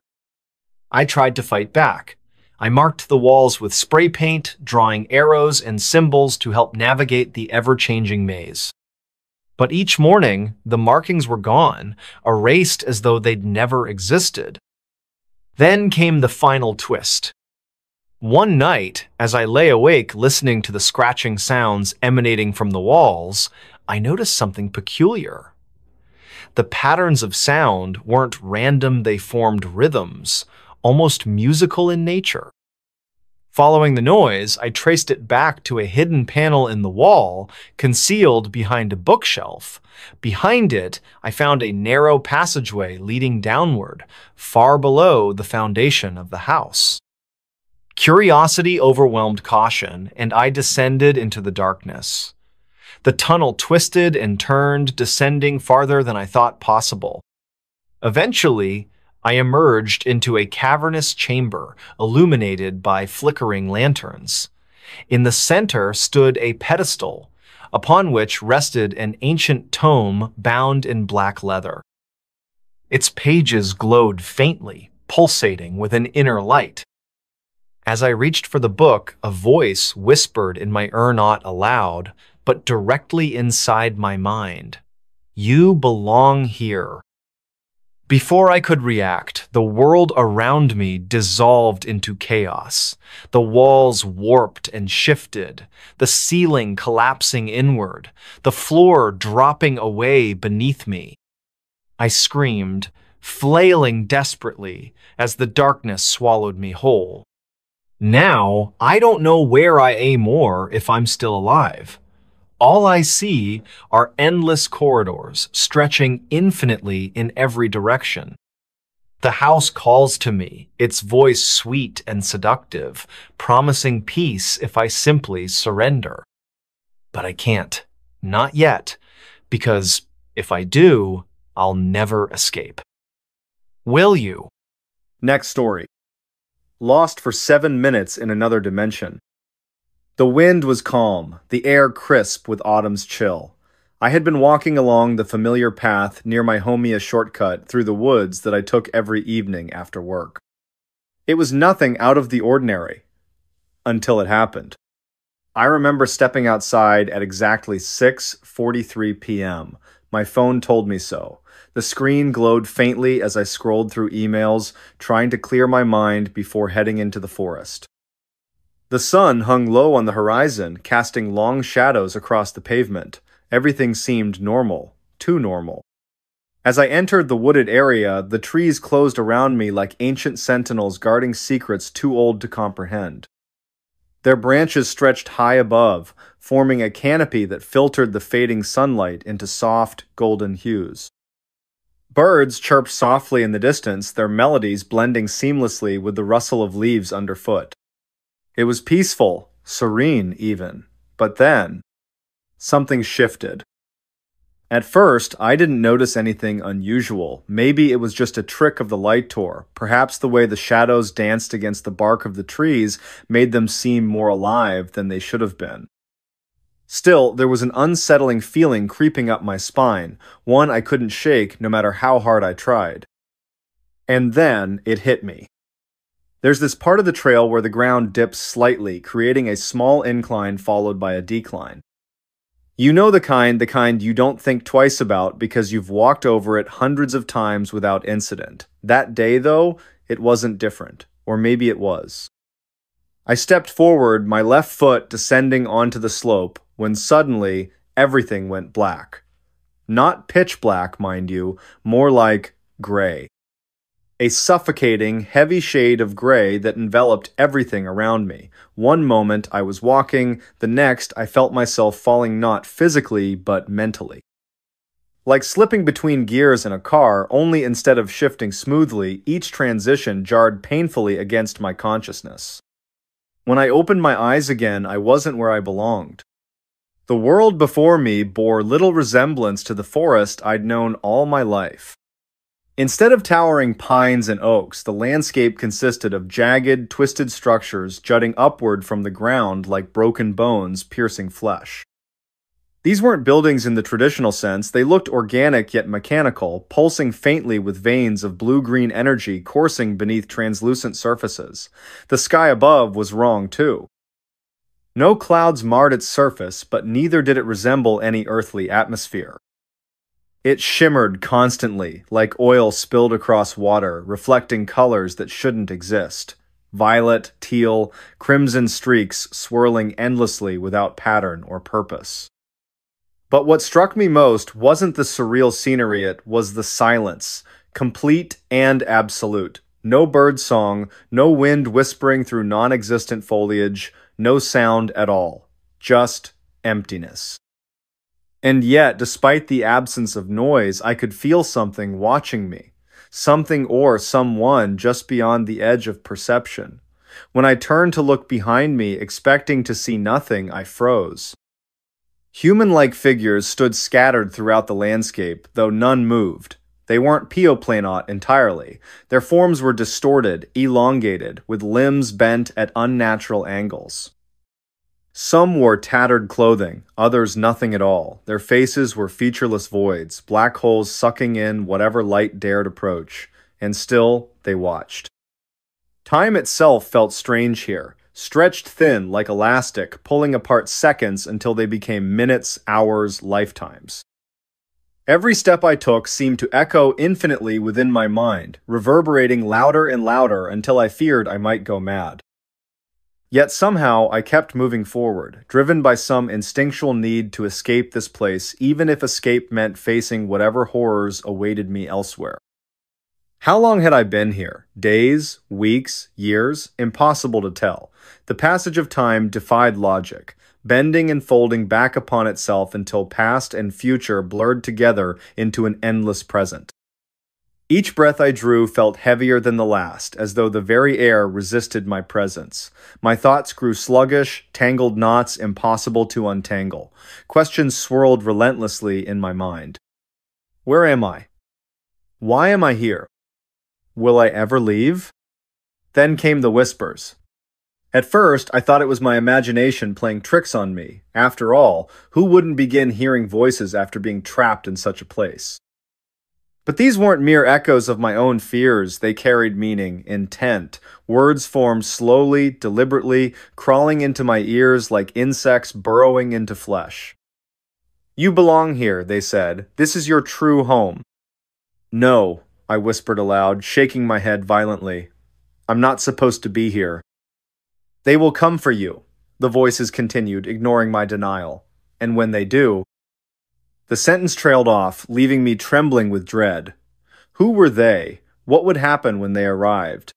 I tried to fight back. I marked the walls with spray paint, drawing arrows and symbols to help navigate the ever-changing maze. But each morning, the markings were gone, erased as though they'd never existed. Then came the final twist. One night, as I lay awake listening to the scratching sounds emanating from the walls, I noticed something peculiar. The patterns of sound weren't random, they formed rhythms, almost musical in nature. Following the noise, I traced it back to a hidden panel in the wall, concealed behind a bookshelf. Behind it, I found a narrow passageway leading downward, far below the foundation of the house. Curiosity overwhelmed caution, and I descended into the darkness. The tunnel twisted and turned, descending farther than I thought possible. Eventually, I emerged into a cavernous chamber, illuminated by flickering lanterns. In the center stood a pedestal, upon which rested an ancient tome bound in black leather. Its pages glowed faintly, pulsating with an inner light. As I reached for the book, a voice whispered in my ear not aloud, but directly inside my mind. "You belong here." Before I could react, the world around me dissolved into chaos. The walls warped and shifted, the ceiling collapsing inward, the floor dropping away beneath me. I screamed, flailing desperately as the darkness swallowed me whole. Now, I don't know where I aim or if I'm still alive. All I see are endless corridors stretching infinitely in every direction. The house calls to me, its voice sweet and seductive, promising peace if I simply surrender. But I can't. Not yet, because if I do, I'll never escape. Will you? Next story. Lost for 7 minutes in another dimension. The wind was calm, the air crisp with autumn's chill. I had been walking along the familiar path near my homia shortcut through the woods that I took every evening after work. It was nothing out of the ordinary, until it happened. I remember stepping outside at exactly 6:43 p.m. My phone told me so. The screen glowed faintly as I scrolled through emails, trying to clear my mind before heading into the forest. The sun hung low on the horizon, casting long shadows across the pavement. Everything seemed normal, too normal. As I entered the wooded area, the trees closed around me like ancient sentinels guarding secrets too old to comprehend. Their branches stretched high above, forming a canopy that filtered the fading sunlight into soft, golden hues. Birds chirped softly in the distance, their melodies blending seamlessly with the rustle of leaves underfoot. It was peaceful, serene even. But then, something shifted. At first, I didn't notice anything unusual. Maybe it was just a trick of the light tour. Perhaps the way the shadows danced against the bark of the trees made them seem more alive than they should have been. Still, there was an unsettling feeling creeping up my spine, one I couldn't shake no matter how hard I tried. And then it hit me. There's this part of the trail where the ground dips slightly, creating a small incline followed by a decline. You know the kind you don't think twice about because you've walked over it hundreds of times without incident. That day, though, it wasn't different. Or maybe it was. I stepped forward, my left foot descending onto the slope, when suddenly everything went black. Not pitch black, mind you, more like gray. A suffocating, heavy shade of gray that enveloped everything around me. One moment I was walking, the next I felt myself falling not physically, but mentally. Like slipping between gears in a car, only instead of shifting smoothly, each transition jarred painfully against my consciousness. When I opened my eyes again, I wasn't where I belonged. The world before me bore little resemblance to the forest I'd known all my life. Instead of towering pines and oaks, the landscape consisted of jagged, twisted structures jutting upward from the ground like broken bones piercing flesh. These weren't buildings in the traditional sense, they looked organic yet mechanical, pulsing faintly with veins of blue-green energy coursing beneath translucent surfaces. The sky above was wrong too. No clouds marred its surface, but neither did it resemble any earthly atmosphere. It shimmered constantly, like oil spilled across water, reflecting colors that shouldn't exist. Violet, teal, crimson streaks swirling endlessly without pattern or purpose. But what struck me most wasn't the surreal scenery, it was the silence, complete and absolute. No bird song, no wind whispering through non-existent foliage, no sound at all. Just emptiness. And yet, despite the absence of noise, I could feel something watching me. Something or someone just beyond the edge of perception. When I turned to look behind me, expecting to see nothing, I froze. Human-like figures stood scattered throughout the landscape, though none moved. They weren't pioplanot entirely. Their forms were distorted, elongated, with limbs bent at unnatural angles. Some wore tattered clothing, others nothing at all. Their faces were featureless voids, black holes sucking in whatever light dared approach, and still they watched. Time itself felt strange here, stretched thin like elastic, pulling apart seconds until they became minutes, hours, lifetimes. Every step I took seemed to echo infinitely within my mind, reverberating louder and louder until I feared I might go mad. Yet somehow I kept moving forward, driven by some instinctual need to escape this place, even if escape meant facing whatever horrors awaited me elsewhere. How long had I been here? Days? Weeks? Years? Impossible to tell. The passage of time defied logic, bending and folding back upon itself until past and future blurred together into an endless present. Each breath I drew felt heavier than the last, as though the very air resisted my presence. My thoughts grew sluggish, tangled knots impossible to untangle. Questions swirled relentlessly in my mind. Where am I? Why am I here? Will I ever leave? Then came the whispers. At first, I thought it was my imagination playing tricks on me. After all, who wouldn't begin hearing voices after being trapped in such a place? But these weren't mere echoes of my own fears. They carried meaning, intent. Words formed slowly, deliberately, crawling into my ears like insects burrowing into flesh. You belong here, they said. This is your true home. No, I whispered aloud, shaking my head violently. I'm not supposed to be here. They will come for you, the voices continued, ignoring my denial. And when they do... The sentence trailed off, leaving me trembling with dread. Who were they? What would happen when they arrived?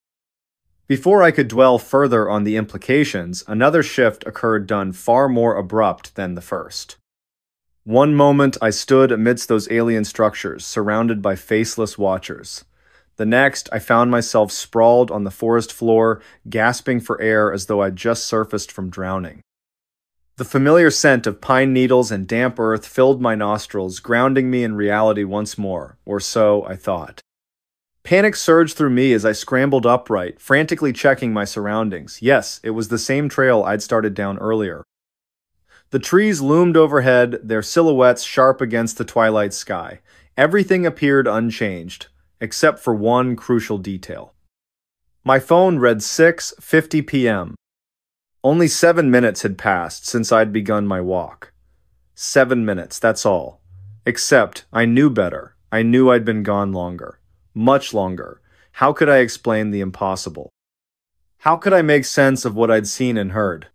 Before I could dwell further on the implications, another shift occurred done far more abrupt than the first. One moment I stood amidst those alien structures, surrounded by faceless watchers. The next, I found myself sprawled on the forest floor, gasping for air as though I'd just surfaced from drowning. The familiar scent of pine needles and damp earth filled my nostrils, grounding me in reality once more, or so I thought. Panic surged through me as I scrambled upright, frantically checking my surroundings. Yes, it was the same trail I'd started down earlier. The trees loomed overhead, their silhouettes sharp against the twilight sky. Everything appeared unchanged, except for one crucial detail. My phone read 6:50 p.m. Only 7 minutes had passed since I'd begun my walk. 7 minutes, that's all. Except, I knew better. I knew I'd been gone longer. Much longer. How could I explain the impossible? How could I make sense of what I'd seen and heard?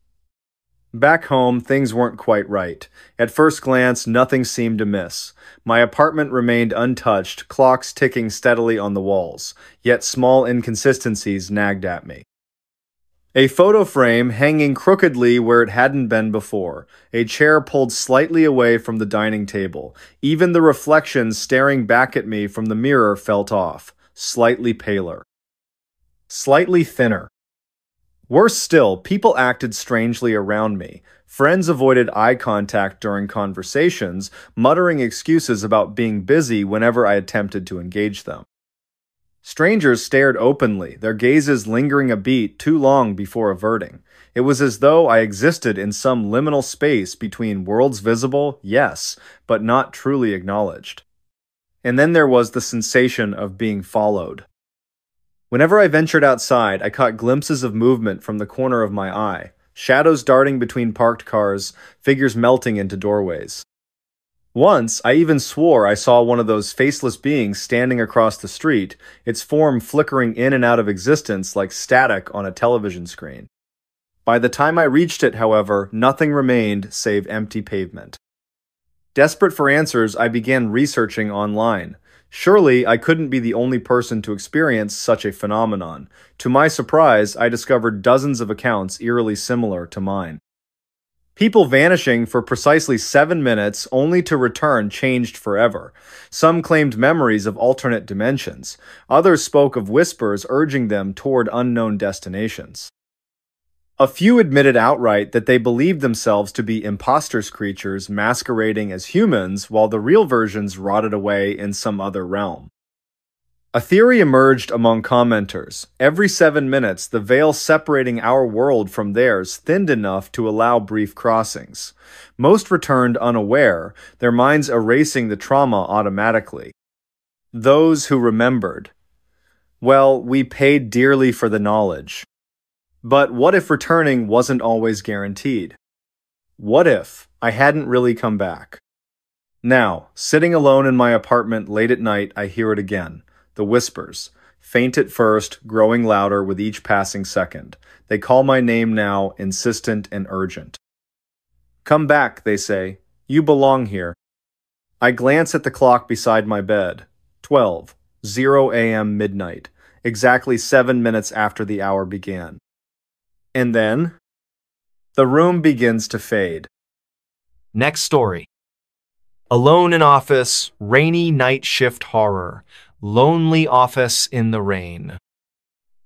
Back home, things weren't quite right. At first glance, nothing seemed amiss. My apartment remained untouched, clocks ticking steadily on the walls, yet small inconsistencies nagged at me. A photo frame hanging crookedly where it hadn't been before, a chair pulled slightly away from the dining table. Even the reflection staring back at me from the mirror felt off, slightly paler. Slightly thinner. Worse still, people acted strangely around me. Friends avoided eye contact during conversations, muttering excuses about being busy whenever I attempted to engage them. Strangers stared openly, their gazes lingering a beat too long before averting. It was as though I existed in some liminal space between worlds visible, yes, but not truly acknowledged. And then there was the sensation of being followed. Whenever I ventured outside, I caught glimpses of movement from the corner of my eye, shadows darting between parked cars, figures melting into doorways. Once, I even swore I saw one of those faceless beings standing across the street, its form flickering in and out of existence like static on a television screen. By the time I reached it, however, nothing remained save empty pavement. Desperate for answers, I began researching online. Surely, I couldn't be the only person to experience such a phenomenon. To my surprise, I discovered dozens of accounts eerily similar to mine. People vanishing for precisely 7 minutes only to return changed forever. Some claimed memories of alternate dimensions. Others spoke of whispers urging them toward unknown destinations. A few admitted outright that they believed themselves to be imposters creatures masquerading as humans while the real versions rotted away in some other realm. A theory emerged among commenters. Every 7 minutes, the veil separating our world from theirs thinned enough to allow brief crossings. Most returned unaware, their minds erasing the trauma automatically. Those who remembered. Well, we paid dearly for the knowledge. But what if returning wasn't always guaranteed? What if I hadn't really come back? Now, sitting alone in my apartment late at night, I hear it again. The whispers. Faint at first, growing louder with each passing second. They call my name now, insistent and urgent. Come back, they say. You belong here. I glance at the clock beside my bed. 12, 0 a.m. midnight, exactly 7 minutes after the hour began. And then, the room begins to fade. Next story. Alone in office, rainy night shift horror, lonely office in the rain.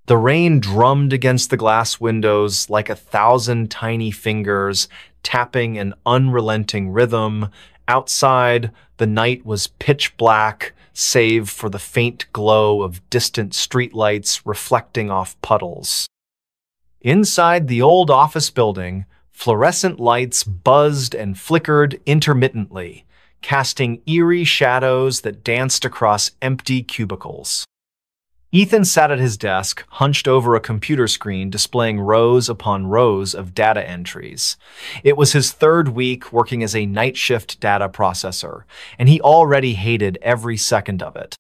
The rain drummed against the glass windows like 1,000 tiny fingers, tapping an unrelenting rhythm. Outside, the night was pitch black, save for the faint glow of distant streetlights reflecting off puddles. Inside the old office building, fluorescent lights buzzed and flickered intermittently, casting eerie shadows that danced across empty cubicles. Ethan sat at his desk, hunched over a computer screen displaying rows upon rows of data entries. It was his third week working as a night shift data processor, and he already hated every second of it.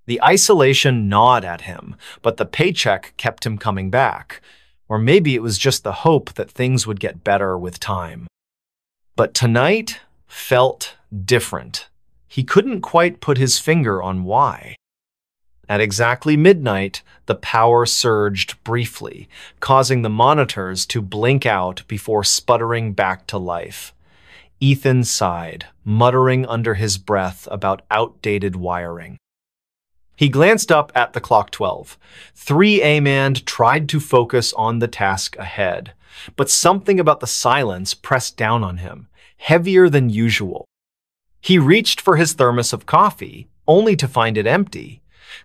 The isolation gnawed at him, but the paycheck kept him coming back. Or maybe it was just the hope that things would get better with time. But tonight felt different. He couldn't quite put his finger on why. At exactly midnight, the power surged briefly, causing the monitors to blink out before sputtering back to life. Ethan sighed, muttering under his breath about outdated wiring. He glanced up at the clock 12. 3 a.m. tried to focus on the task ahead, but something about the silence pressed down on him, heavier than usual. He reached for his thermos of coffee, only to find it empty.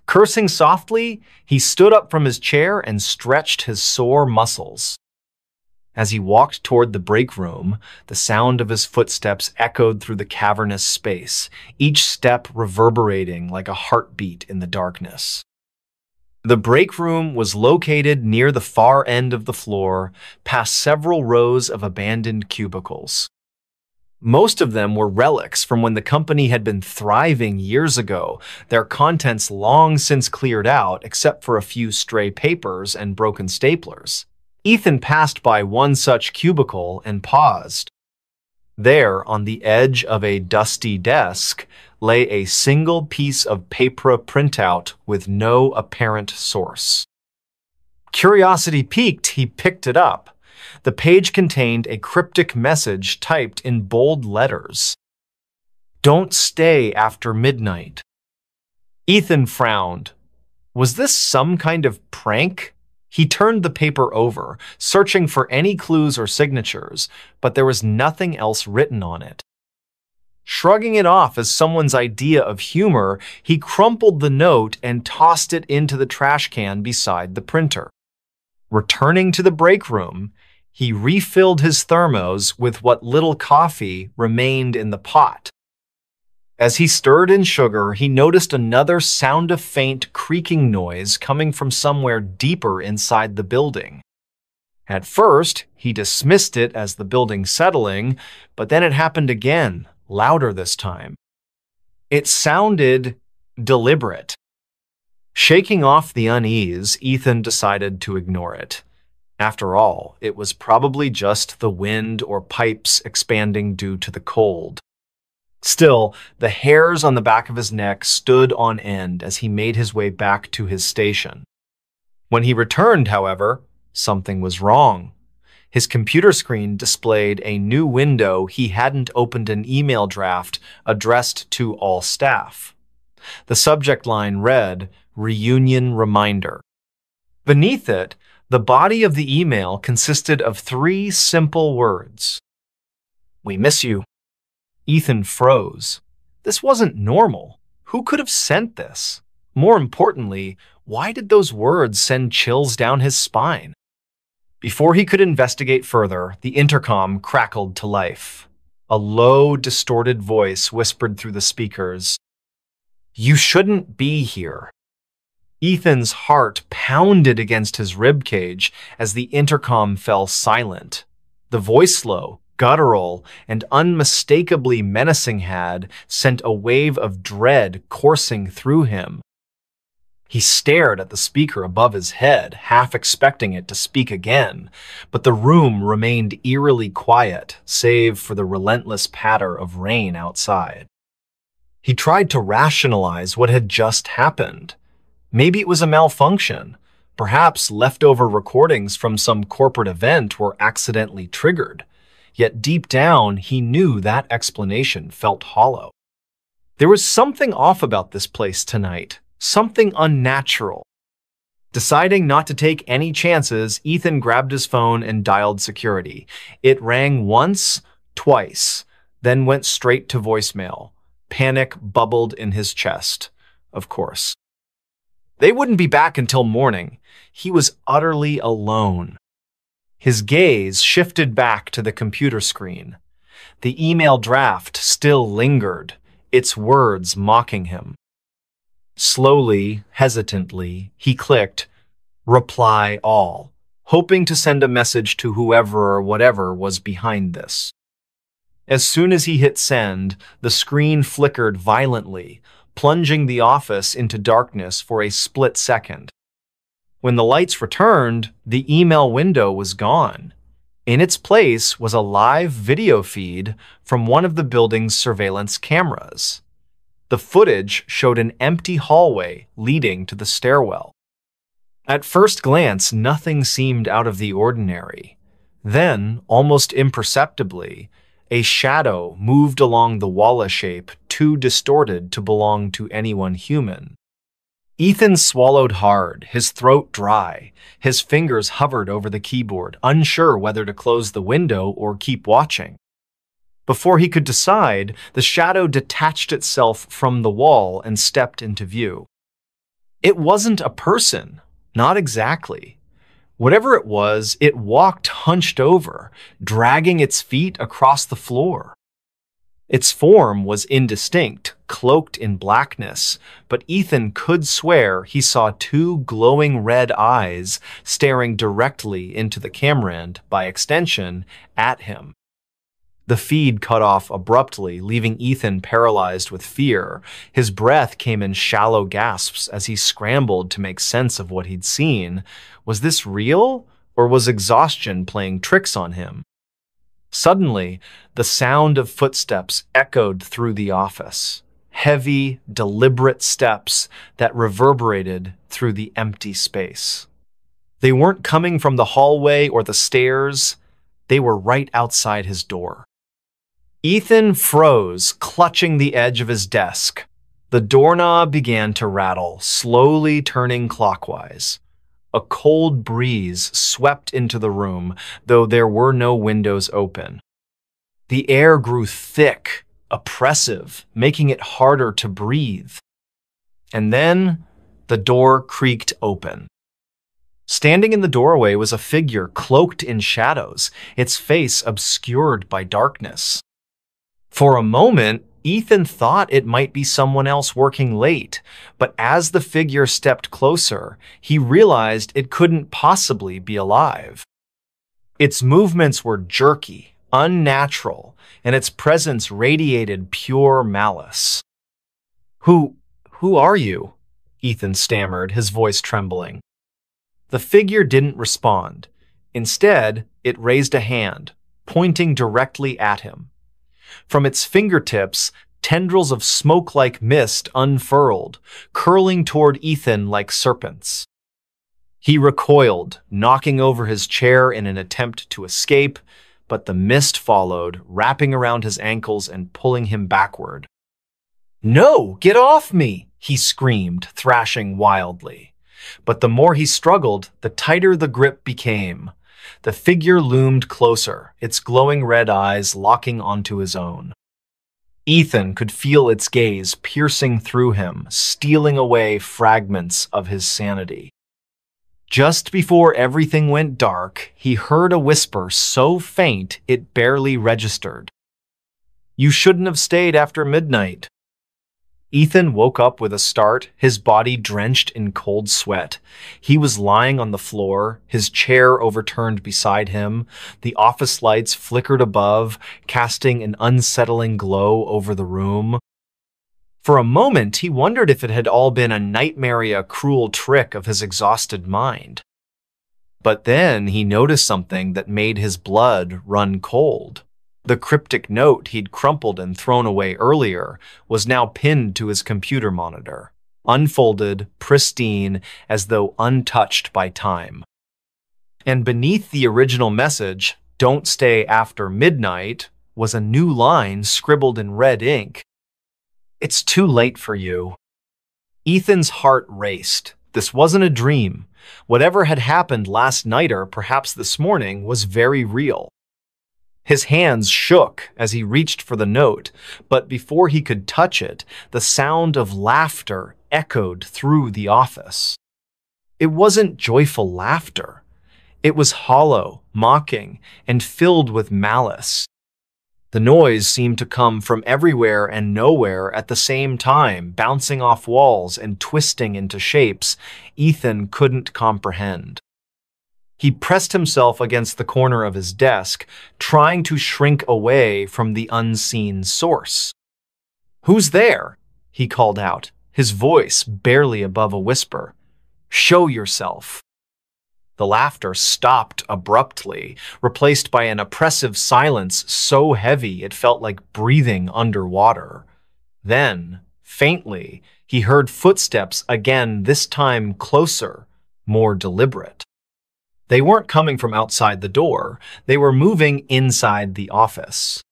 Cursing softly, he stood up from his chair and stretched his sore muscles. As he walked toward the break room, the sound of his footsteps echoed through the cavernous space, each step reverberating like a heartbeat in the darkness. The break room was located near the far end of the floor, past several rows of abandoned cubicles. Most of them were relics from when the company had been thriving years ago, their contents long since cleared out except for a few stray papers and broken staplers. Ethan passed by one such cubicle and paused. There, on the edge of a dusty desk, lay a single piece of paper printout with no apparent source. Curiosity piqued, he picked it up. The page contained a cryptic message typed in bold letters. "Don't stay after midnight." Ethan frowned. Was this some kind of prank? He turned the paper over, searching for any clues or signatures, but there was nothing else written on it. Shrugging it off as someone's idea of humor, he crumpled the note and tossed it into the trash can beside the printer. Returning to the break room, he refilled his thermos with what little coffee remained in the pot. As he stirred in sugar, he noticed another sound of faint creaking noise coming from somewhere deeper inside the building. At first, he dismissed it as the building settling, but then it happened again, louder this time. It sounded deliberate. Shaking off the unease, Ethan decided to ignore it. After all, it was probably just the wind or pipes expanding due to the cold. Still, the hairs on the back of his neck stood on end as he made his way back to his station. When he returned, however, something was wrong. His computer screen displayed a new window he hadn't opened an email draft addressed to all staff. The subject line read, "Reunion Reminder." Beneath it, the body of the email consisted of 3 simple words. "We miss you." Ethan froze. This wasn't normal. Who could have sent this? More importantly, why did those words send chills down his spine? Before he could investigate further, the intercom crackled to life. A low, distorted voice whispered through the speakers, "You shouldn't be here." Ethan's heart pounded against his ribcage as the intercom fell silent. The voice slow, guttural, and unmistakably menacing had sent a wave of dread coursing through him. He stared at the speaker above his head, half expecting it to speak again, but the room remained eerily quiet, save for the relentless patter of rain outside. He tried to rationalize what had just happened. Maybe it was a malfunction. Perhaps leftover recordings from some corporate event were accidentally triggered. Yet deep down, he knew that explanation felt hollow. There was something off about this place tonight, something unnatural. Deciding not to take any chances, Ethan grabbed his phone and dialed security. It rang once, twice, then went straight to voicemail. Panic bubbled in his chest, of course. They wouldn't be back until morning. He was utterly alone. His gaze shifted back to the computer screen. The email draft still lingered, its words mocking him. Slowly, hesitantly, he clicked Reply All, hoping to send a message to whoever or whatever was behind this. As soon as he hit send, the screen flickered violently, plunging the office into darkness for a split second. When the lights returned, the email window was gone. In its place was a live video feed from one of the building's surveillance cameras. The footage showed an empty hallway leading to the stairwell. At first glance, nothing seemed out of the ordinary. Then, almost imperceptibly, a shadow moved along the wall, a shape too distorted to belong to anyone human. Ethan swallowed hard, his throat dry. His fingers hovered over the keyboard, unsure whether to close the window or keep watching. Before he could decide, the shadow detached itself from the wall and stepped into view. It wasn't a person, not exactly. Whatever it was, it walked hunched over, dragging its feet across the floor. Its form was indistinct, cloaked in blackness, but Ethan could swear he saw two glowing red eyes staring directly into the camera and, by extension, at him. The feed cut off abruptly, leaving Ethan paralyzed with fear. His breath came in shallow gasps as he scrambled to make sense of what he'd seen. Was this real, or was exhaustion playing tricks on him? Suddenly, the sound of footsteps echoed through the office. Heavy, deliberate steps that reverberated through the empty space. They weren't coming from the hallway or the stairs. They were right outside his door. Ethan froze, clutching the edge of his desk. The doorknob began to rattle, slowly turning clockwise. A cold breeze swept into the room, though there were no windows open. The air grew thick, oppressive, making it harder to breathe. And then the door creaked open. Standing in the doorway was a figure cloaked in shadows, its face obscured by darkness. For a moment, Ethan thought it might be someone else working late, but as the figure stepped closer, he realized it couldn't possibly be alive. Its movements were jerky, unnatural, and its presence radiated pure malice. Who are you?" Ethan stammered, his voice trembling. The figure didn't respond. Instead, it raised a hand, pointing directly at him. From its fingertips, tendrils of smoke-like mist unfurled, curling toward Ethan like serpents. He recoiled, knocking over his chair in an attempt to escape, but the mist followed, wrapping around his ankles and pulling him backward. "No, get off me!" he screamed, thrashing wildly. But the more he struggled, the tighter the grip became. The figure loomed closer, its glowing red eyes locking onto his own. Ethan could feel its gaze piercing through him, stealing away fragments of his sanity. Just before everything went dark, he heard a whisper so faint it barely registered. "You shouldn't have stayed after midnight." Ethan woke up with a start, his body drenched in cold sweat. He was lying on the floor, his chair overturned beside him. The office lights flickered above, casting an unsettling glow over the room. For a moment, he wondered if it had all been a nightmare, cruel trick of his exhausted mind. But then he noticed something that made his blood run cold. The cryptic note he'd crumpled and thrown away earlier was now pinned to his computer monitor, unfolded, pristine, as though untouched by time. And beneath the original message, "Don't stay after midnight," was a new line scribbled in red ink. "It's too late for you." Ethan's heart raced. This wasn't a dream. Whatever had happened last night or perhaps this morning was very real. His hands shook as he reached for the note, but before he could touch it, the sound of laughter echoed through the office. It wasn't joyful laughter. It was hollow, mocking, and filled with malice. The noise seemed to come from everywhere and nowhere at the same time, bouncing off walls and twisting into shapes Ethan couldn't comprehend. He pressed himself against the corner of his desk, trying to shrink away from the unseen source. "Who's there?" he called out, his voice barely above a whisper. "Show yourself." The laughter stopped abruptly, replaced by an oppressive silence so heavy it felt like breathing underwater. Then, faintly, he heard footsteps again, this time closer, more deliberate. They weren't coming from outside the door. They were moving inside the office.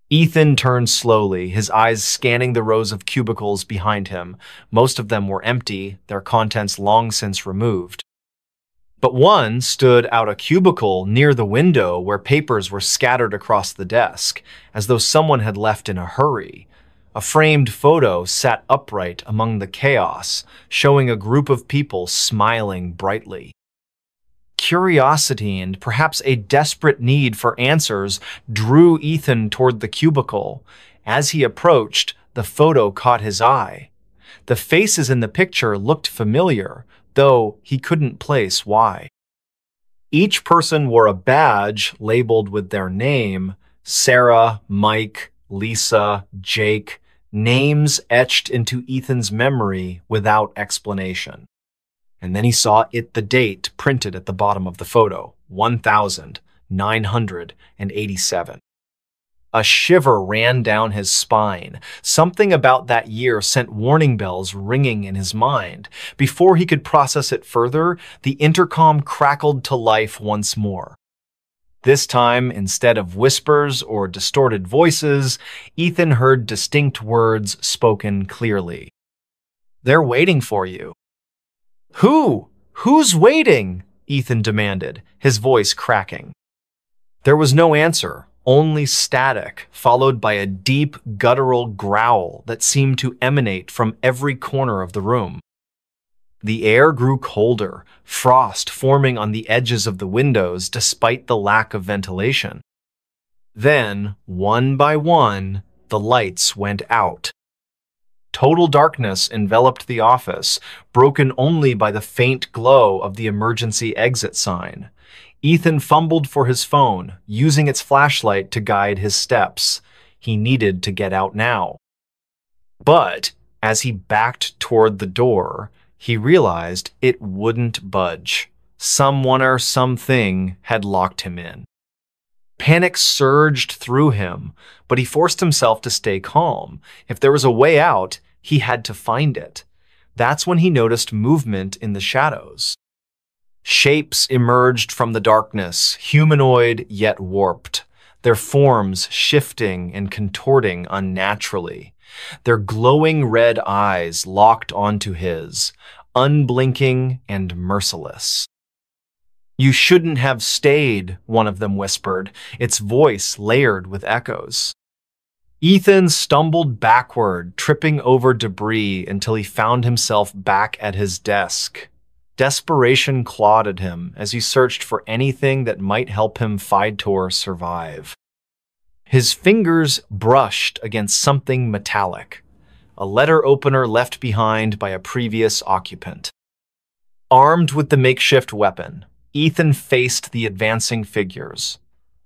Ethan turned slowly, his eyes scanning the rows of cubicles behind him. Most of them were empty, their contents long since removed. But one stood out a cubicle near the window where papers were scattered across the desk, as though someone had left in a hurry. A framed photo sat upright among the chaos, showing a group of people smiling brightly. Curiosity and perhaps a desperate need for answers drew Ethan toward the cubicle. As he approached, the photo caught his eye. The faces in the picture looked familiar, though he couldn't place why. Each person wore a badge labeled with their name: Sarah, Mike, Lisa, Jake, names etched into Ethan's memory without explanation. And then he saw the date printed at the bottom of the photo: 1987. A shiver ran down his spine. Something about that year sent warning bells ringing in his mind. Before he could process it further, the intercom crackled to life once more. This time, instead of whispers or distorted voices, Ethan heard distinct words spoken clearly. "They're waiting for you." "Who? Who's waiting?" Ethan demanded, his voice cracking. There was no answer. Only static, followed by a deep, guttural growl that seemed to emanate from every corner of the room. The air grew colder, frost forming on the edges of the windows despite the lack of ventilation. Then, one by one, the lights went out. Total darkness enveloped the office, broken only by the faint glow of the emergency exit sign. Ethan fumbled for his phone, using its flashlight to guide his steps. He needed to get out now. But as he backed toward the door, he realized it wouldn't budge. Someone or something had locked him in. Panic surged through him, but he forced himself to stay calm. If there was a way out, he had to find it. That's when he noticed movement in the shadows. Shapes emerged from the darkness, humanoid yet warped, their forms shifting and contorting unnaturally. Their glowing red eyes locked onto his, unblinking and merciless. "You shouldn't have stayed," one of them whispered, its voice layered with echoes. Ethan stumbled backward, tripping over debris until he found himself back at his desk. Desperation clawed at him as he searched for anything that might help him fight or survive. His fingers brushed against something metallic. a letter opener left behind by a previous occupant. Armed with the makeshift weapon, Ethan faced the advancing figures.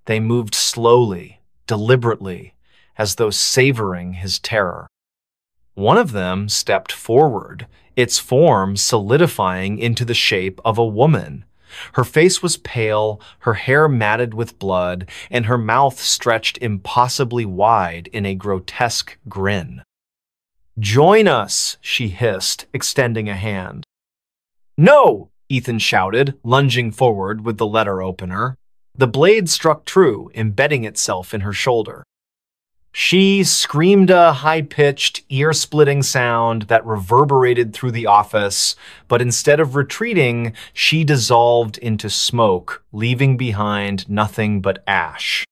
They moved slowly, deliberately, as though savoring his terror. One of them stepped forward, its form solidifying into the shape of a woman. Her face was pale, her hair matted with blood, and her mouth stretched impossibly wide in a grotesque grin. "Join us," she hissed, extending a hand. "No!" Ethan shouted, lunging forward with the letter opener. The blade struck true, embedding itself in her shoulder. She screamed a high-pitched, ear-splitting sound that reverberated through the office, but instead of retreating, she dissolved into smoke, leaving behind nothing but ash.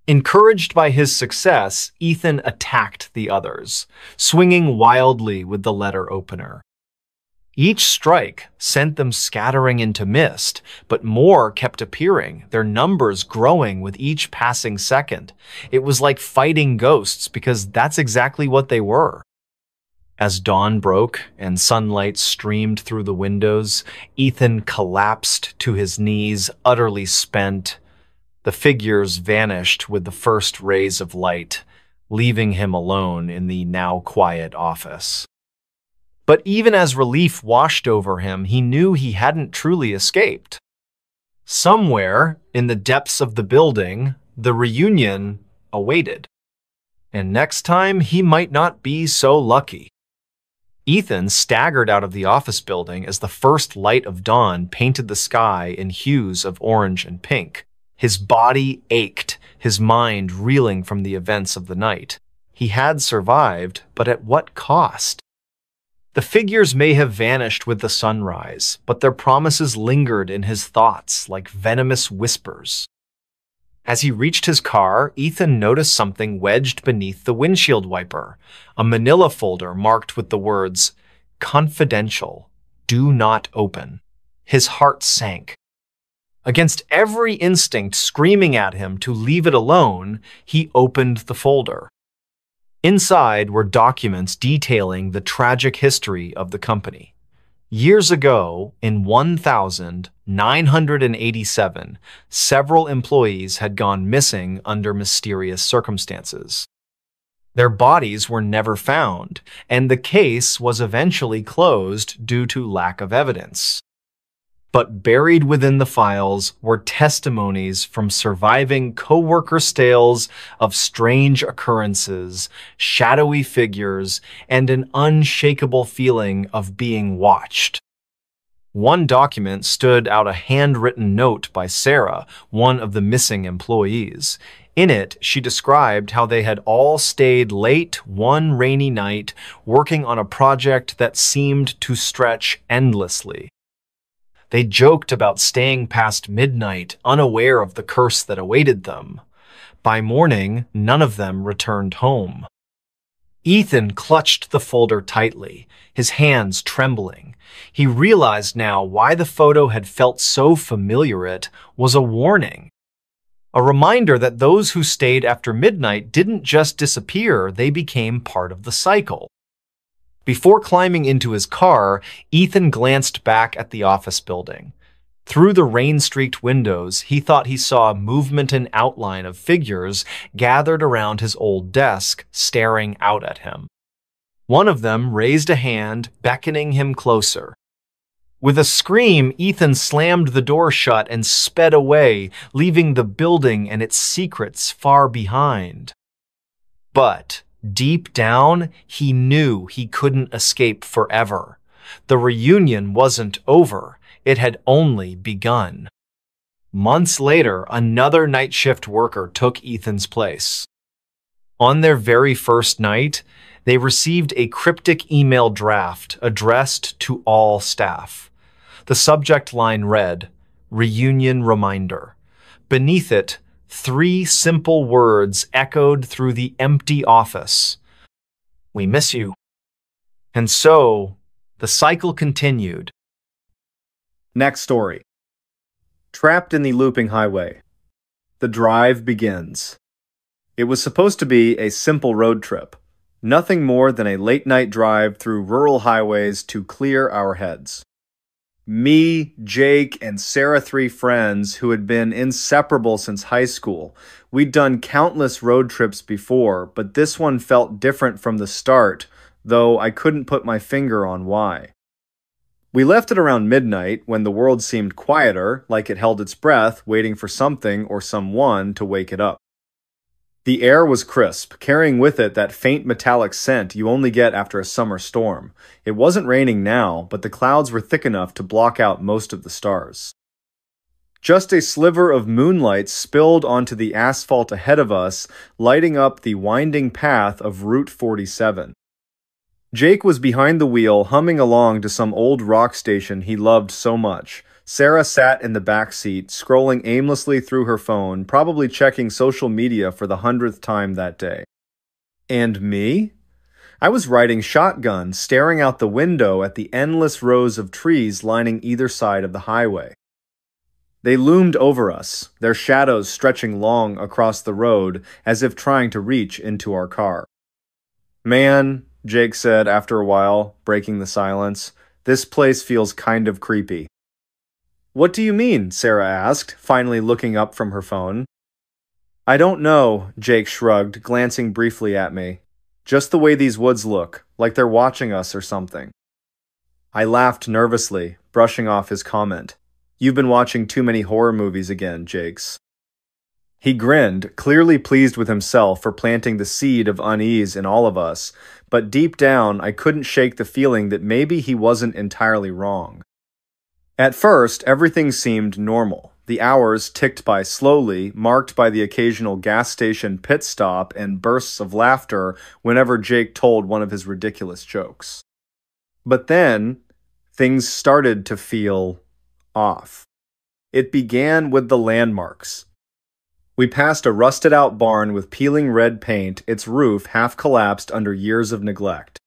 Encouraged by his success, Ethan attacked the others, swinging wildly with the letter opener. Each strike sent them scattering into mist, but more kept appearing, their numbers growing with each passing second. It was like fighting ghosts, because that's exactly what they were. As dawn broke and sunlight streamed through the windows, Ethan collapsed to his knees, utterly spent. The figures vanished with the first rays of light, leaving him alone in the now quiet office. But even as relief washed over him, he knew he hadn't truly escaped. Somewhere in the depths of the building, the reunion awaited. And next time, he might not be so lucky. Ethan staggered out of the office building as the first light of dawn painted the sky in hues of orange and pink. His body ached, his mind reeling from the events of the night. He had survived, but at what cost? The figures may have vanished with the sunrise, but their promises lingered in his thoughts like venomous whispers. As he reached his car, Ethan noticed something wedged beneath the windshield wiper, a manila folder marked with the words, "Confidential, do not open." His heart sank. Against every instinct screaming at him to leave it alone, he opened the folder. Inside were documents detailing the tragic history of the company. Years ago, in 1987, several employees had gone missing under mysterious circumstances. Their bodies were never found, and the case was eventually closed due to lack of evidence. But buried within the files were testimonies from surviving co-workers' tales of strange occurrences, shadowy figures, and an unshakable feeling of being watched. One document stood out a handwritten note by Sarah, one of the missing employees. In it, she described how they had all stayed late one rainy night working on a project that seemed to stretch endlessly. They joked about staying past midnight, unaware of the curse that awaited them. By morning, none of them returned home. Ethan clutched the folder tightly, his hands trembling. He realized now why the photo had felt so familiar. It was a warning. A reminder that those who stayed after midnight didn't just disappear, they became part of the cycle. Before climbing into his car, Ethan glanced back at the office building. Through the rain-streaked windows, he thought he saw movement and outline of figures gathered around his old desk, staring out at him. One of them raised a hand, beckoning him closer. With a scream, Ethan slammed the door shut and sped away, leaving the building and its secrets far behind. But deep down, he knew he couldn't escape forever. The reunion wasn't over. It had only begun. Months later, another night shift worker took Ethan's place. On their very first night, they received a cryptic email draft addressed to all staff. The subject line read, "Reunion Reminder." Beneath it, 3 simple words echoed through the empty office. "We miss you." And so, the cycle continued. Next story. Trapped in the looping highway. The drive begins. It was supposed to be a simple road trip. Nothing more than a late-night drive through rural highways to clear our heads. Me, Jake, and Sarah, three friends who had been inseparable since high school. We'd done countless road trips before, but this one felt different from the start, though I couldn't put my finger on why. We left at around midnight when the world seemed quieter, like it held its breath, waiting for something or someone to wake it up. The air was crisp, carrying with it that faint metallic scent you only get after a summer storm. It wasn't raining now, but the clouds were thick enough to block out most of the stars. Just a sliver of moonlight spilled onto the asphalt ahead of us, lighting up the winding path of Route 47. Jake was behind the wheel, humming along to some old rock station he loved so much. Sarah sat in the back seat, scrolling aimlessly through her phone, probably checking social media for the 100th time that day. And me? I was riding shotgun, staring out the window at the endless rows of trees lining either side of the highway. They loomed over us, their shadows stretching long across the road as if trying to reach into our car. "Man," Jake said after a while, breaking the silence, "this place feels kind of creepy." "What do you mean?" Sarah asked, finally looking up from her phone. "I don't know," Jake shrugged, glancing briefly at me. "Just the way these woods look, like they're watching us or something." I laughed nervously, brushing off his comment. "You've been watching too many horror movies again, Jakes." He grinned, clearly pleased with himself for planting the seed of unease in all of us, but deep down I couldn't shake the feeling that maybe he wasn't entirely wrong. At first, everything seemed normal. The hours ticked by slowly, marked by the occasional gas station pit stop and bursts of laughter whenever Jake told one of his ridiculous jokes. But then, things started to feel off. It began with the landmarks. We passed a rusted-out barn with peeling red paint, its roof half collapsed under years of neglect.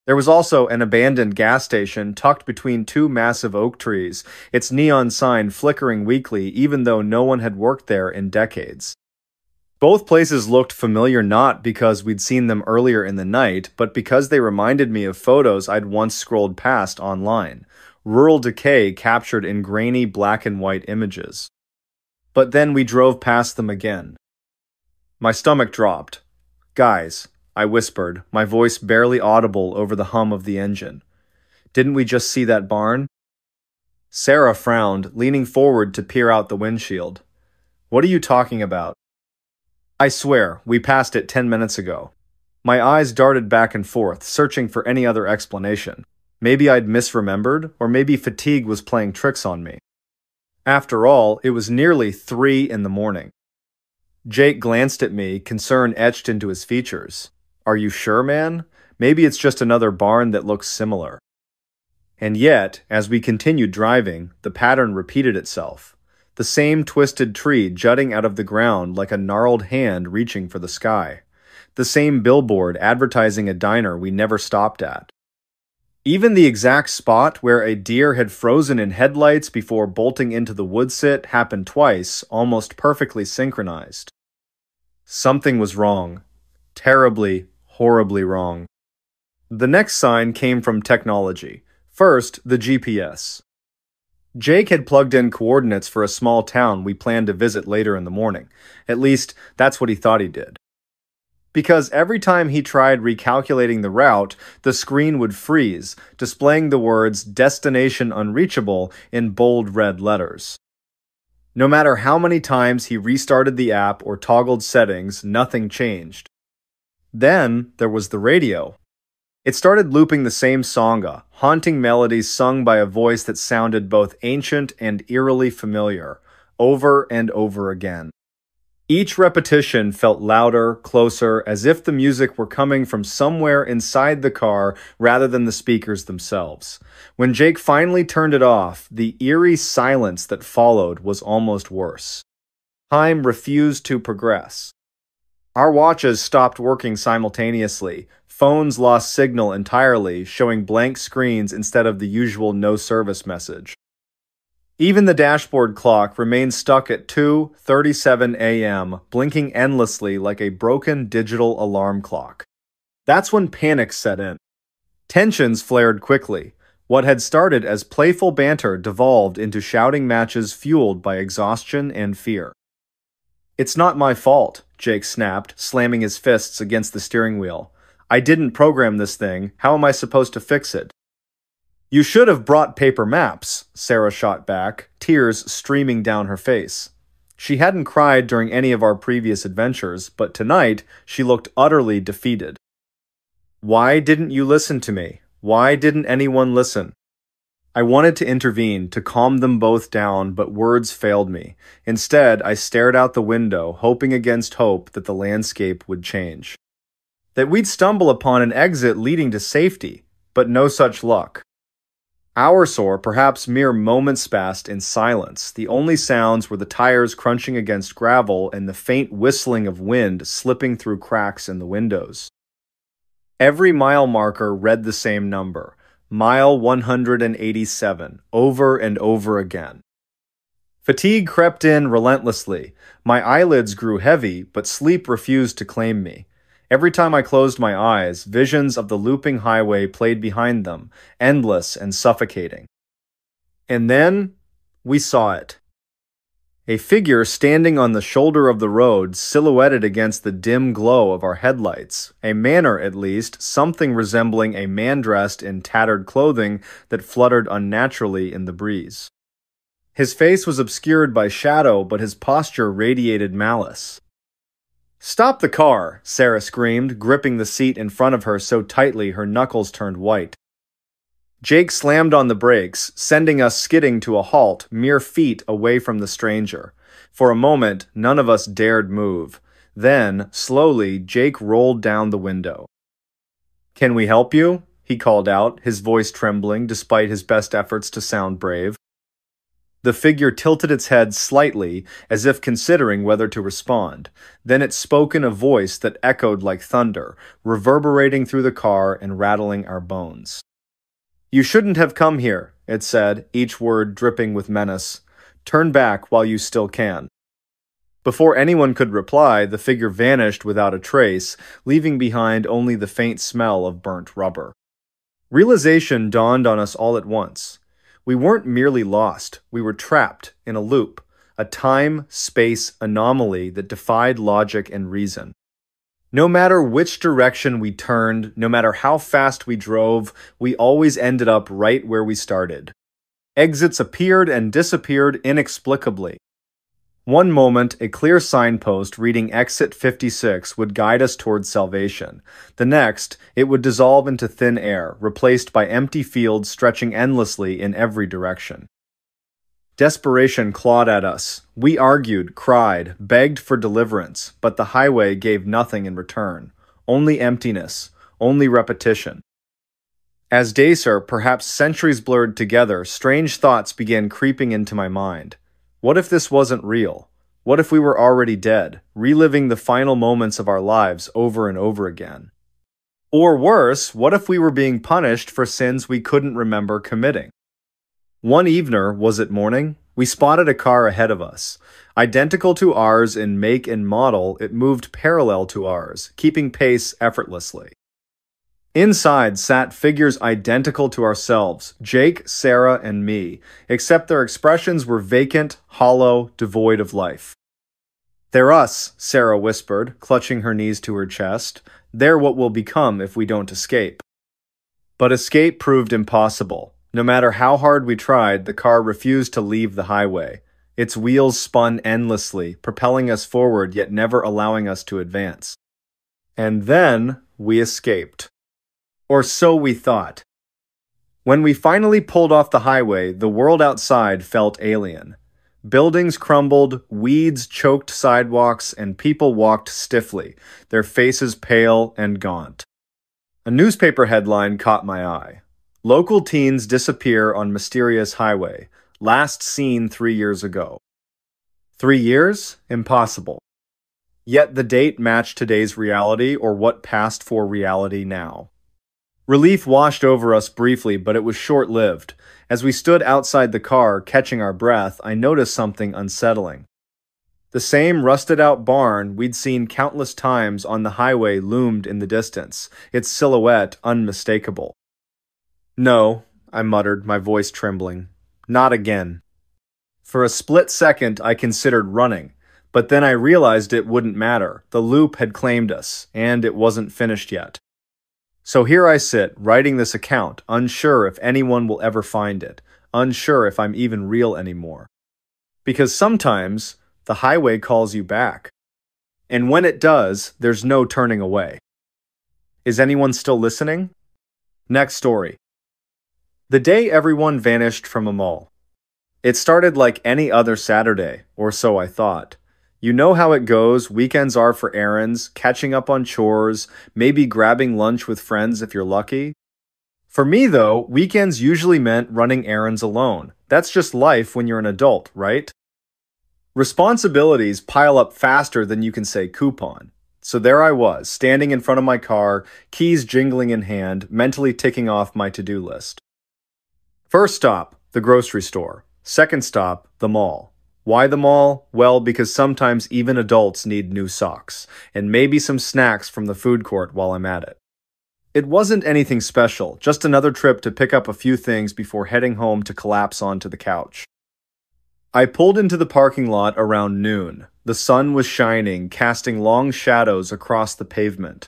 There was also an abandoned gas station tucked between two massive oak trees, its neon sign flickering weakly even though no one had worked there in decades. Both places looked familiar not because we'd seen them earlier in the night, but because they reminded me of photos I'd once scrolled past online. Rural decay captured in grainy black and white images. But then we drove past them again. My stomach dropped. "Guys," I whispered, my voice barely audible over the hum of the engine. "Didn't we just see that barn?" Sarah frowned, leaning forward to peer out the windshield. "What are you talking about?" "I swear, we passed it 10 minutes ago." My eyes darted back and forth, searching for any other explanation. Maybe I'd misremembered, or maybe fatigue was playing tricks on me. After all, it was nearly 3 in the morning. Jake glanced at me, concern etched into his features. "Are you sure, man? Maybe it's just another barn that looks similar." And yet, as we continued driving, the pattern repeated itself. The same twisted tree jutting out of the ground like a gnarled hand reaching for the sky. The same billboard advertising a diner we never stopped at. Even the exact spot where a deer had frozen in headlights before bolting into the woodsit happened twice, almost perfectly synchronized. Something was wrong. Terribly, horribly wrong. The next sign came from technology. First, the GPS. Jake had plugged in coordinates for a small town we planned to visit later in the morning. At least, that's what he thought he did. Because every time he tried recalculating the route, the screen would freeze, displaying the words "Destination Unreachable" in bold red letters. No matter how many times he restarted the app or toggled settings, nothing changed. Then there was the radio. It started looping the same sanga, haunting melodies sung by a voice that sounded both ancient and eerily familiar, over and over again. Each repetition felt louder, closer, as if the music were coming from somewhere inside the car rather than the speakers themselves. When Jake finally turned it off, the eerie silence that followed was almost worse. Time refused to progress. Our watches stopped working simultaneously. Phones lost signal entirely, showing blank screens instead of the usual no service message. Even the dashboard clock remained stuck at 2:37 a.m., blinking endlessly like a broken digital alarm clock. That's when panic set in. Tensions flared quickly. What had started as playful banter devolved into shouting matches fueled by exhaustion and fear. "It's not my fault," Jake snapped, slamming his fists against the steering wheel. "I didn't program this thing. How am I supposed to fix it?" "You should have brought paper maps," Sarah shot back, tears streaming down her face. She hadn't cried during any of our previous adventures, but tonight she looked utterly defeated. "Why didn't you listen to me? Why didn't anyone listen?" I wanted to intervene, to calm them both down, but words failed me. Instead, I stared out the window, hoping against hope that the landscape would change. That we'd stumble upon an exit leading to safety, but no such luck. Hours or perhaps mere moments passed in silence. The only sounds were the tires crunching against gravel and the faint whistling of wind slipping through cracks in the windows. Every mile marker read the same number. Mile 187, over and over again. Fatigue crept in relentlessly. My eyelids grew heavy, but sleep refused to claim me. Every time I closed my eyes, visions of the looping highway played behind them, endless and suffocating. And then, we saw it. A figure standing on the shoulder of the road, silhouetted against the dim glow of our headlights. A manner, at least, something resembling a man dressed in tattered clothing that fluttered unnaturally in the breeze. His face was obscured by shadow, but his posture radiated malice. "Stop the car!" Sarah screamed, gripping the seat in front of her so tightly her knuckles turned white. Jake slammed on the brakes, sending us skidding to a halt mere feet away from the stranger. For a moment, none of us dared move. Then, slowly, Jake rolled down the window. "Can we help you?" he called out, his voice trembling despite his best efforts to sound brave. The figure tilted its head slightly, as if considering whether to respond. Then it spoke in a voice that echoed like thunder, reverberating through the car and rattling our bones. "You shouldn't have come here," it said, each word dripping with menace. "Turn back while you still can." Before anyone could reply, the figure vanished without a trace, leaving behind only the faint smell of burnt rubber. Realization dawned on us all at once. We weren't merely lost, we were trapped in a loop, a time-space anomaly that defied logic and reason. No matter which direction we turned, no matter how fast we drove, we always ended up right where we started. Exits appeared and disappeared inexplicably. One moment, a clear signpost reading Exit 56 would guide us towards salvation. The next, it would dissolve into thin air, replaced by empty fields stretching endlessly in every direction. Desperation clawed at us. We argued, cried, begged for deliverance, but the highway gave nothing in return. Only emptiness, only repetition. As days, or perhaps centuries blurred together, strange thoughts began creeping into my mind. What if this wasn't real? What if we were already dead, reliving the final moments of our lives over and over again? Or worse, what if we were being punished for sins we couldn't remember committing? One evening, was it morning? We spotted a car ahead of us. Identical to ours in make and model, it moved parallel to ours, keeping pace effortlessly. Inside sat figures identical to ourselves, Jake, Sarah, and me, except their expressions were vacant, hollow, devoid of life. "They're us," Sarah whispered, clutching her knees to her chest. "They're what we'll become if we don't escape." But escape proved impossible. No matter how hard we tried, the car refused to leave the highway. Its wheels spun endlessly, propelling us forward yet never allowing us to advance. And then we escaped. Or so we thought. When we finally pulled off the highway, the world outside felt alien. Buildings crumbled, weeds choked sidewalks, and people walked stiffly, their faces pale and gaunt. A newspaper headline caught my eye. "Local teens disappear on mysterious highway. Last seen 3 years ago." 3 years? Impossible. Yet the date matched today's reality, or what passed for reality now. Relief washed over us briefly, but it was short-lived. As we stood outside the car, catching our breath, I noticed something unsettling. The same rusted-out barn we'd seen countless times on the highway loomed in the distance, its silhouette unmistakable. "No," I muttered, my voice trembling. "Not again." For a split second, I considered running, but then I realized it wouldn't matter. The loop had claimed us, and it wasn't finished yet. So here I sit, writing this account, unsure if anyone will ever find it, unsure if I'm even real anymore. Because sometimes, the highway calls you back. And when it does, there's no turning away. Is anyone still listening? Next story. The day everyone vanished from a mall. It started like any other Saturday, or so I thought. You know how it goes, weekends are for errands, catching up on chores, maybe grabbing lunch with friends if you're lucky. For me though, weekends usually meant running errands alone. That's just life when you're an adult, right? Responsibilities pile up faster than you can say coupon. So there I was, standing in front of my car, keys jingling in hand, mentally ticking off my to-do list. First stop, the grocery store. Second stop, the mall. Why the mall? Well, because sometimes even adults need new socks, and maybe some snacks from the food court while I'm at it. It wasn't anything special, just another trip to pick up a few things before heading home to collapse onto the couch. I pulled into the parking lot around noon. The sun was shining, casting long shadows across the pavement.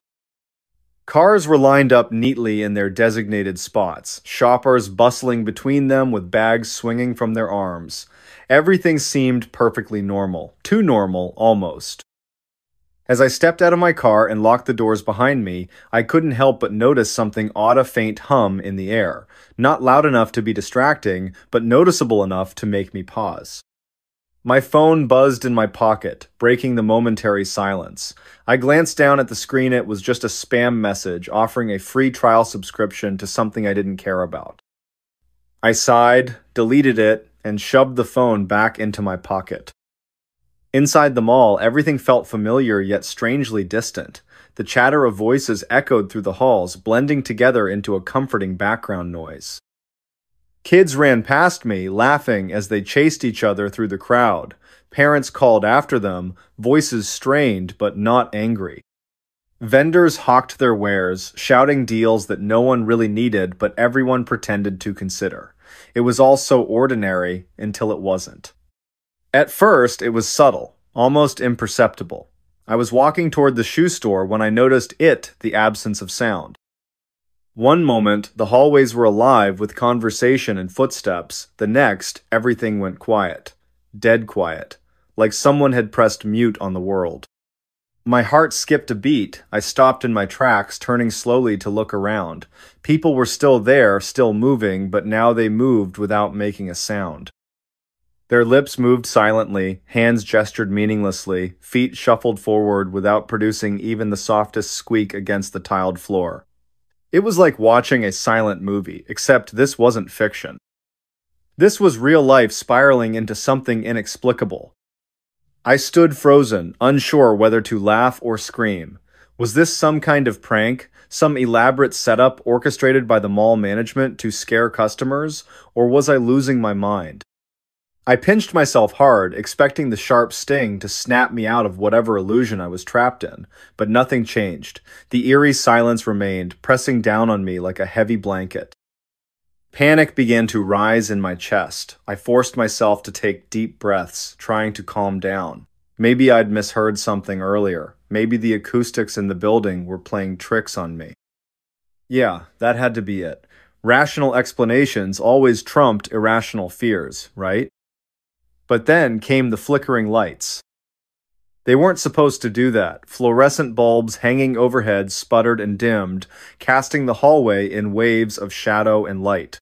Cars were lined up neatly in their designated spots, shoppers bustling between them with bags swinging from their arms. Everything seemed perfectly normal, too normal, almost. As I stepped out of my car and locked the doors behind me, I couldn't help but notice something odd, a faint hum in the air. Not loud enough to be distracting, but noticeable enough to make me pause. My phone buzzed in my pocket, breaking the momentary silence. I glanced down at the screen. It was just a spam message offering a free trial subscription to something I didn't care about. I sighed, deleted it, and shoved the phone back into my pocket. Inside the mall, everything felt familiar yet strangely distant. The chatter of voices echoed through the halls, blending together into a comforting background noise. Kids ran past me, laughing as they chased each other through the crowd. Parents called after them, voices strained but not angry. Vendors hawked their wares, shouting deals that no one really needed but everyone pretended to consider. It was all so ordinary until it wasn't. At first, it was subtle, almost imperceptible. I was walking toward the shoe store when I noticed the absence of sound. One moment, the hallways were alive with conversation and footsteps. The next, everything went quiet. Dead quiet. Like someone had pressed mute on the world. My heart skipped a beat. I stopped in my tracks, turning slowly to look around. People were still there, still moving, but now they moved without making a sound. Their lips moved silently, hands gestured meaninglessly, feet shuffled forward without producing even the softest squeak against the tiled floor. It was like watching a silent movie, except this wasn't fiction. This was real life spiraling into something inexplicable. I stood frozen, unsure whether to laugh or scream. Was this some kind of prank, some elaborate setup orchestrated by the mall management to scare customers, or was I losing my mind? I pinched myself hard, expecting the sharp sting to snap me out of whatever illusion I was trapped in, but nothing changed. The eerie silence remained, pressing down on me like a heavy blanket. Panic began to rise in my chest. I forced myself to take deep breaths, trying to calm down. Maybe I'd misheard something earlier. Maybe the acoustics in the building were playing tricks on me. Yeah, that had to be it. Rational explanations always trumped irrational fears, right? But then came the flickering lights. They weren't supposed to do that. Fluorescent bulbs hanging overhead sputtered and dimmed, casting the hallway in waves of shadow and light.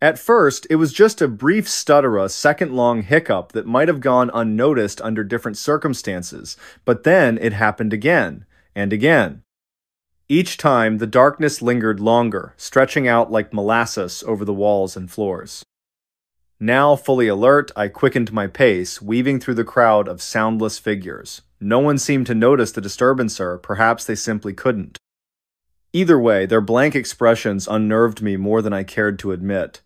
At first, it was just a brief stutter, a second-long hiccup that might have gone unnoticed under different circumstances, but then it happened again, and again. Each time, the darkness lingered longer, stretching out like molasses over the walls and floors. Now fully alert, I quickened my pace, weaving through the crowd of soundless figures. No one seemed to notice the disturbance, or perhaps they simply couldn't. Either way, their blank expressions unnerved me more than I cared to admit.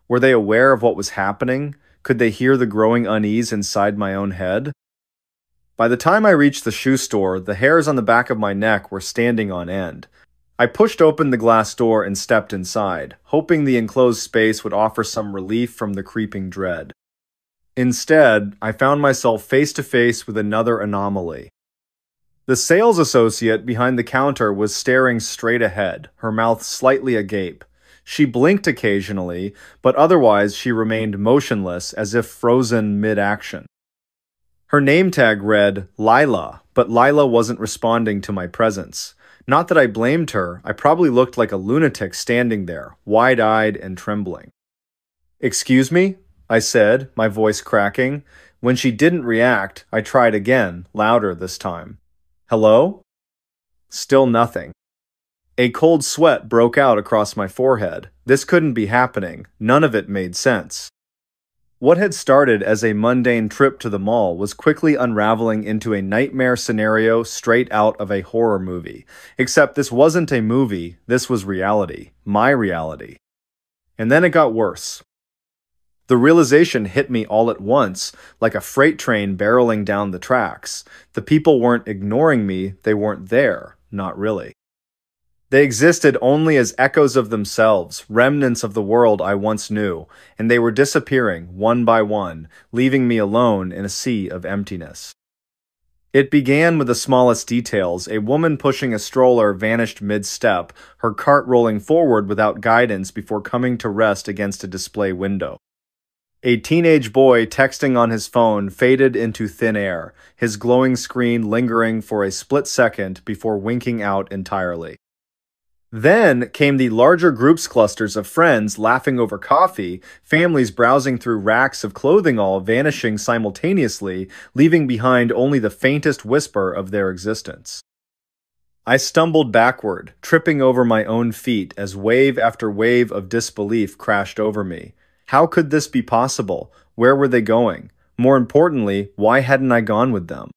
Were they aware of what was happening? Could they hear the growing unease inside my own head? By the time I reached the shoe store, the hairs on the back of my neck were standing on end. I pushed open the glass door and stepped inside, hoping the enclosed space would offer some relief from the creeping dread. Instead, I found myself face to face with another anomaly. The sales associate behind the counter was staring straight ahead, her mouth slightly agape. She blinked occasionally, but otherwise she remained motionless as if frozen mid-action. Her name tag read Lila, but Lila wasn't responding to my presence. Not that I blamed her, I probably looked like a lunatic standing there, wide-eyed and trembling. "Excuse me?" I said, my voice cracking. When she didn't react, I tried again, louder this time. "Hello?" Still nothing. A cold sweat broke out across my forehead. This couldn't be happening. None of it made sense. What had started as a mundane trip to the mall was quickly unraveling into a nightmare scenario straight out of a horror movie. Except this wasn't a movie, this was reality. My reality. And then it got worse. The realization hit me all at once, like a freight train barreling down the tracks. The people weren't ignoring me, they weren't there. Not really. They existed only as echoes of themselves, remnants of the world I once knew, and they were disappearing, one by one, leaving me alone in a sea of emptiness. It began with the smallest details. A woman pushing a stroller vanished mid-step, her cart rolling forward without guidance before coming to rest against a display window. A teenage boy texting on his phone faded into thin air, his glowing screen lingering for a split second before winking out entirely. Then came the larger groups clusters of friends laughing over coffee, families browsing through racks of clothing all vanishing simultaneously, leaving behind only the faintest whisper of their existence. I stumbled backward, tripping over my own feet as wave after wave of disbelief crashed over me. How could this be possible? Where were they going? More importantly, why hadn't I gone with them?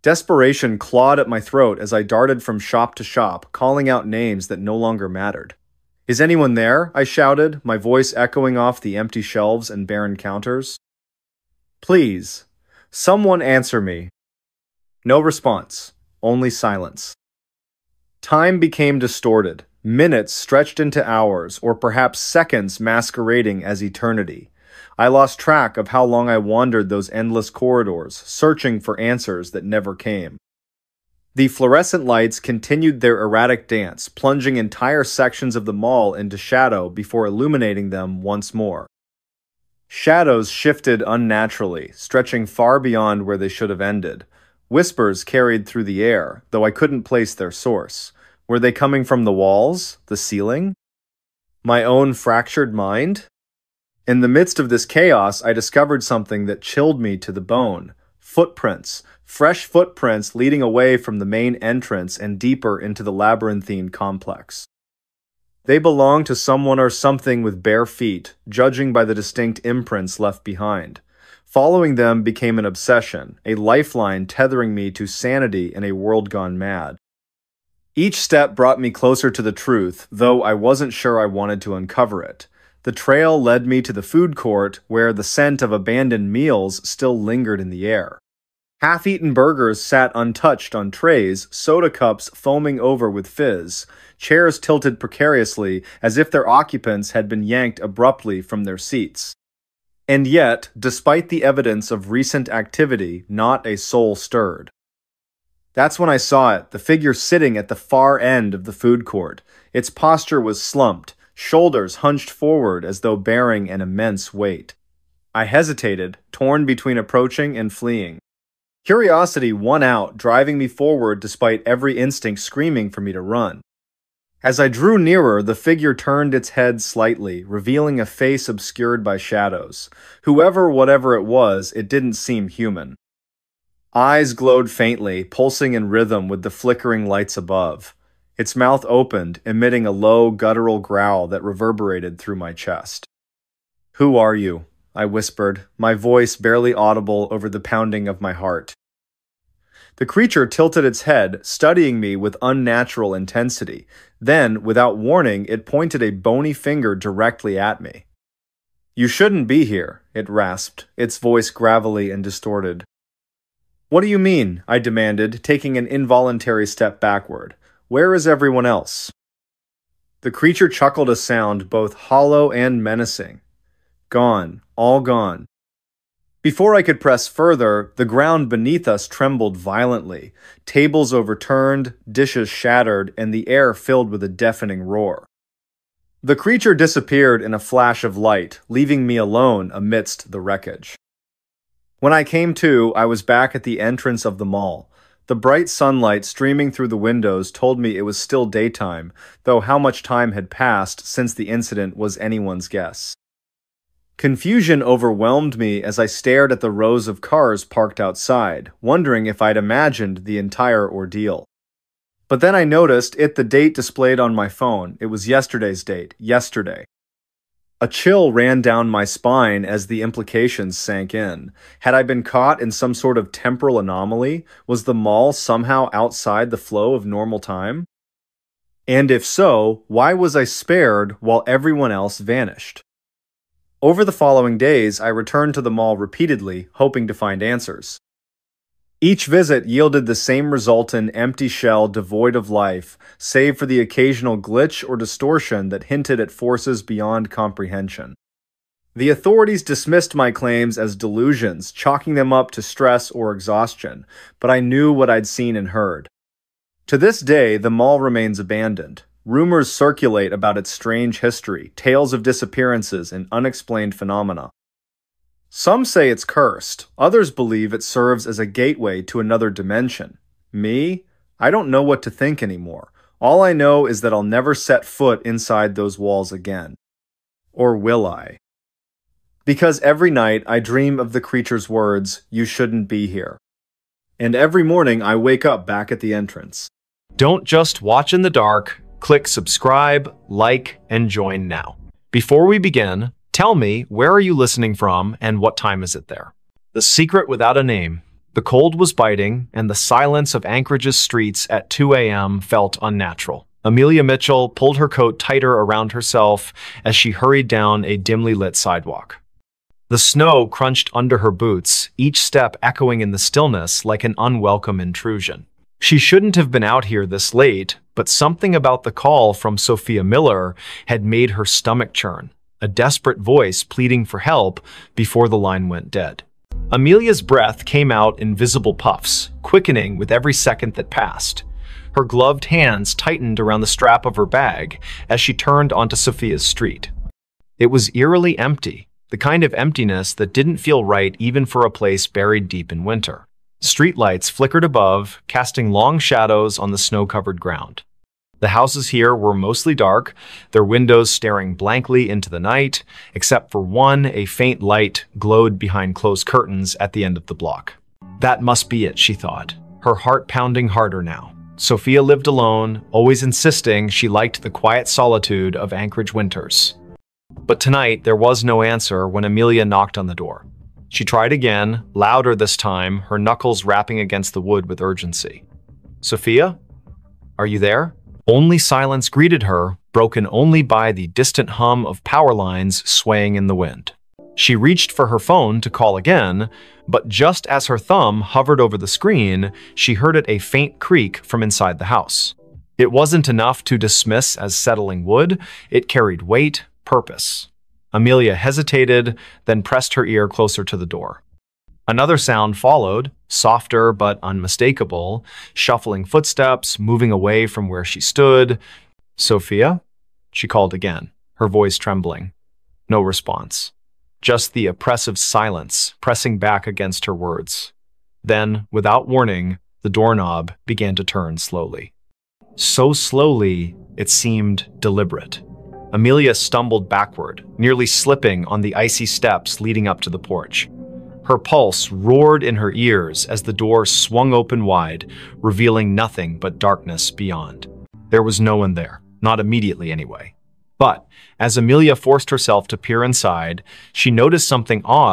Desperation clawed at my throat as I darted from shop to shop, calling out names that no longer mattered. "Is anyone there?" I shouted, my voice echoing off the empty shelves and barren counters. "Please, someone answer me." No response, only silence. Time became distorted, minutes stretched into hours, or perhaps seconds masquerading as eternity. I lost track of how long I wandered those endless corridors, searching for answers that never came. The fluorescent lights continued their erratic dance, plunging entire sections of the mall into shadow before illuminating them once more. Shadows shifted unnaturally, stretching far beyond where they should have ended. Whispers carried through the air, though I couldn't place their source. Were they coming from the walls, the ceiling? My own fractured mind? In the midst of this chaos, I discovered something that chilled me to the bone. Footprints. Fresh footprints leading away from the main entrance and deeper into the labyrinthine complex. They belonged to someone or something with bare feet, judging by the distinct imprints left behind. Following them became an obsession, a lifeline tethering me to sanity in a world gone mad. Each step brought me closer to the truth, though I wasn't sure I wanted to uncover it. The trail led me to the food court, where the scent of abandoned meals still lingered in the air. Half-eaten burgers sat untouched on trays, soda cups foaming over with fizz, chairs tilted precariously as if their occupants had been yanked abruptly from their seats. And yet, despite the evidence of recent activity, not a soul stirred. That's when I saw it, the figure sitting at the far end of the food court. Its posture was slumped, shoulders hunched forward as though bearing an immense weight. I hesitated, torn between approaching and fleeing. Curiosity won out, driving me forward despite every instinct screaming for me to run. As I drew nearer, the figure turned its head slightly, revealing a face obscured by shadows. Whatever it was, it didn't seem human. Eyes glowed faintly, pulsing in rhythm with the flickering lights above. Its mouth opened, emitting a low, guttural growl that reverberated through my chest. "Who are you?" I whispered, my voice barely audible over the pounding of my heart. The creature tilted its head, studying me with unnatural intensity. Then, without warning, it pointed a bony finger directly at me. "You shouldn't be here," it rasped, its voice gravelly and distorted. "What do you mean?" I demanded, taking an involuntary step backward. "Where is everyone else?" The creature chuckled a sound both hollow and menacing. "Gone, all gone." Before I could press further, the ground beneath us trembled violently. Tables overturned, dishes shattered, and the air filled with a deafening roar. The creature disappeared in a flash of light, leaving me alone amidst the wreckage. When I came to, I was back at the entrance of the mall. The bright sunlight streaming through the windows told me it was still daytime, though how much time had passed since the incident was anyone's guess. Confusion overwhelmed me as I stared at the rows of cars parked outside, wondering if I'd imagined the entire ordeal. But then I noticed the date displayed on my phone. It was yesterday's date, yesterday. A chill ran down my spine as the implications sank in. Had I been caught in some sort of temporal anomaly? Was the mall somehow outside the flow of normal time? And if so, why was I spared while everyone else vanished? Over the following days, I returned to the mall repeatedly, hoping to find answers. Each visit yielded the same result: an empty shell devoid of life, save for the occasional glitch or distortion that hinted at forces beyond comprehension. The authorities dismissed my claims as delusions, chalking them up to stress or exhaustion, but I knew what I'd seen and heard. To this day, the mall remains abandoned. Rumors circulate about its strange history, tales of disappearances and unexplained phenomena. Some say it's cursed, others believe it serves as a gateway to another dimension. Me? I don't know what to think anymore. All I know is that I'll never set foot inside those walls again. Or will I? Because every night I dream of the creature's words, "You shouldn't be here." And every morning I wake up back at the entrance. Don't just watch in the dark. Click subscribe, like, and join now. Before we begin, tell me, where are you listening from and what time is it there? The secret without a name. The cold was biting, and the silence of Anchorage's streets at 2 a.m. felt unnatural. Amelia Mitchell pulled her coat tighter around herself as she hurried down a dimly lit sidewalk. The snow crunched under her boots, each step echoing in the stillness like an unwelcome intrusion. She shouldn't have been out here this late, but something about the call from Sophia Miller had made her stomach churn, a desperate voice pleading for help before the line went dead. Amelia's breath came out in visible puffs, quickening with every second that passed. Her gloved hands tightened around the strap of her bag as she turned onto Sophia's street. It was eerily empty, the kind of emptiness that didn't feel right even for a place buried deep in winter. Streetlights flickered above, casting long shadows on the snow-covered ground. The houses here were mostly dark, their windows staring blankly into the night, except for one. A faint light glowed behind closed curtains at the end of the block. That must be it, she thought, her heart pounding harder now. Sophia lived alone, always insisting she liked the quiet solitude of Anchorage winters. But tonight, there was no answer when Amelia knocked on the door. She tried again, louder this time, her knuckles rapping against the wood with urgency. "Sophia? Are you there?" Only silence greeted her, broken only by the distant hum of power lines swaying in the wind. She reached for her phone to call again, but just as her thumb hovered over the screen, she heard a faint creak from inside the house. It wasn't enough to dismiss as settling wood, it carried weight, purpose. Amelia hesitated, then pressed her ear closer to the door. Another sound followed, softer but unmistakable, shuffling footsteps, moving away from where she stood. "Sophia?" she called again, her voice trembling. No response. Just the oppressive silence pressing back against her words. Then, without warning, the doorknob began to turn slowly. So slowly, it seemed deliberate. Amelia stumbled backward, nearly slipping on the icy steps leading up to the porch. Her pulse roared in her ears as the door swung open wide, revealing nothing but darkness beyond. There was no one there, not immediately anyway. But as Amelia forced herself to peer inside, she noticed something odd